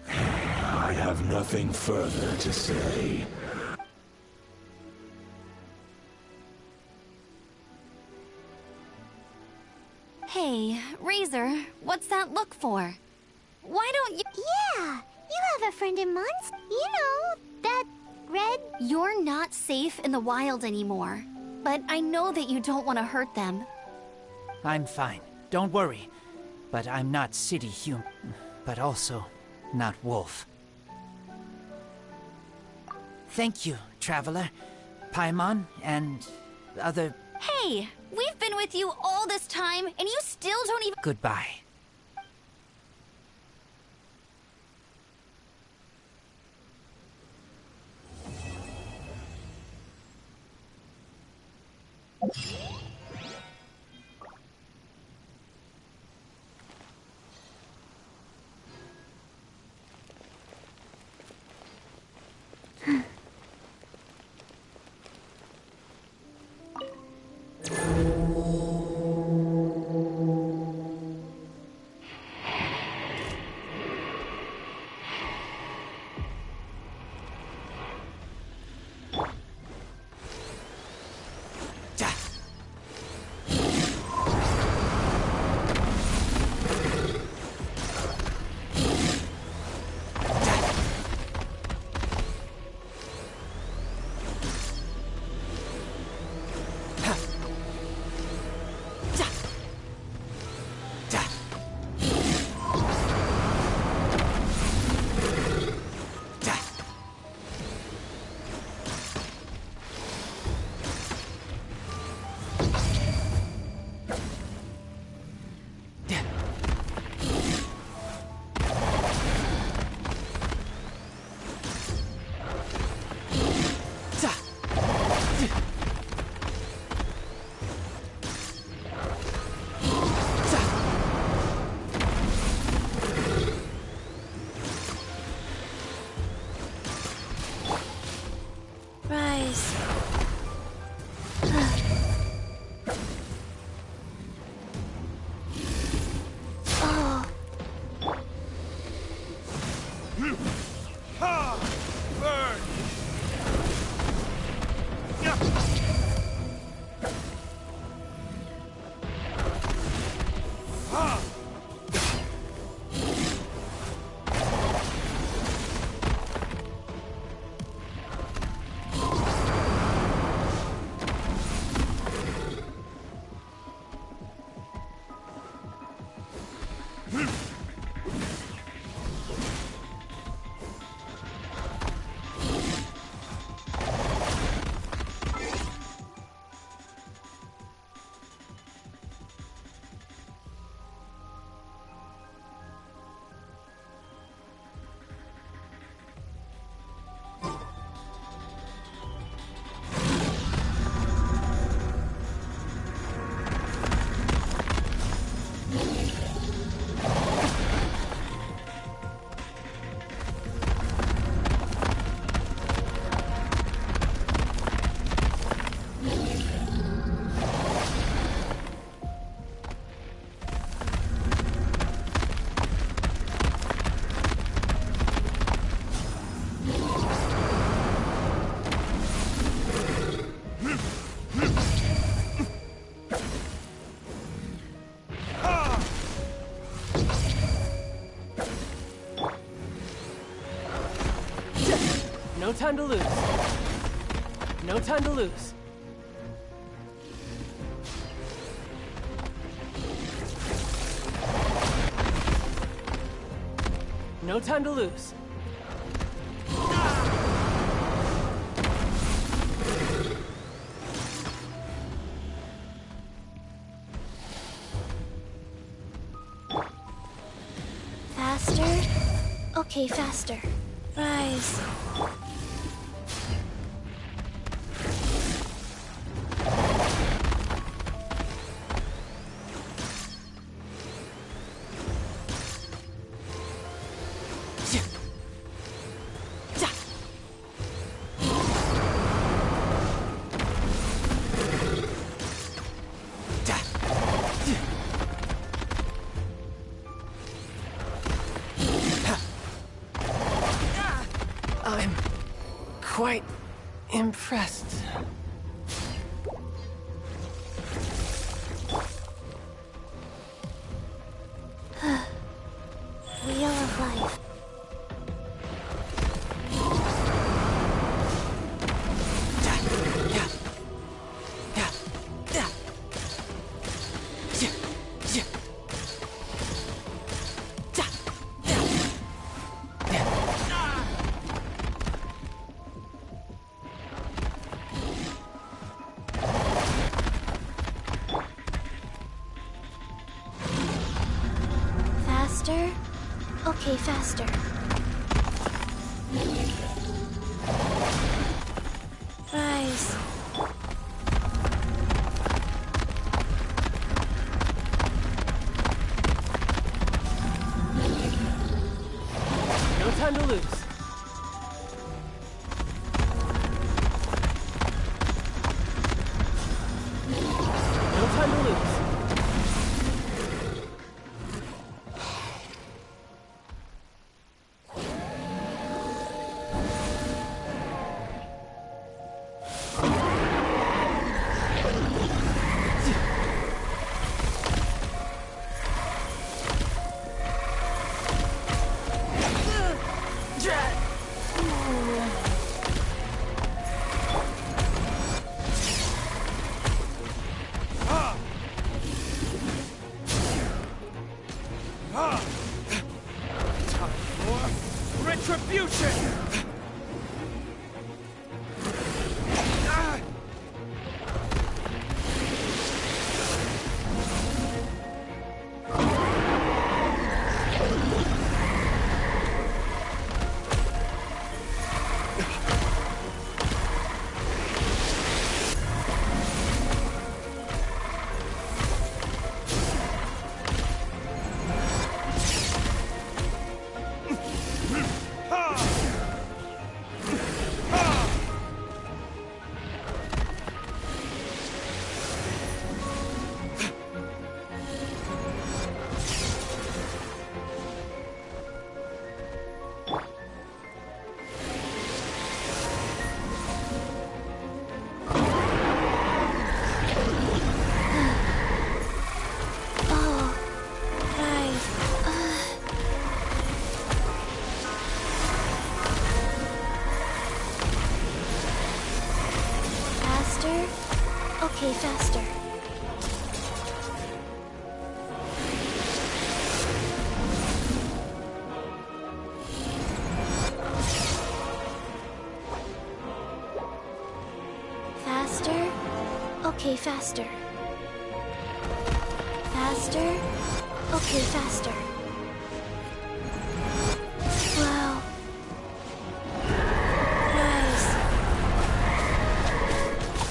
I have nothing further to say. Hey, Razor, what's that look for? Why don't you— Yeah, you have a friend in Monster. You know, that red— You're not safe in the wild anymore. But I know that you don't want to hurt them. I'm fine. Don't worry. But I'm not city human. But also not wolf. Thank you, Traveler, Paimon, and other— Hey, we've been with you all this time, and you still don't even— Goodbye. No time to lose. No time to lose. No time to lose. Faster? Okay, faster. Rise. quite impressed. Wheel of Life. Faster? Okay, faster. Rise. No time to lose. No time to lose. Retribution! Okay, faster. Faster? Okay, faster. Faster? Okay, faster. Wow. Rise.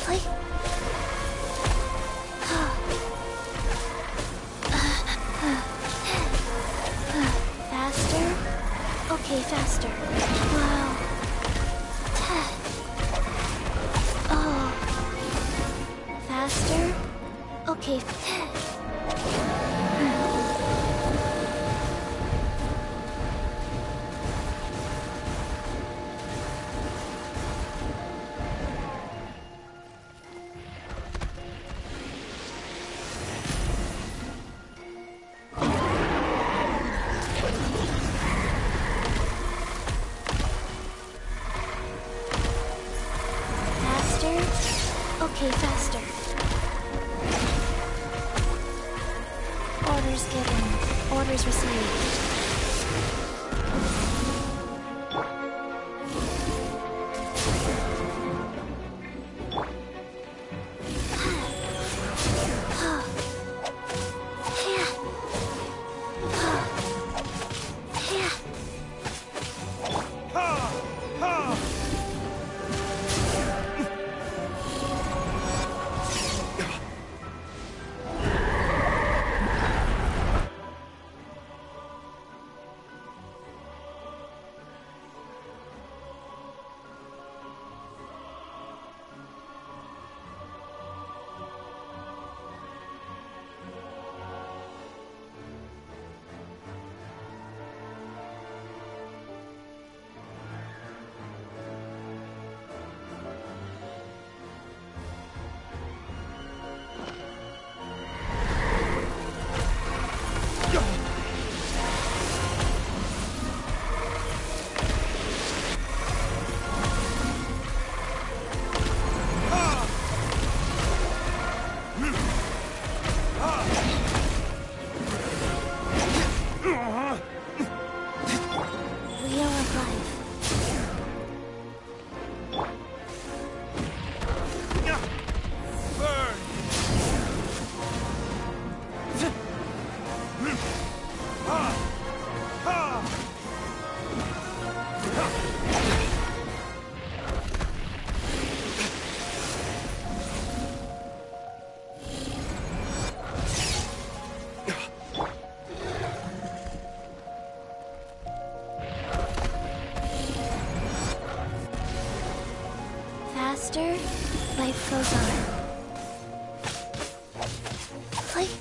Hey. Faster? Okay, faster. Wow. Oh. Faster? Okay. Faster? Okay, faster. Orders given. Orders received. Wheel of Life. Faster, life goes on. Life.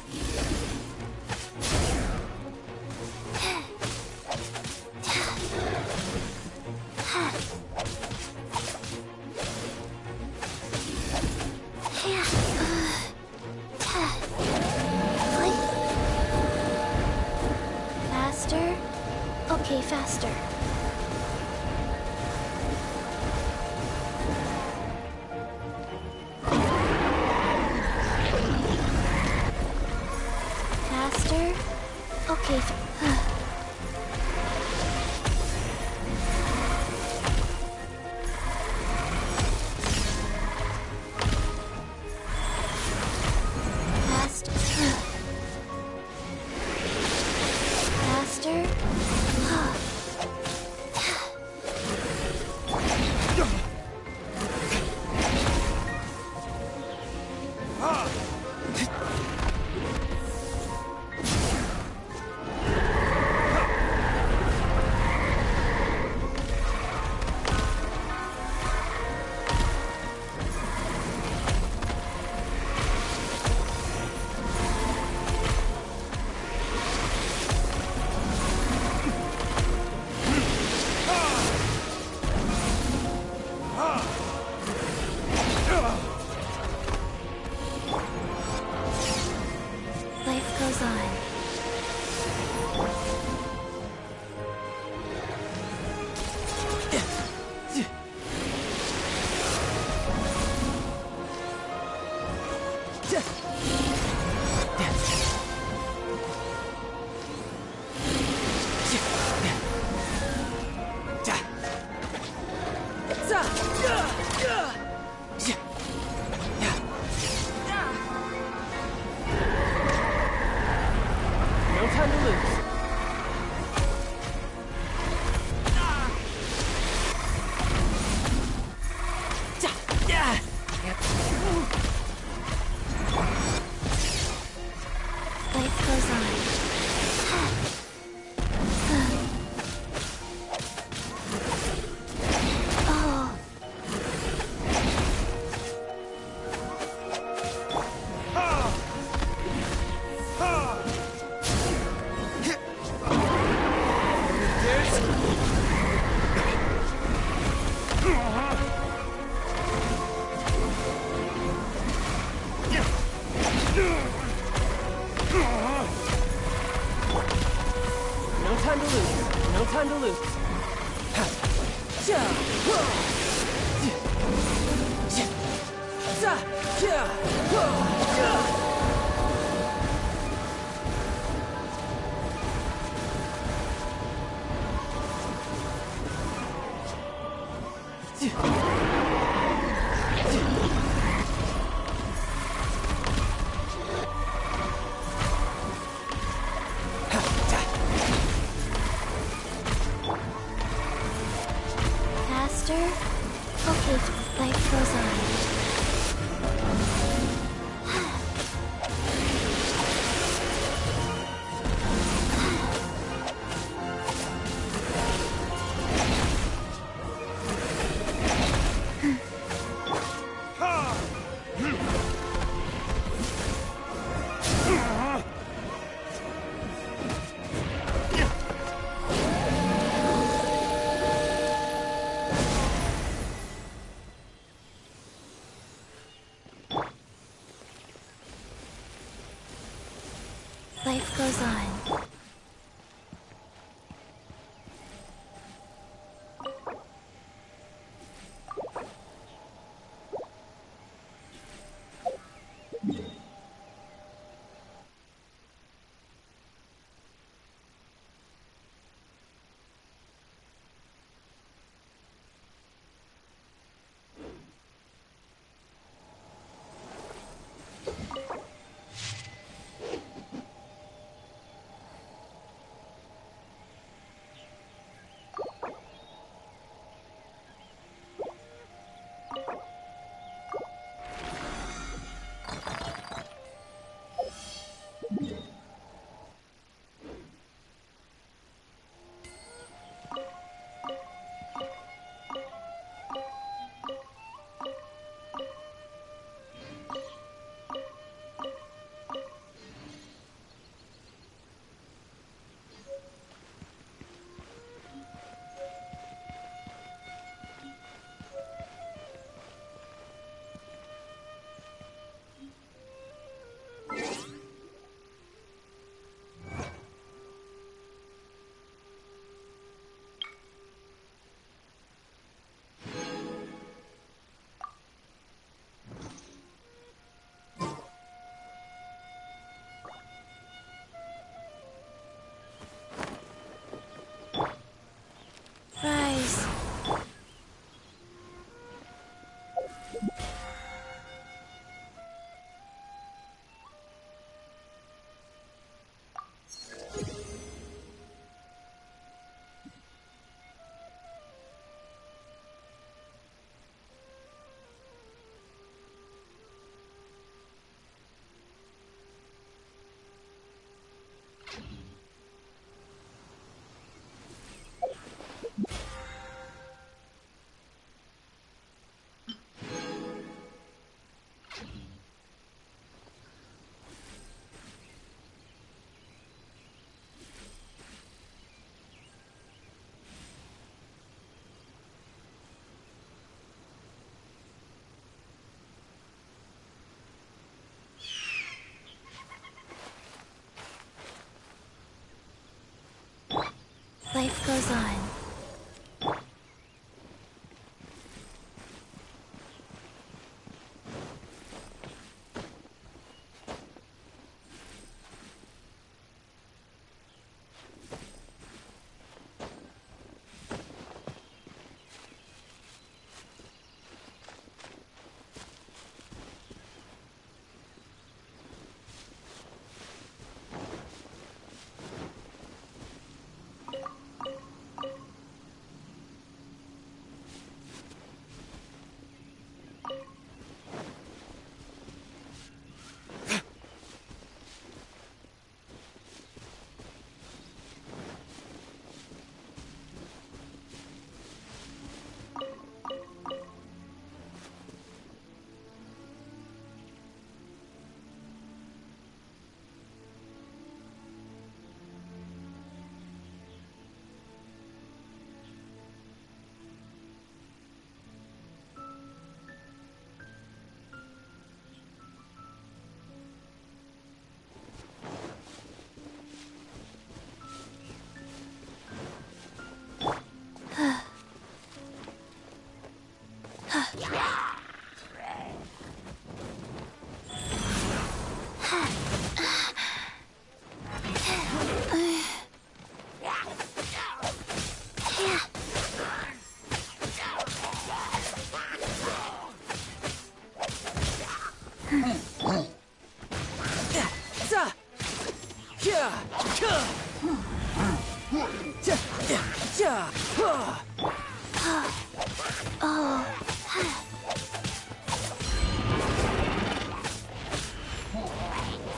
Faster? Okay, faster. Faster? Okay. Fast. Faster? Life goes on. No time to lose. Life goes on. Oh. No time to lose. No time to lose. Faster? Okay, life goes on. life goes on.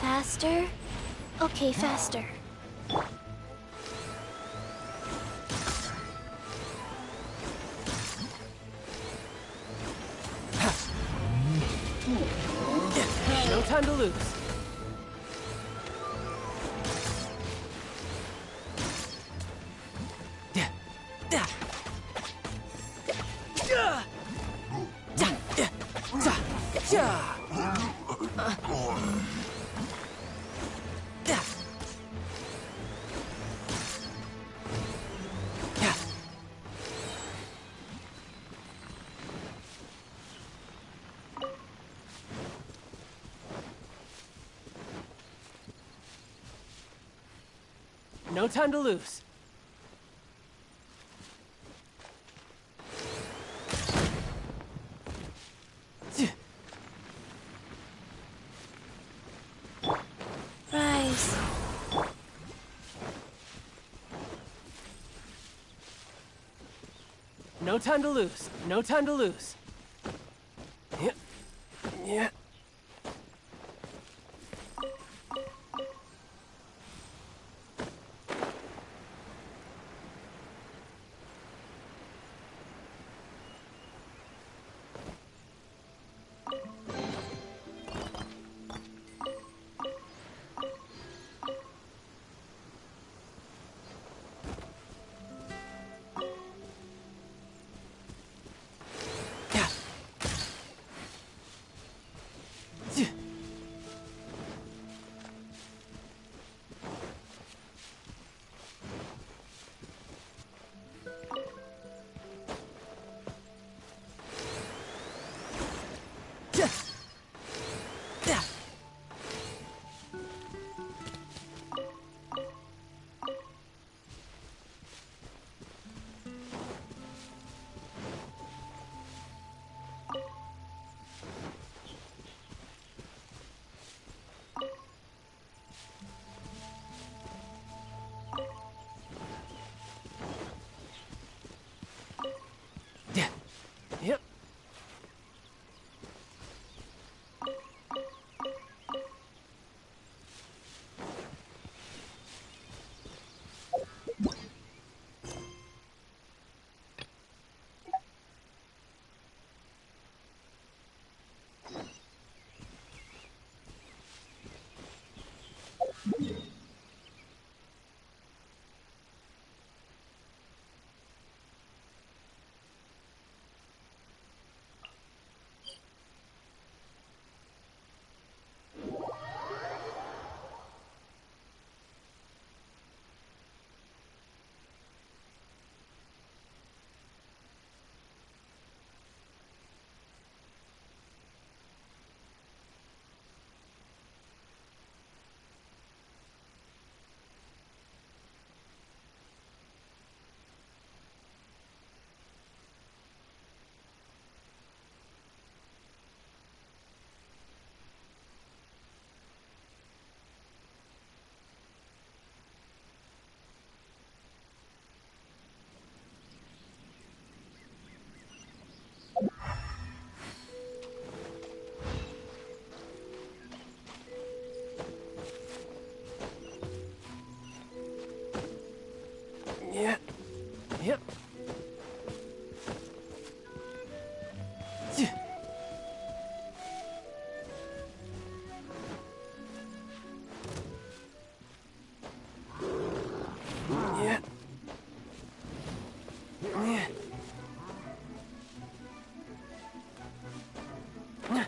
Faster? Okay, faster. No time to lose. No time to lose. Rise. No time to lose. No time to lose. Yeah. Yeah. Yeah. Yep. Yeah. Yeah. Yeah.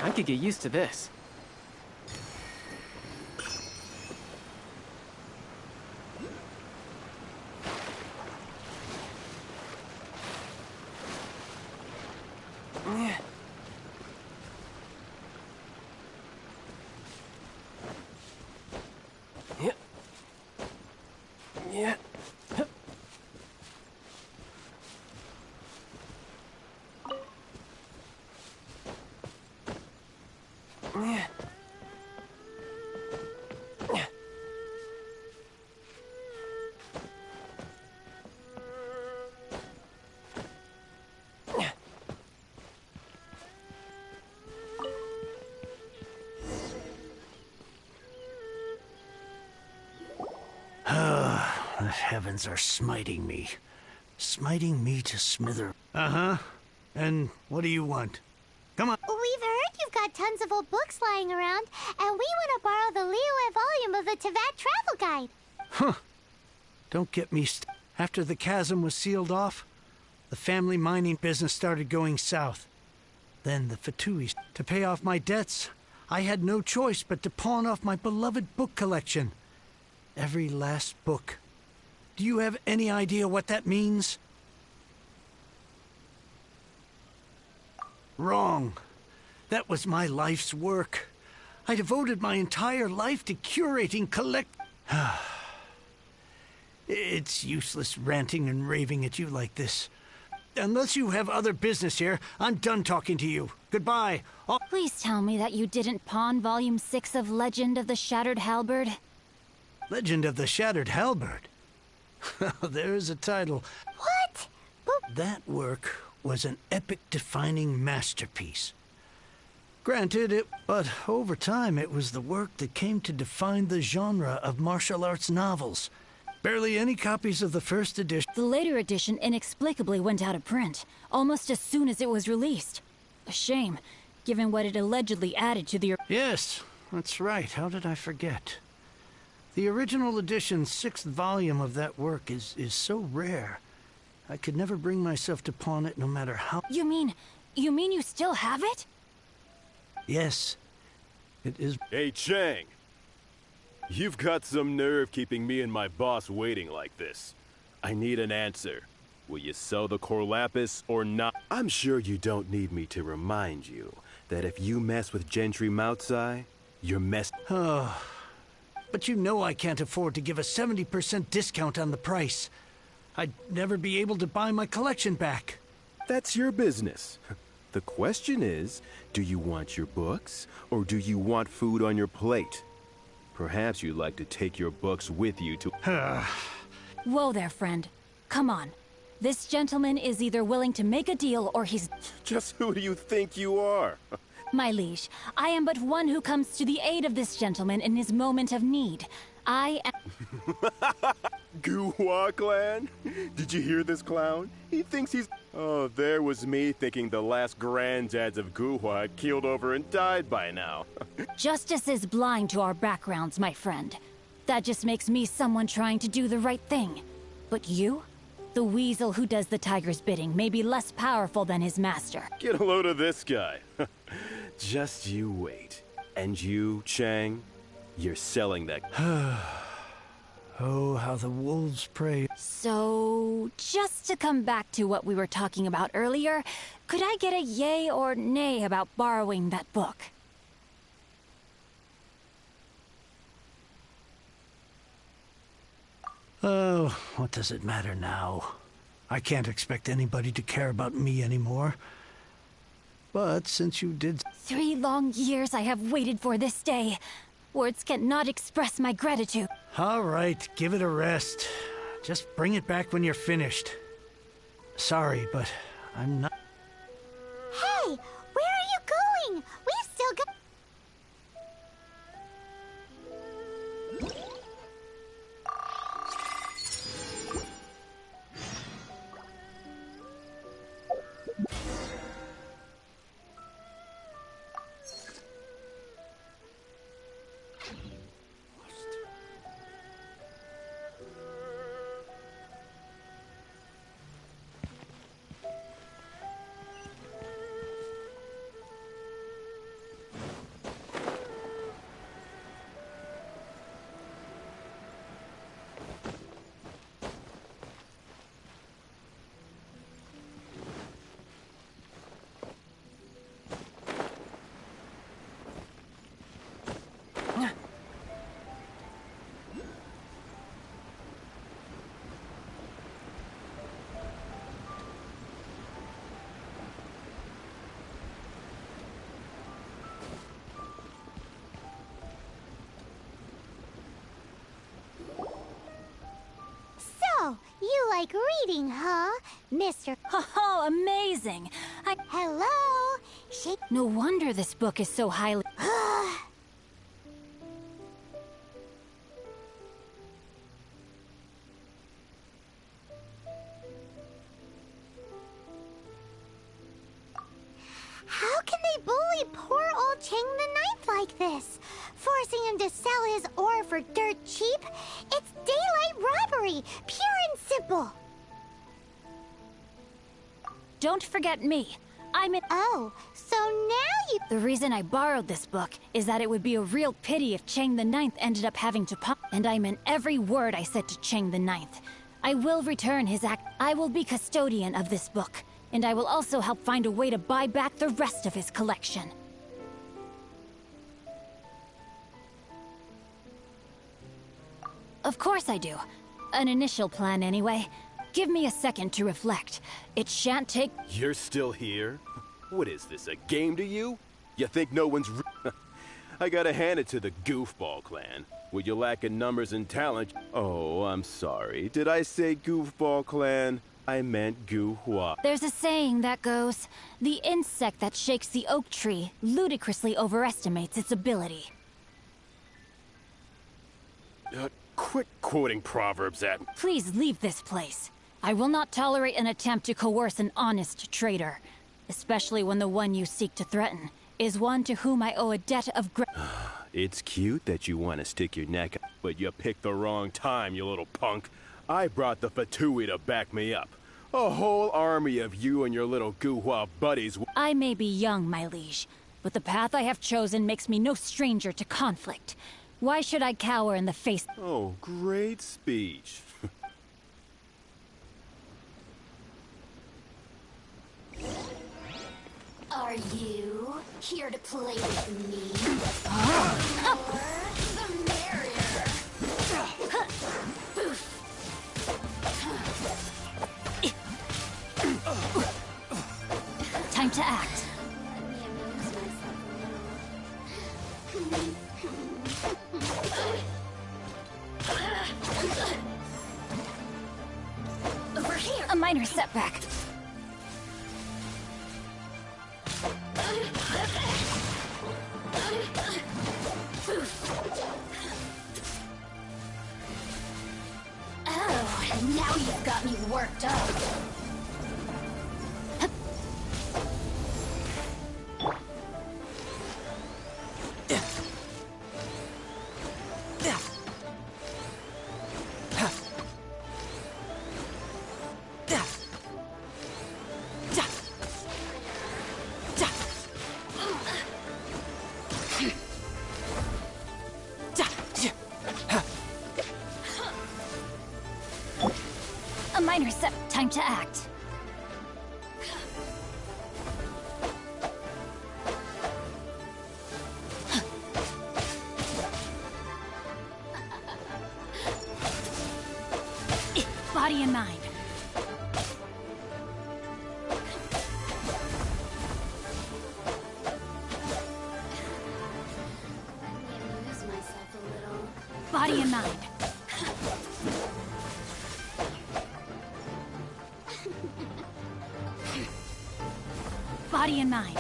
I could get used to this. Yeah. Yeah. Yeah. Yeah. The heavens are smiting me. Smiting me to smither. Uh-huh. And what do you want? Come on. We've heard you've got tons of old books lying around, and we want to borrow the Liyue volume of the Tevat Travel Guide. Huh. Don't get me After the chasm was sealed off, the family mining business started going south. Then the Fatuis. To pay off my debts, I had no choice but to pawn off my beloved book collection. Every last book. Do you have any idea what that means? Wrong. That was my life's work. I devoted my entire life to curating It's useless ranting and raving at you like this. Unless you have other business here, I'm done talking to you. Goodbye. Please tell me that you didn't pawn Volume 6 of Legend of the Shattered Halberd. Legend of the Shattered Halberd? There's a title. What? That work was an epic-defining masterpiece. Granted, but over time it was the work that came to define the genre of martial arts novels. Barely any copies of the first edition. The later edition inexplicably went out of print, almost as soon as it was released. A shame, given what it allegedly added to the... Yes, that's right. How did I forget? The original edition's 6th volume of that work is so rare. I could never bring myself to pawn it no matter how... You mean you still have it? Yes, it is... Hey, Chang! You've got some nerve keeping me and my boss waiting like this. I need an answer. Will you sell the core lapis or not? I'm sure you don't need me to remind you that if you mess with Gentry Moutsai, you're messed... Oh... But you know I can't afford to give a 70% discount on the price. I'd never be able to buy my collection back. That's your business. The question is, do you want your books, or do you want food on your plate? Perhaps you'd like to take your books with you to... Whoa there, friend. Come on. This gentleman is either willing to make a deal or he's... Just who do you think you are? My liege, I am but one who comes to the aid of this gentleman in his moment of need. I am... Guhua clan? Did you hear this clown? He thinks he's... Oh, there was me thinking the last granddads of Guhua had keeled over and died by now. Justice is blind to our backgrounds, my friend. That just makes me someone trying to do the right thing. But you? The weasel who does the tiger's bidding may be less powerful than his master. Get a load of this guy. Just you wait. And you, Chang, you're selling that... Oh, how the wolves prey. So, just to come back to what we were talking about earlier, could I get a yay or nay about borrowing that book? Oh, what does it matter now? I can't expect anybody to care about me anymore. But since you did... 3 long years I have waited for this day. Words cannot express my gratitude. All right, give it a rest. Just bring it back when you're finished. Sorry, but I'm not... Hey, where are you going? We've still got... So, you like reading, huh, Mr. Oh, amazing! Hello? No wonder this book is so highly... How can they bully poor old Chang the Ninth like this? Forcing him to sell his ore for dirt cheap? It's daylight robbery, pure and simple. Don't forget me. I'm in... Oh, so now you... The reason I borrowed this book is that it would be a real pity if Chang the Ninth ended up having to pop... And I meant every word I said to Chang the Ninth. I will return his act... I will be custodian of this book. And I will also help find a way to buy back the rest of his collection. Of course I do. An initial plan anyway. Give me a second to reflect. It shan't take... You're still here? What is this, a game to you? You think no one's... I gotta hand it to the Goofball Clan. With your lack of numbers and talent... Oh, I'm sorry. Did I say Goofball Clan? I meant Gu-Hua. There's a saying that goes, the insect that shakes the oak tree ludicrously overestimates its ability. Quit quoting proverbs at... Please leave this place. I will not tolerate an attempt to coerce an honest trader, especially when the one you seek to threaten is one to whom I owe a debt of It's cute that you want to stick your neck out, but you picked the wrong time, you little punk. I brought the Fatui to back me up. A whole army of you and your little Gu-Hua buddies... I may be young, my liege, but the path I have chosen makes me no stranger to conflict. Why should I cower in the face... Oh, great speech. Are you here to play with me? The Time to act. Over here. A minor setback. Oh, now you've got me worked up. A minor set. Time to act. Body and mind. Body and mind. Body and mind.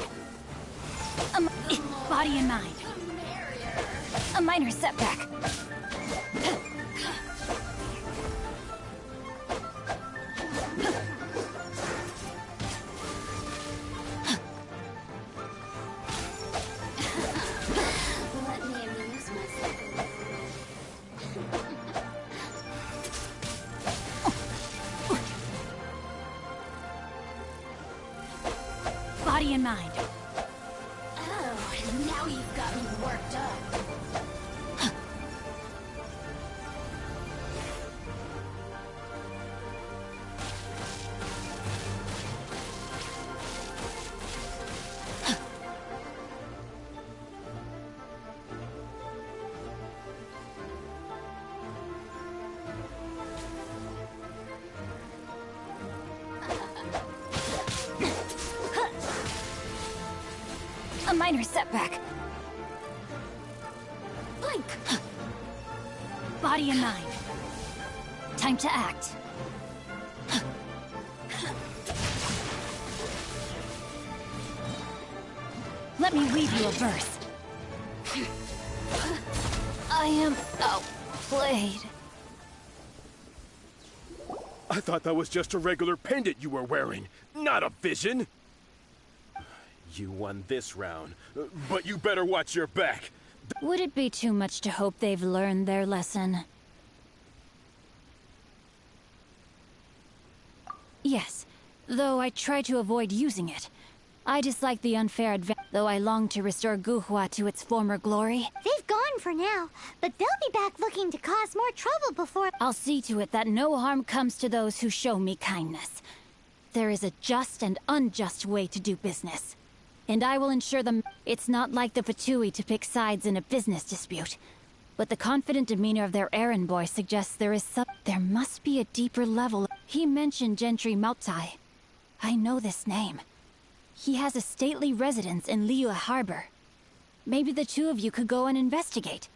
Body and mind. A minor setback. Let me amuse myself. Body and mind. Oh, now you've got me worked up. A minor setback. Blink. Body and mind. Time to act. Let me weave you a verse. I am outplayed. I thought that was just a regular pendant you were wearing, not a vision. You won this round, but you better watch your back. Would it be too much to hope they've learned their lesson? Yes, though I try to avoid using it. I dislike the unfair advantage, though I long to restore Guhua to its former glory. They've gone for now, but they'll be back looking to cause more trouble before... I'll see to it that no harm comes to those who show me kindness. There is a just and unjust way to do business. And I will ensure them. It's not like the Fatui to pick sides in a business dispute. But the confident demeanor of their errand boy suggests there must be a deeper level. He mentioned Gentry Mautai. I know this name. He has a stately residence in Liyue Harbor. Maybe the two of you could go and investigate.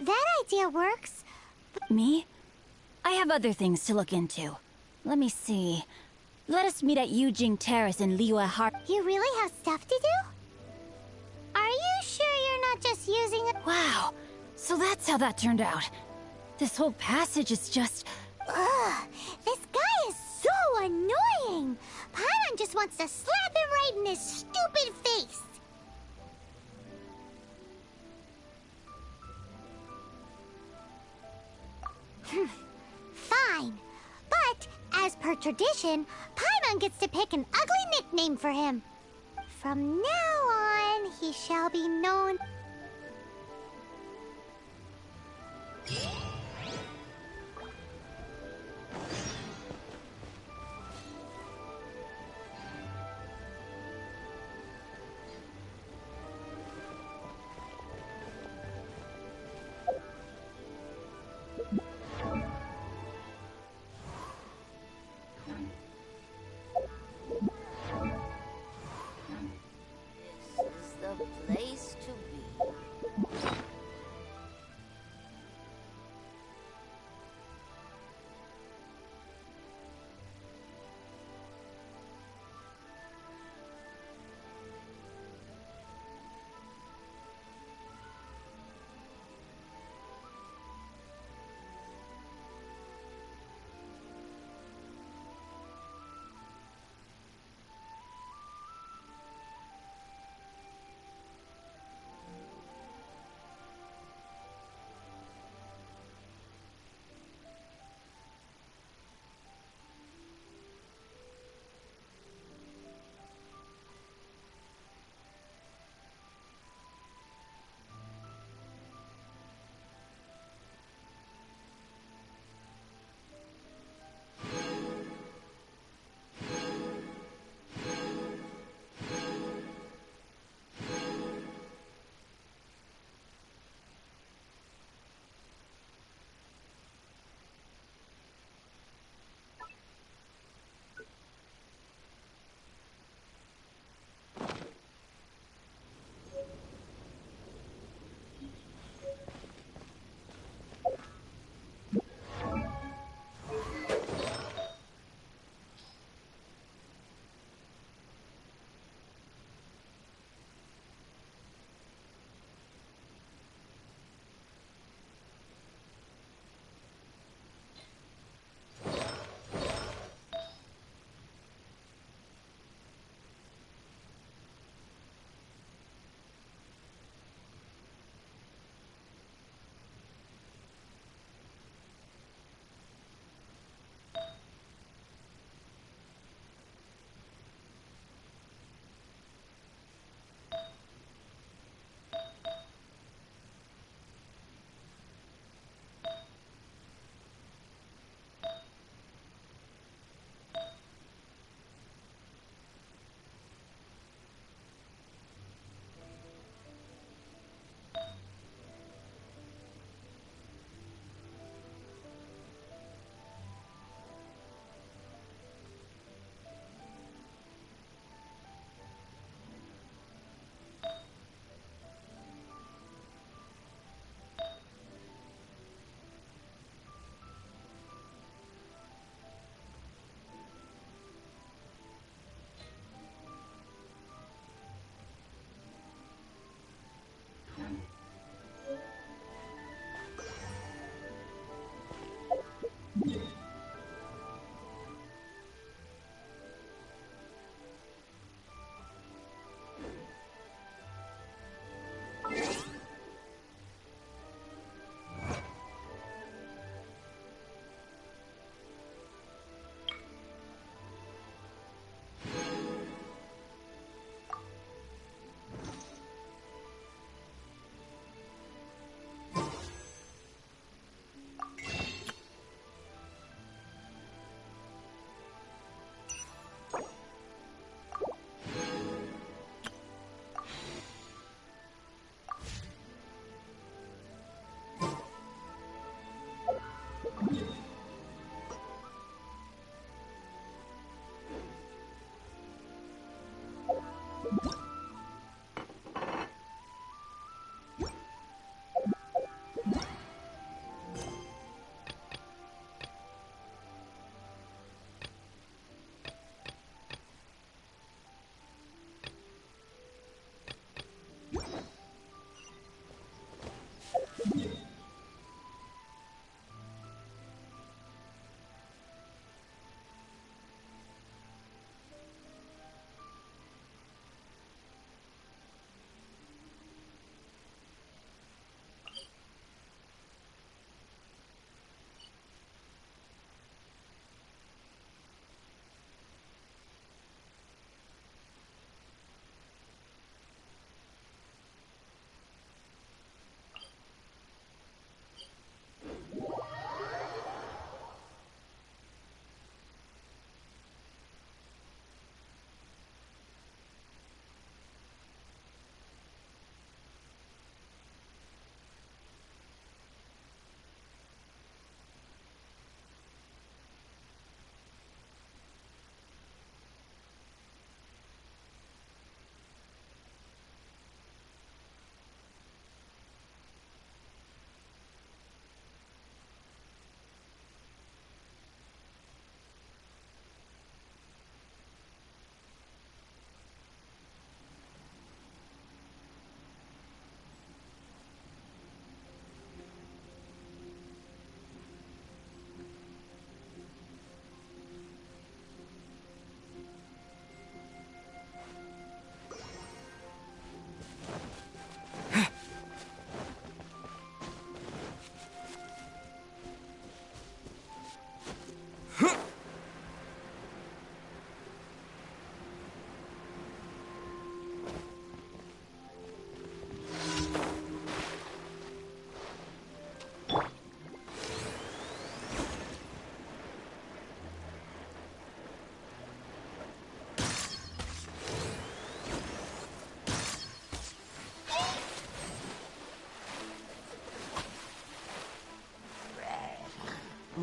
That idea works. Me? I have other things to look into. Let me see. Let us meet at Yujing Terrace in Liyue Harbor. You really have stuff to do? Are you sure you're not just using it? Wow. So that's how that turned out. This whole passage is just... Ugh, this guy is so annoying! Paimon just wants to slap him right in his stupid face! Fine. But, as per tradition, Paimon gets to pick an ugly nickname for him. From now on, he shall be known... This is the place to be.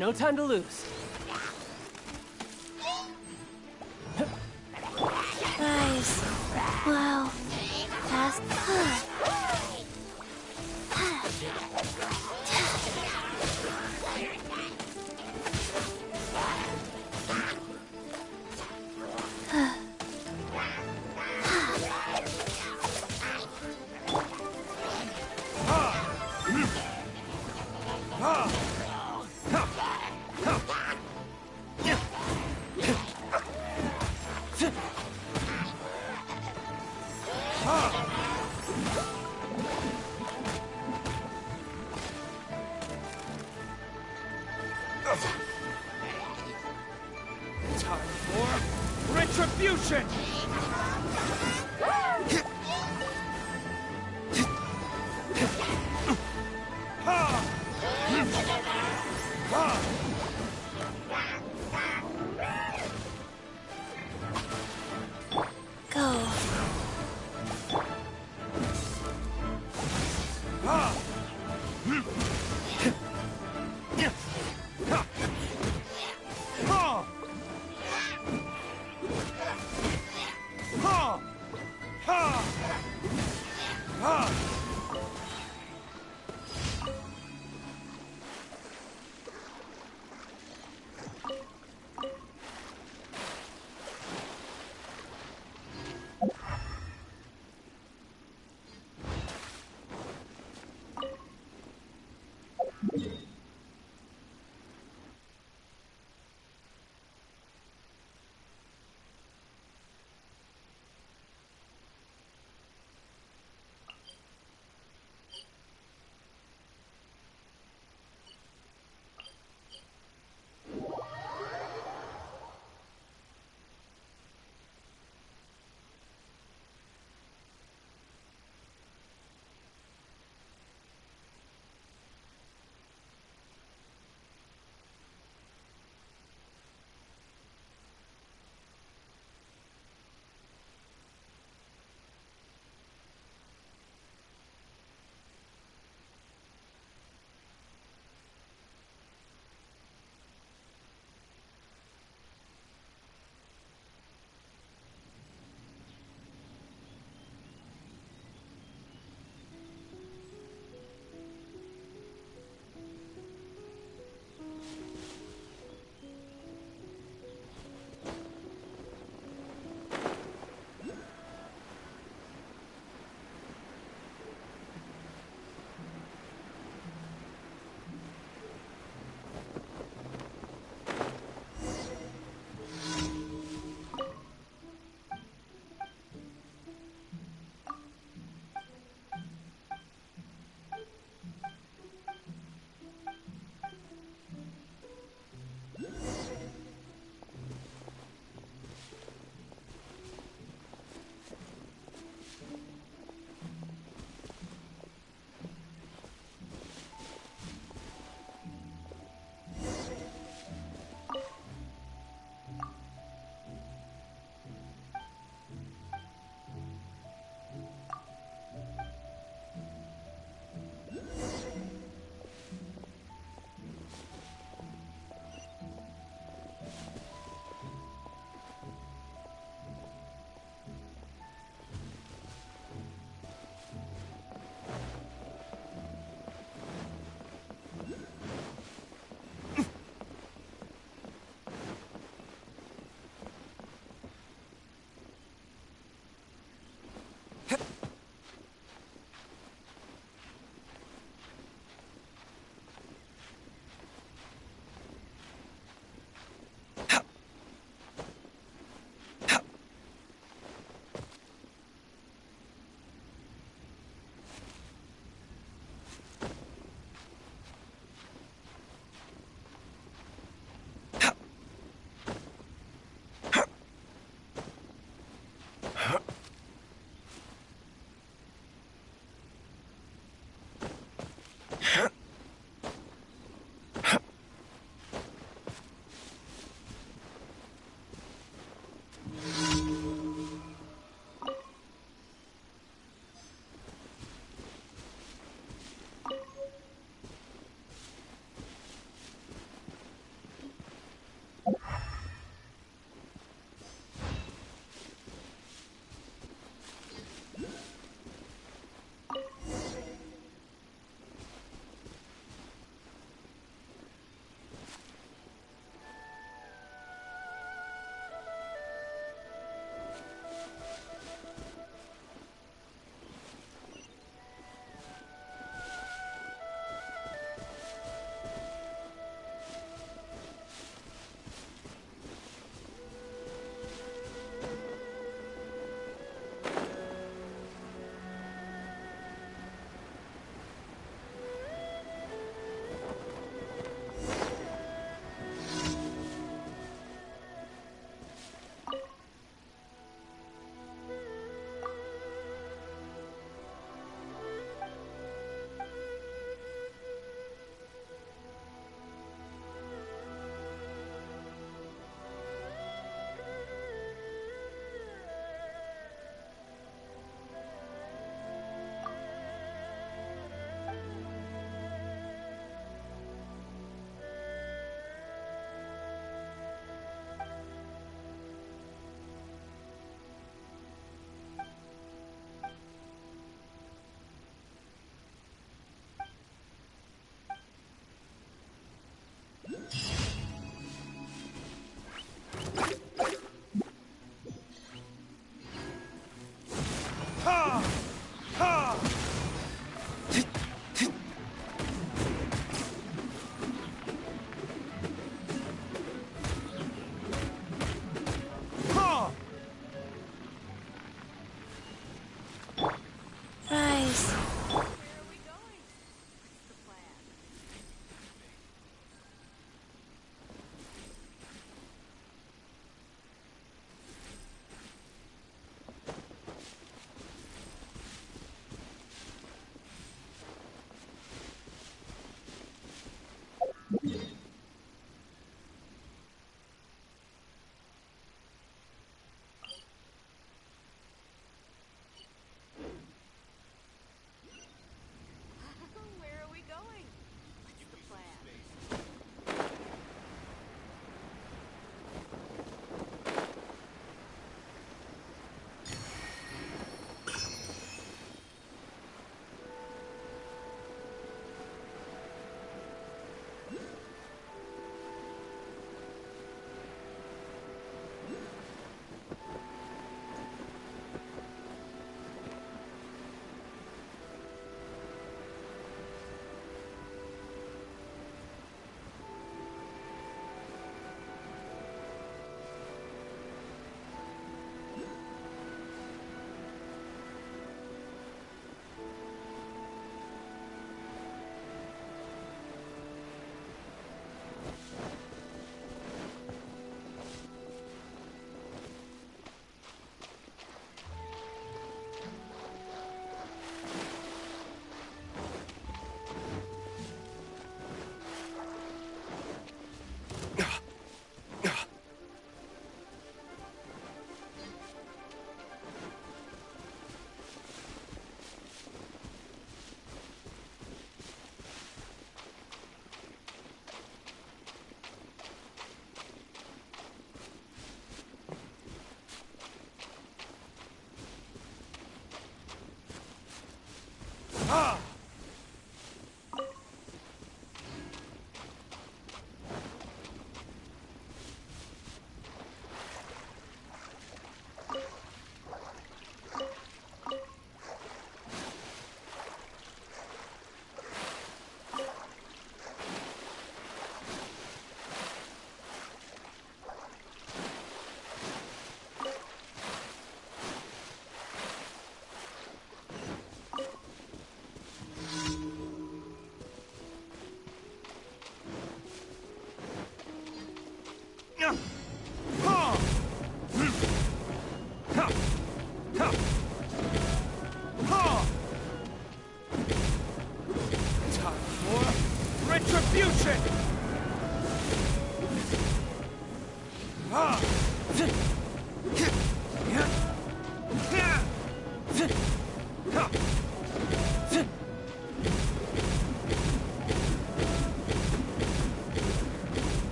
No time to lose. Nice. Wow. Fast. Time for retribution! Go.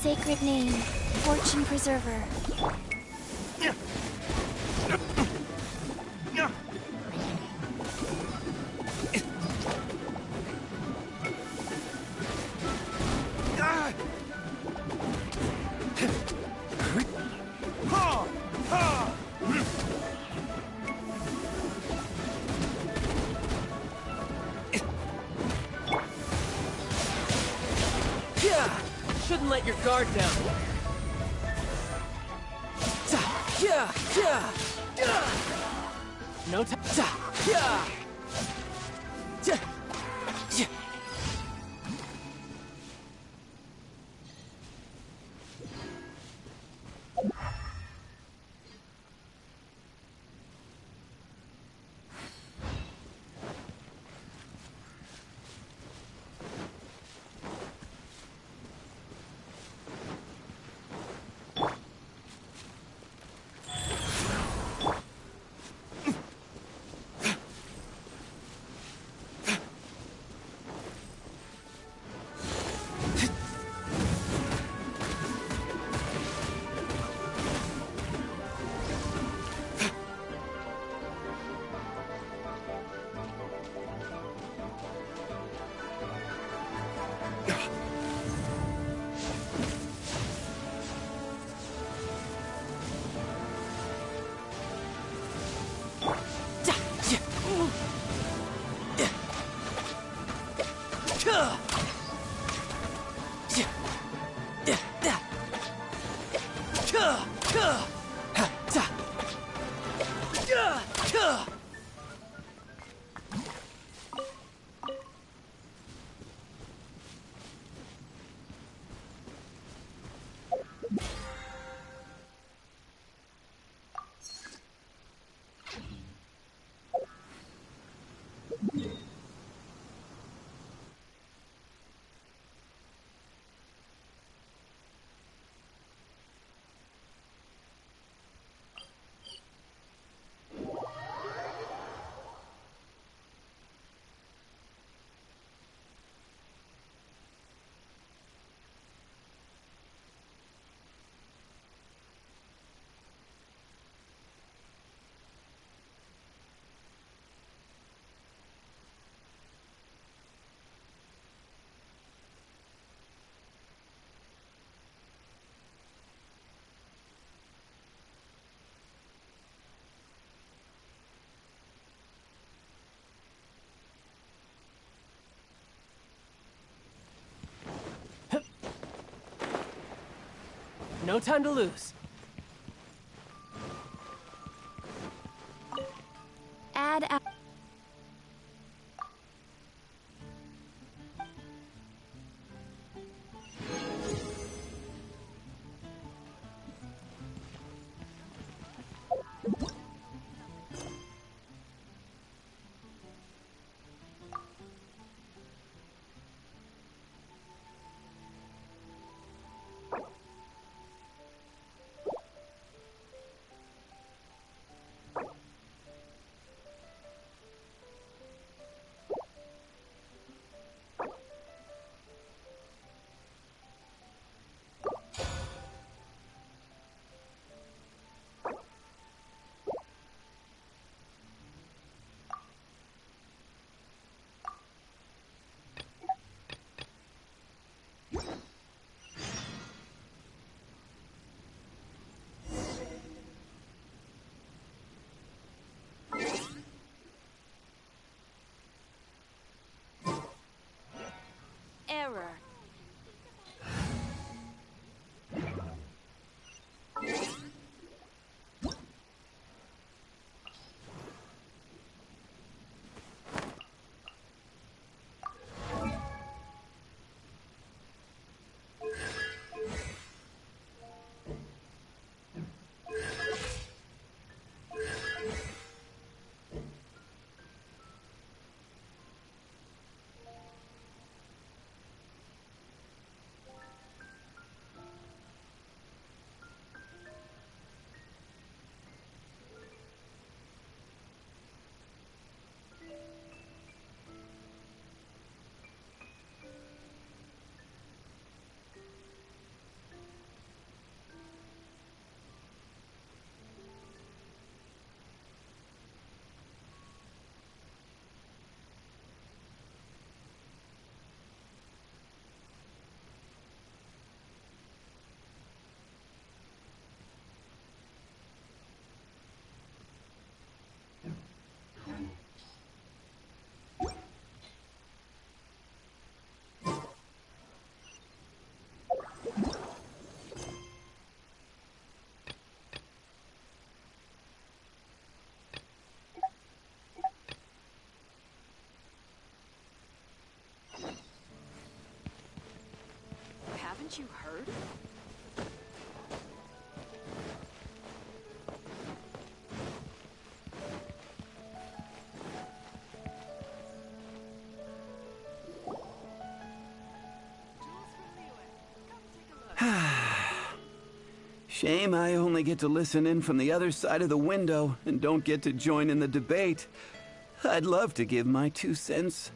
Sacred name, Fortune Preserver. Shouldn't let your guard down. No time. No time to lose. Add a error. Haven't you heard? Shame I only get to listen in from the other side of the window and don't get to join in the debate. I'd love to give my 2 cents.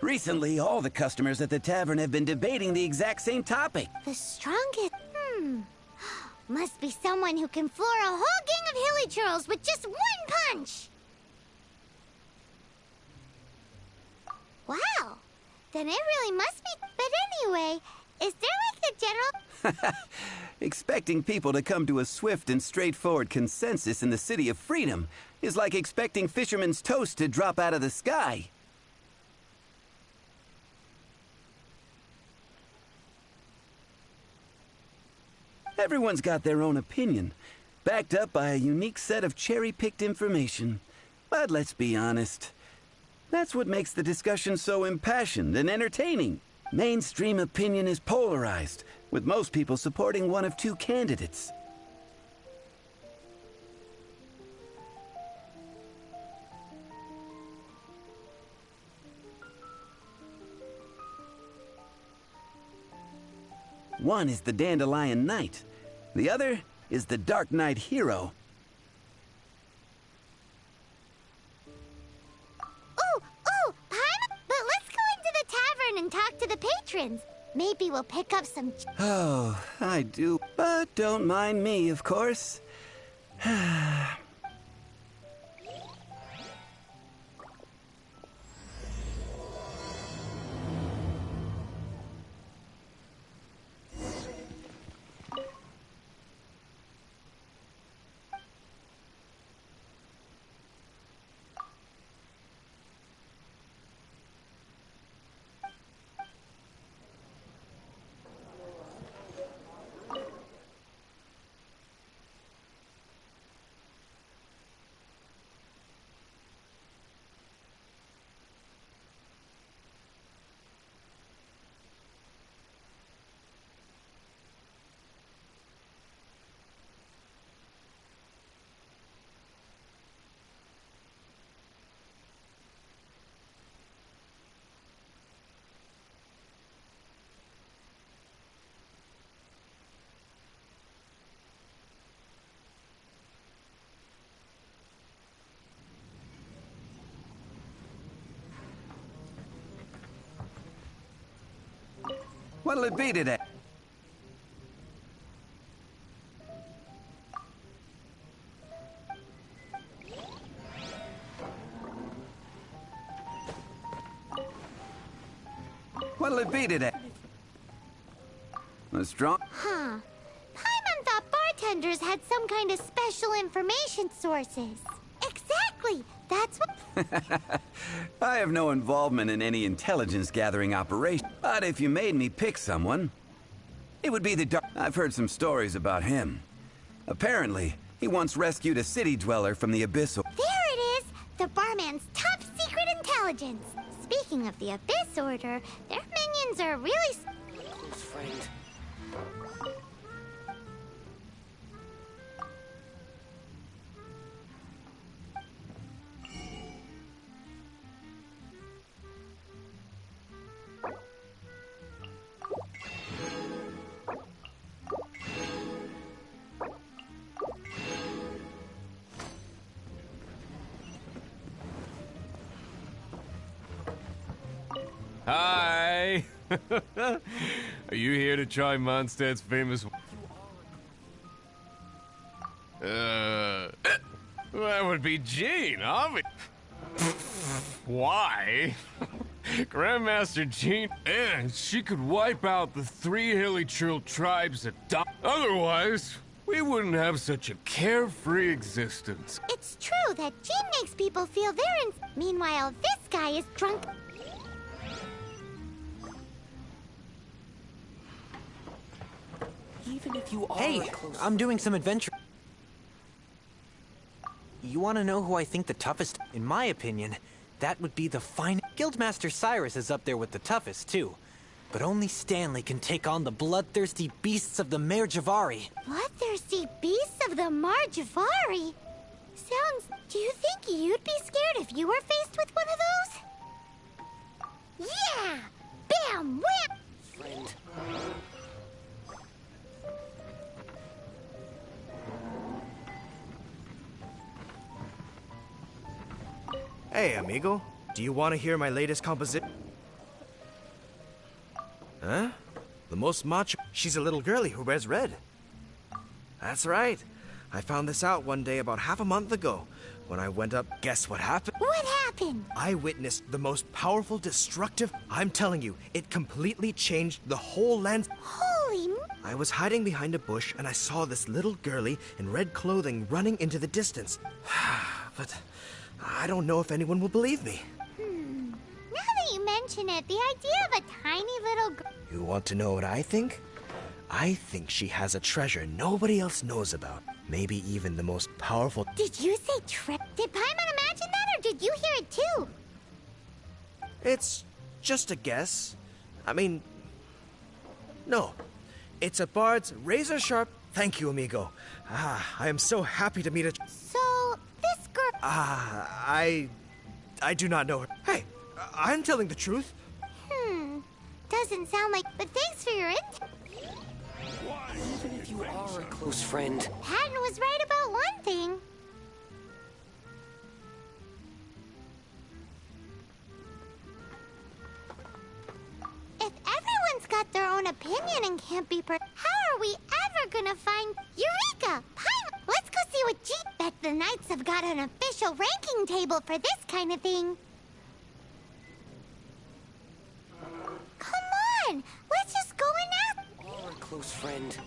Recently, all the customers at the tavern have been debating the exact same topic. The strongest? Must be someone who can floor a whole gang of hilly churls with just one punch! Wow, then it really must be. But anyway, is there like a general... Expecting people to come to a swift and straightforward consensus in the City of Freedom is like expecting fisherman's toast to drop out of the sky. Everyone's got their own opinion, backed up by a unique set of cherry-picked information. But let's be honest, that's what makes the discussion so impassioned and entertaining. Mainstream opinion is polarized, with most people supporting one of two candidates. One is the Dandelion Knight. The other is the Dark Knight Hero. Ooh, Paimon! But let's go into the tavern and talk to the patrons. Maybe we'll pick up some... Oh, I do. But don't mind me, of course. What'll it be today? What'll it be today? A strong... Huh. Paimon thought bartenders had some kind of special information sources. Exactly! That's what... I have no involvement in any intelligence-gathering operation. But if you made me pick someone, it would be the Dark... I've heard some stories about him. Apparently, he once rescued a city dweller from the Abyss. There it is! The barman's top secret intelligence. Speaking of the Abyss Order, their minions are really... Close friend. Hi! Are you here to try Mondstadt's famous... that would be Jean, obviously. Why? Grandmaster Jean, and she could wipe out the 3 hilly churl tribes at otherwise, we wouldn't have such a carefree existence. It's true that Jean makes people feel they're in... Meanwhile, this guy is drunk... Even if you are Hey, I'm doing some adventure. You want to know who I think the toughest? In my opinion, that would be the fine... Guildmaster Cyrus is up there with the toughest, too. But only Stanley can take on the bloodthirsty beasts of the Mare Javari. Bloodthirsty beasts of the Mar Javari? Sounds... Do you think you'd be scared if you were faced with one of those? Yeah! Bam! Wham! Friend. Hey, amigo. Do you want to hear my latest composition? Huh? The most macho... She's a little girlie who wears red. That's right. I found this out one day about half a month ago. When I went up, guess what happened? What happened? I witnessed the most powerful, destructive... I'm telling you, it completely changed the whole land... Holy... I was hiding behind a bush and I saw this little girlie in red clothing running into the distance. But I don't know if anyone will believe me. Now that you mention it, the idea of a tiny little girl... You want to know what I think? I think she has a treasure nobody else knows about. Maybe even the most powerful... Did you say trip? Did Paimon imagine that, or did you hear it too? It's just a guess. I mean... No. It's a bard's razor-sharp... Thank you, amigo. I am so happy to meet a... So, this girl... I do not know her. Hey, I'm telling the truth. Doesn't sound like... But thanks for your Even if you are a close friend. Patton was right about one thing. If everyone's got their own opinion and can't be how are we ever gonna find... Eureka! Paimon! Let's go see what G... Bet the Knights have got an official ranking table for this kind of thing. Come on! Let's just go and ask... Or a close friend.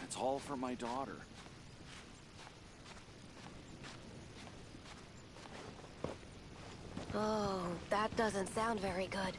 It's all for my daughter. Oh, that doesn't sound very good.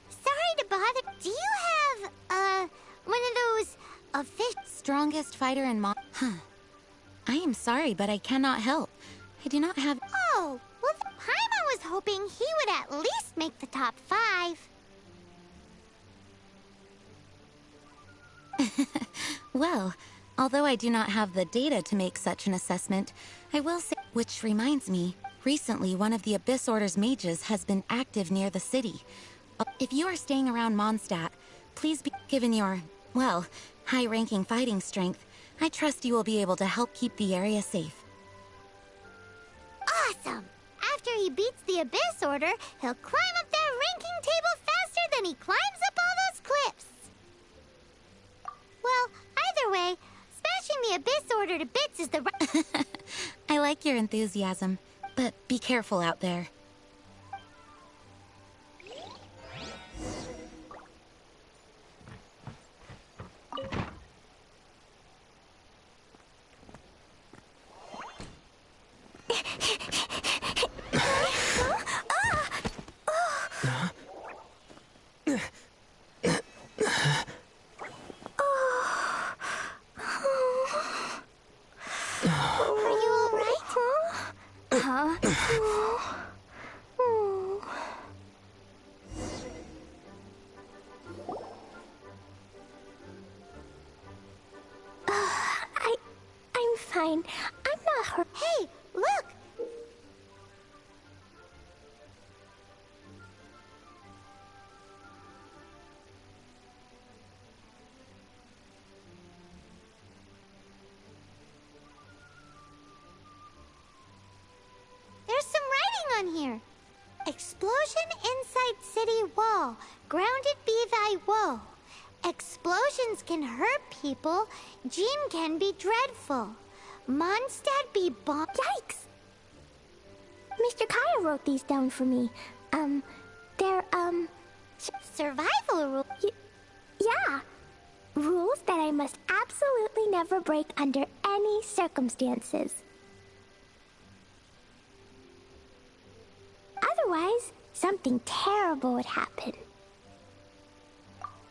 Sorry to bother. Do you have, one of those, a fish? Strongest fighter in Huh. I am sorry, but I cannot help. I do not have... Oh, well, Paimon was hoping he would at least make the top 5. Well, although I do not have the data to make such an assessment, I will say... Which reminds me, Recently, one of the Abyss Order's mages has been active near the city. If you are staying around Mondstadt, please be given your, well, high-ranking fighting strength. I trust you will be able to help keep the area safe. Awesome! After he beats the Abyss Order, he'll climb up that ranking table faster than he climbs up all those cliffs. Well, either way, smashing the Abyss Order to bits is the right... I like your enthusiasm, but be careful out there. I'm fine. I'm not hurt. Hey, look! There's some writing on here. Explosion inside city wall. Grounded be thy woe. Explosions can hurt people. Jean can be dreadful. Mondstadt be bomb. Yikes! Mr. Kaya wrote these down for me. They're, survival rules. Yeah. Rules that I must absolutely never break under any circumstances. Otherwise, something terrible would happen.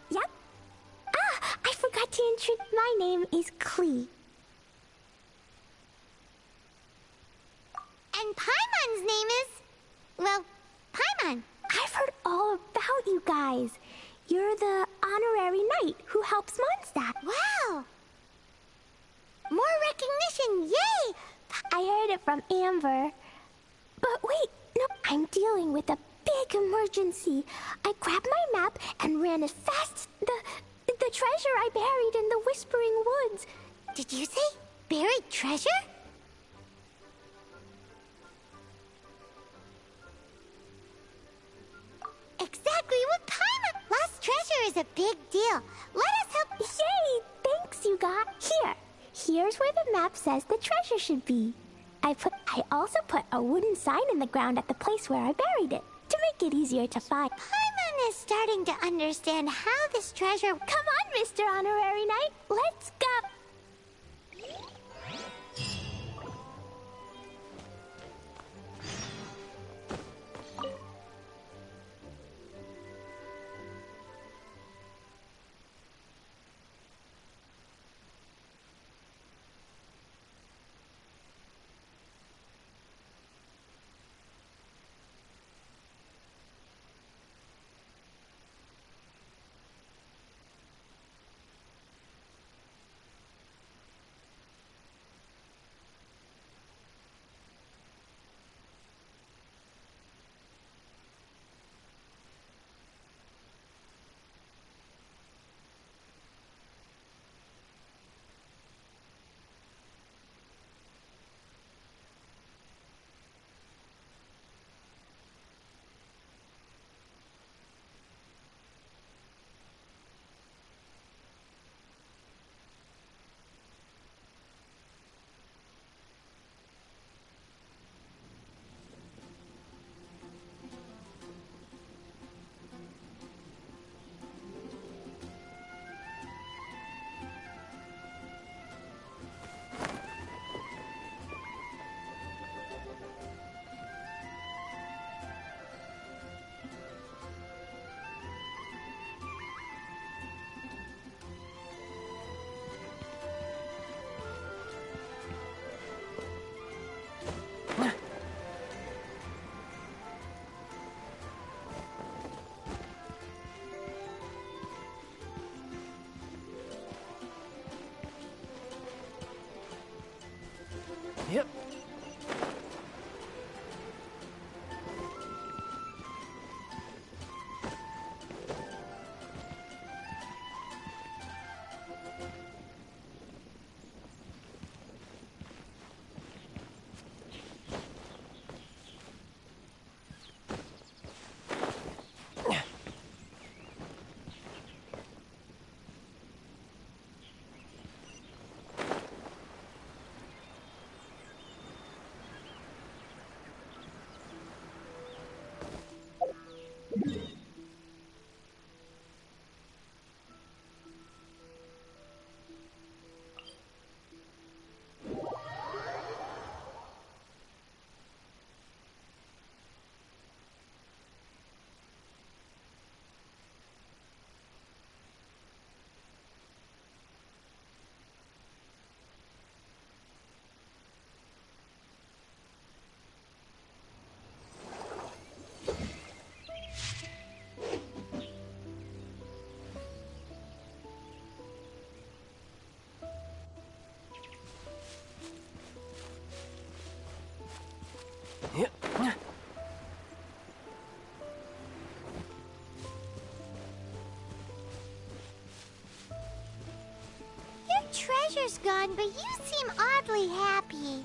Yep. Ah, I forgot to introduce. My name is Klee. And Paimon's name is... well, Paimon. I've heard all about you guys. You're the honorary knight who helps Mondstadt. Wow! More recognition, yay! I heard it from Amber. But wait, no, I'm dealing with a big emergency. I grabbed my map and ran as fast the treasure I buried in the Whispering Woods. Did you say buried treasure? Exactly what Paimon. Lost treasure is a big deal. Let us help. Yay! Thanks, you got. Here's where the map says the treasure should be. I also put a wooden sign in the ground at the place where I buried it to make it easier to find. Paimon is starting to understand how this treasure. Come on, Mr. Honorary Knight. Let's go. Yep. treasure's gone, but you seem oddly happy.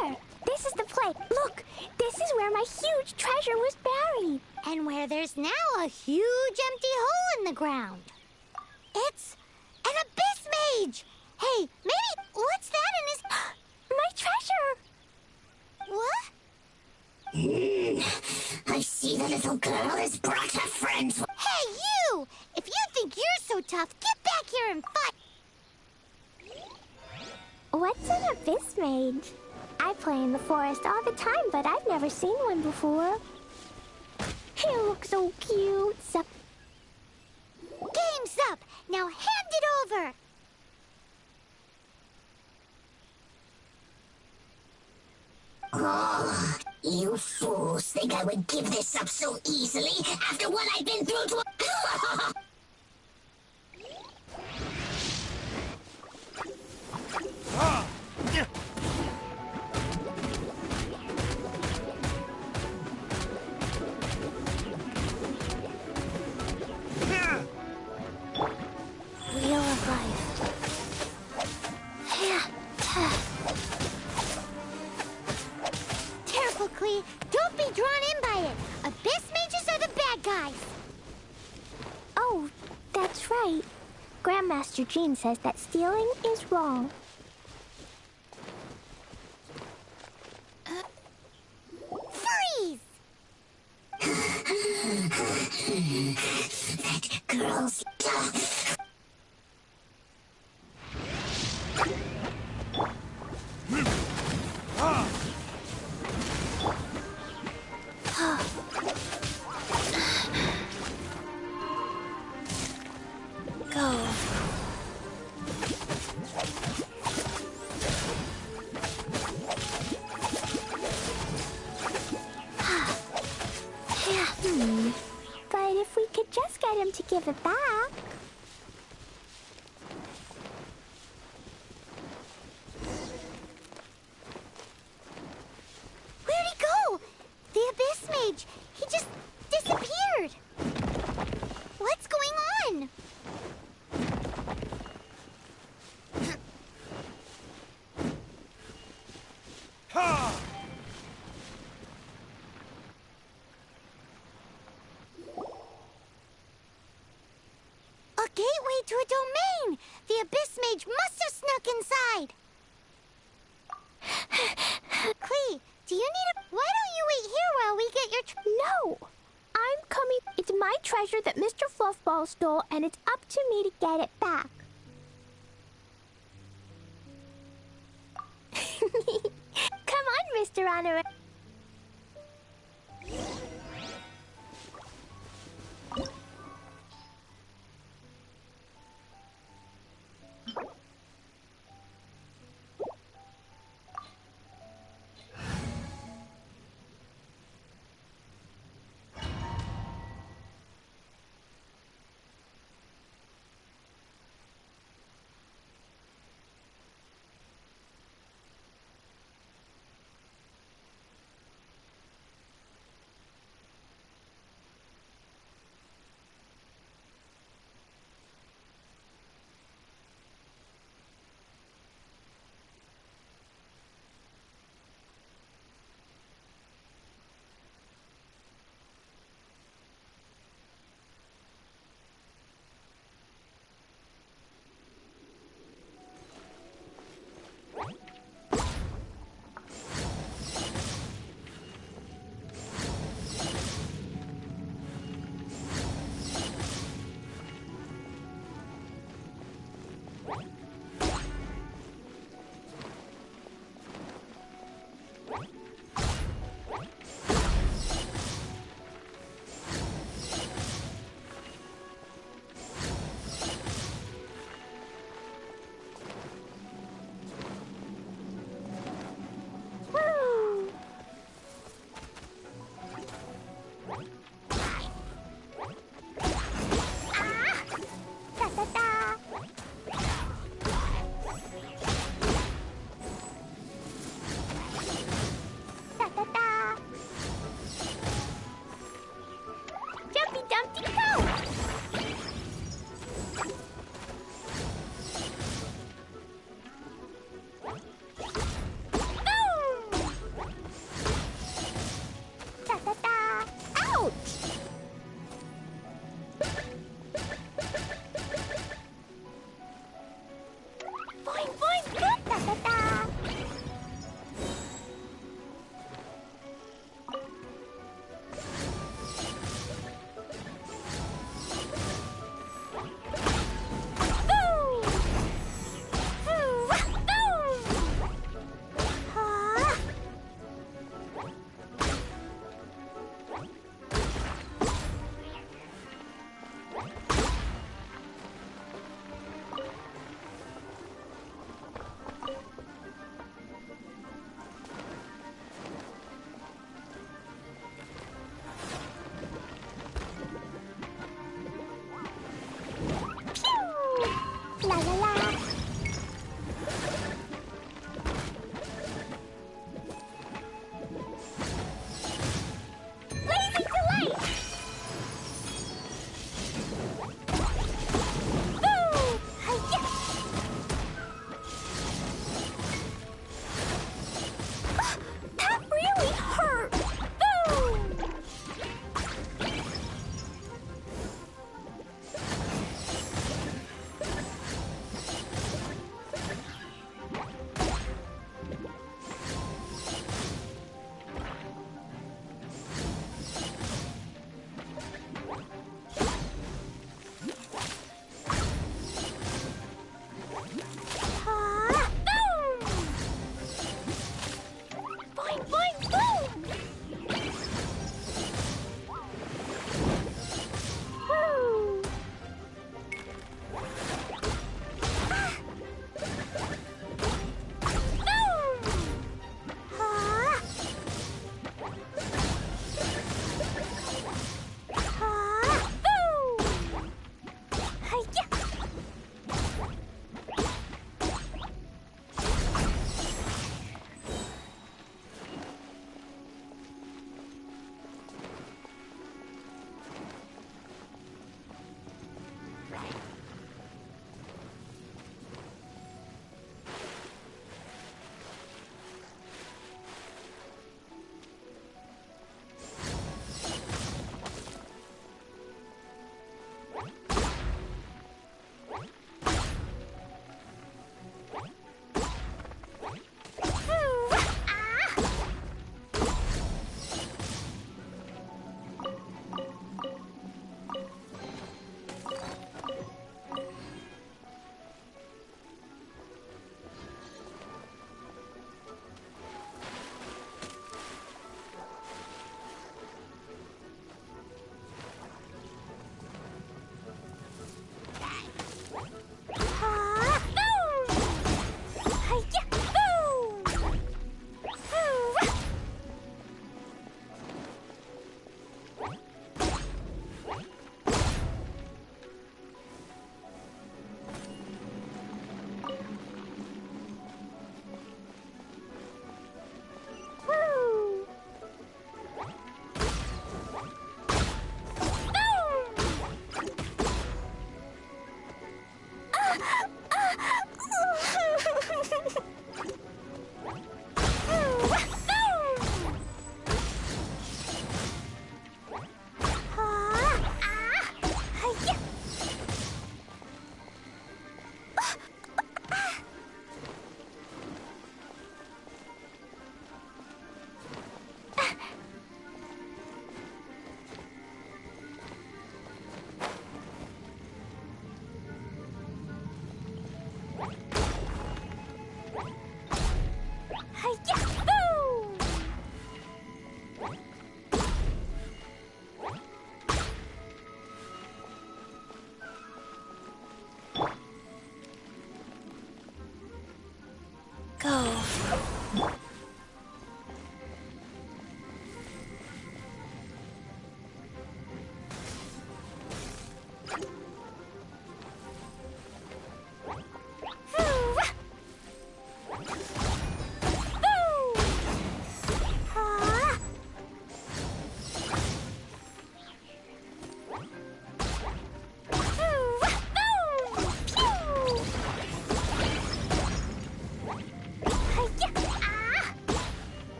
Here! This is the place. Look! This is where my huge treasure was buried. And where there's now a huge empty hole in the ground. It's an abyss mage! Hey, maybe... What's that in his... My treasure! What? I see the little girl has brought her friends. Hey, you! If you think you're so tough, get back here and fight! What's an abyss mage? I play in the forest all the time, but I've never seen one before. He looks so cute. Game's up! Now hand it over! Oh, you fools think I would give this up so easily after what I've been through to... Wheel of life. Careful, Klee. Don't be drawn in by it. Abyss mages are the bad guys. Oh, that's right. Grandmaster Jean says that stealing is wrong. Freeze! That girl's... Go. But if we could just get him to give it back... Where'd he go? The Abyss Mage. He just disappeared. gateway to a domain! The Abyss Mage must have snuck inside! Klee, do you need a... Why don't you wait here while we get your... No! I'm coming. It's my treasure that Mr. Fluffball stole, and it's up to me to get it back. Come on, Mr. Honor.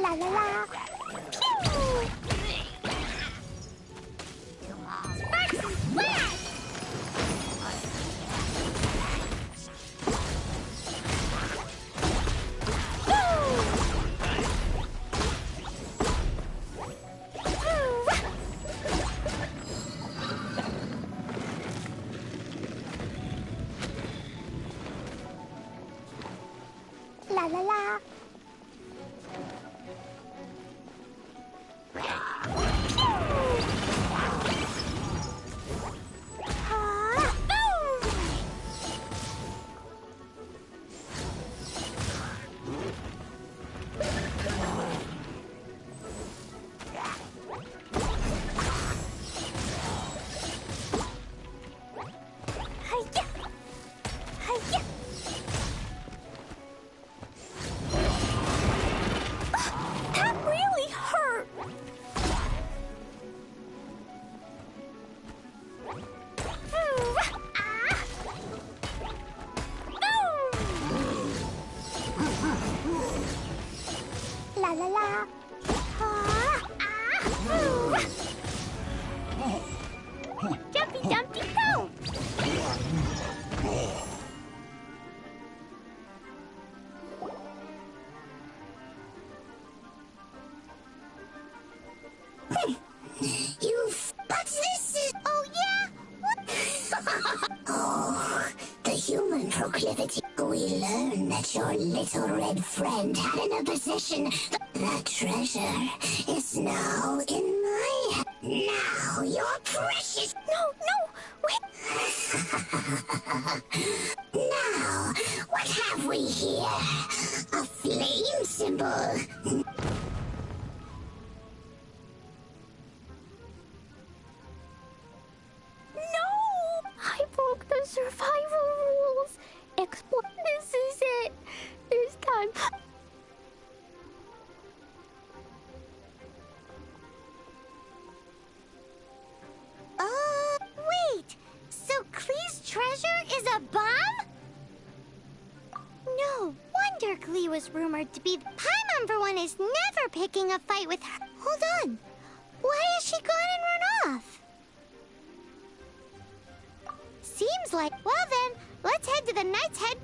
La la la. Pew! Sparks and splash! La la la. That really hurt. La la la. Jumpy Dumpty go! But this is... Oh, yeah? What? Oh, the human proclivity. We learned that your little red friend had in her possession. The treasure is now in my hand. Now your precious... No, Now, what have we here? A flame symbol. No! I broke the survival rules. This is it. There's time. Wait! So Klee's treasure is a bomb? No wonder Klee was rumored to be... Paimon, for one, is never picking a fight with her. Hold on. Why has she gone and run off? Seems like... Well then, let's head to the Knight's head...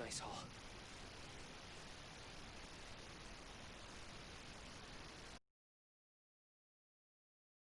Ice Hall.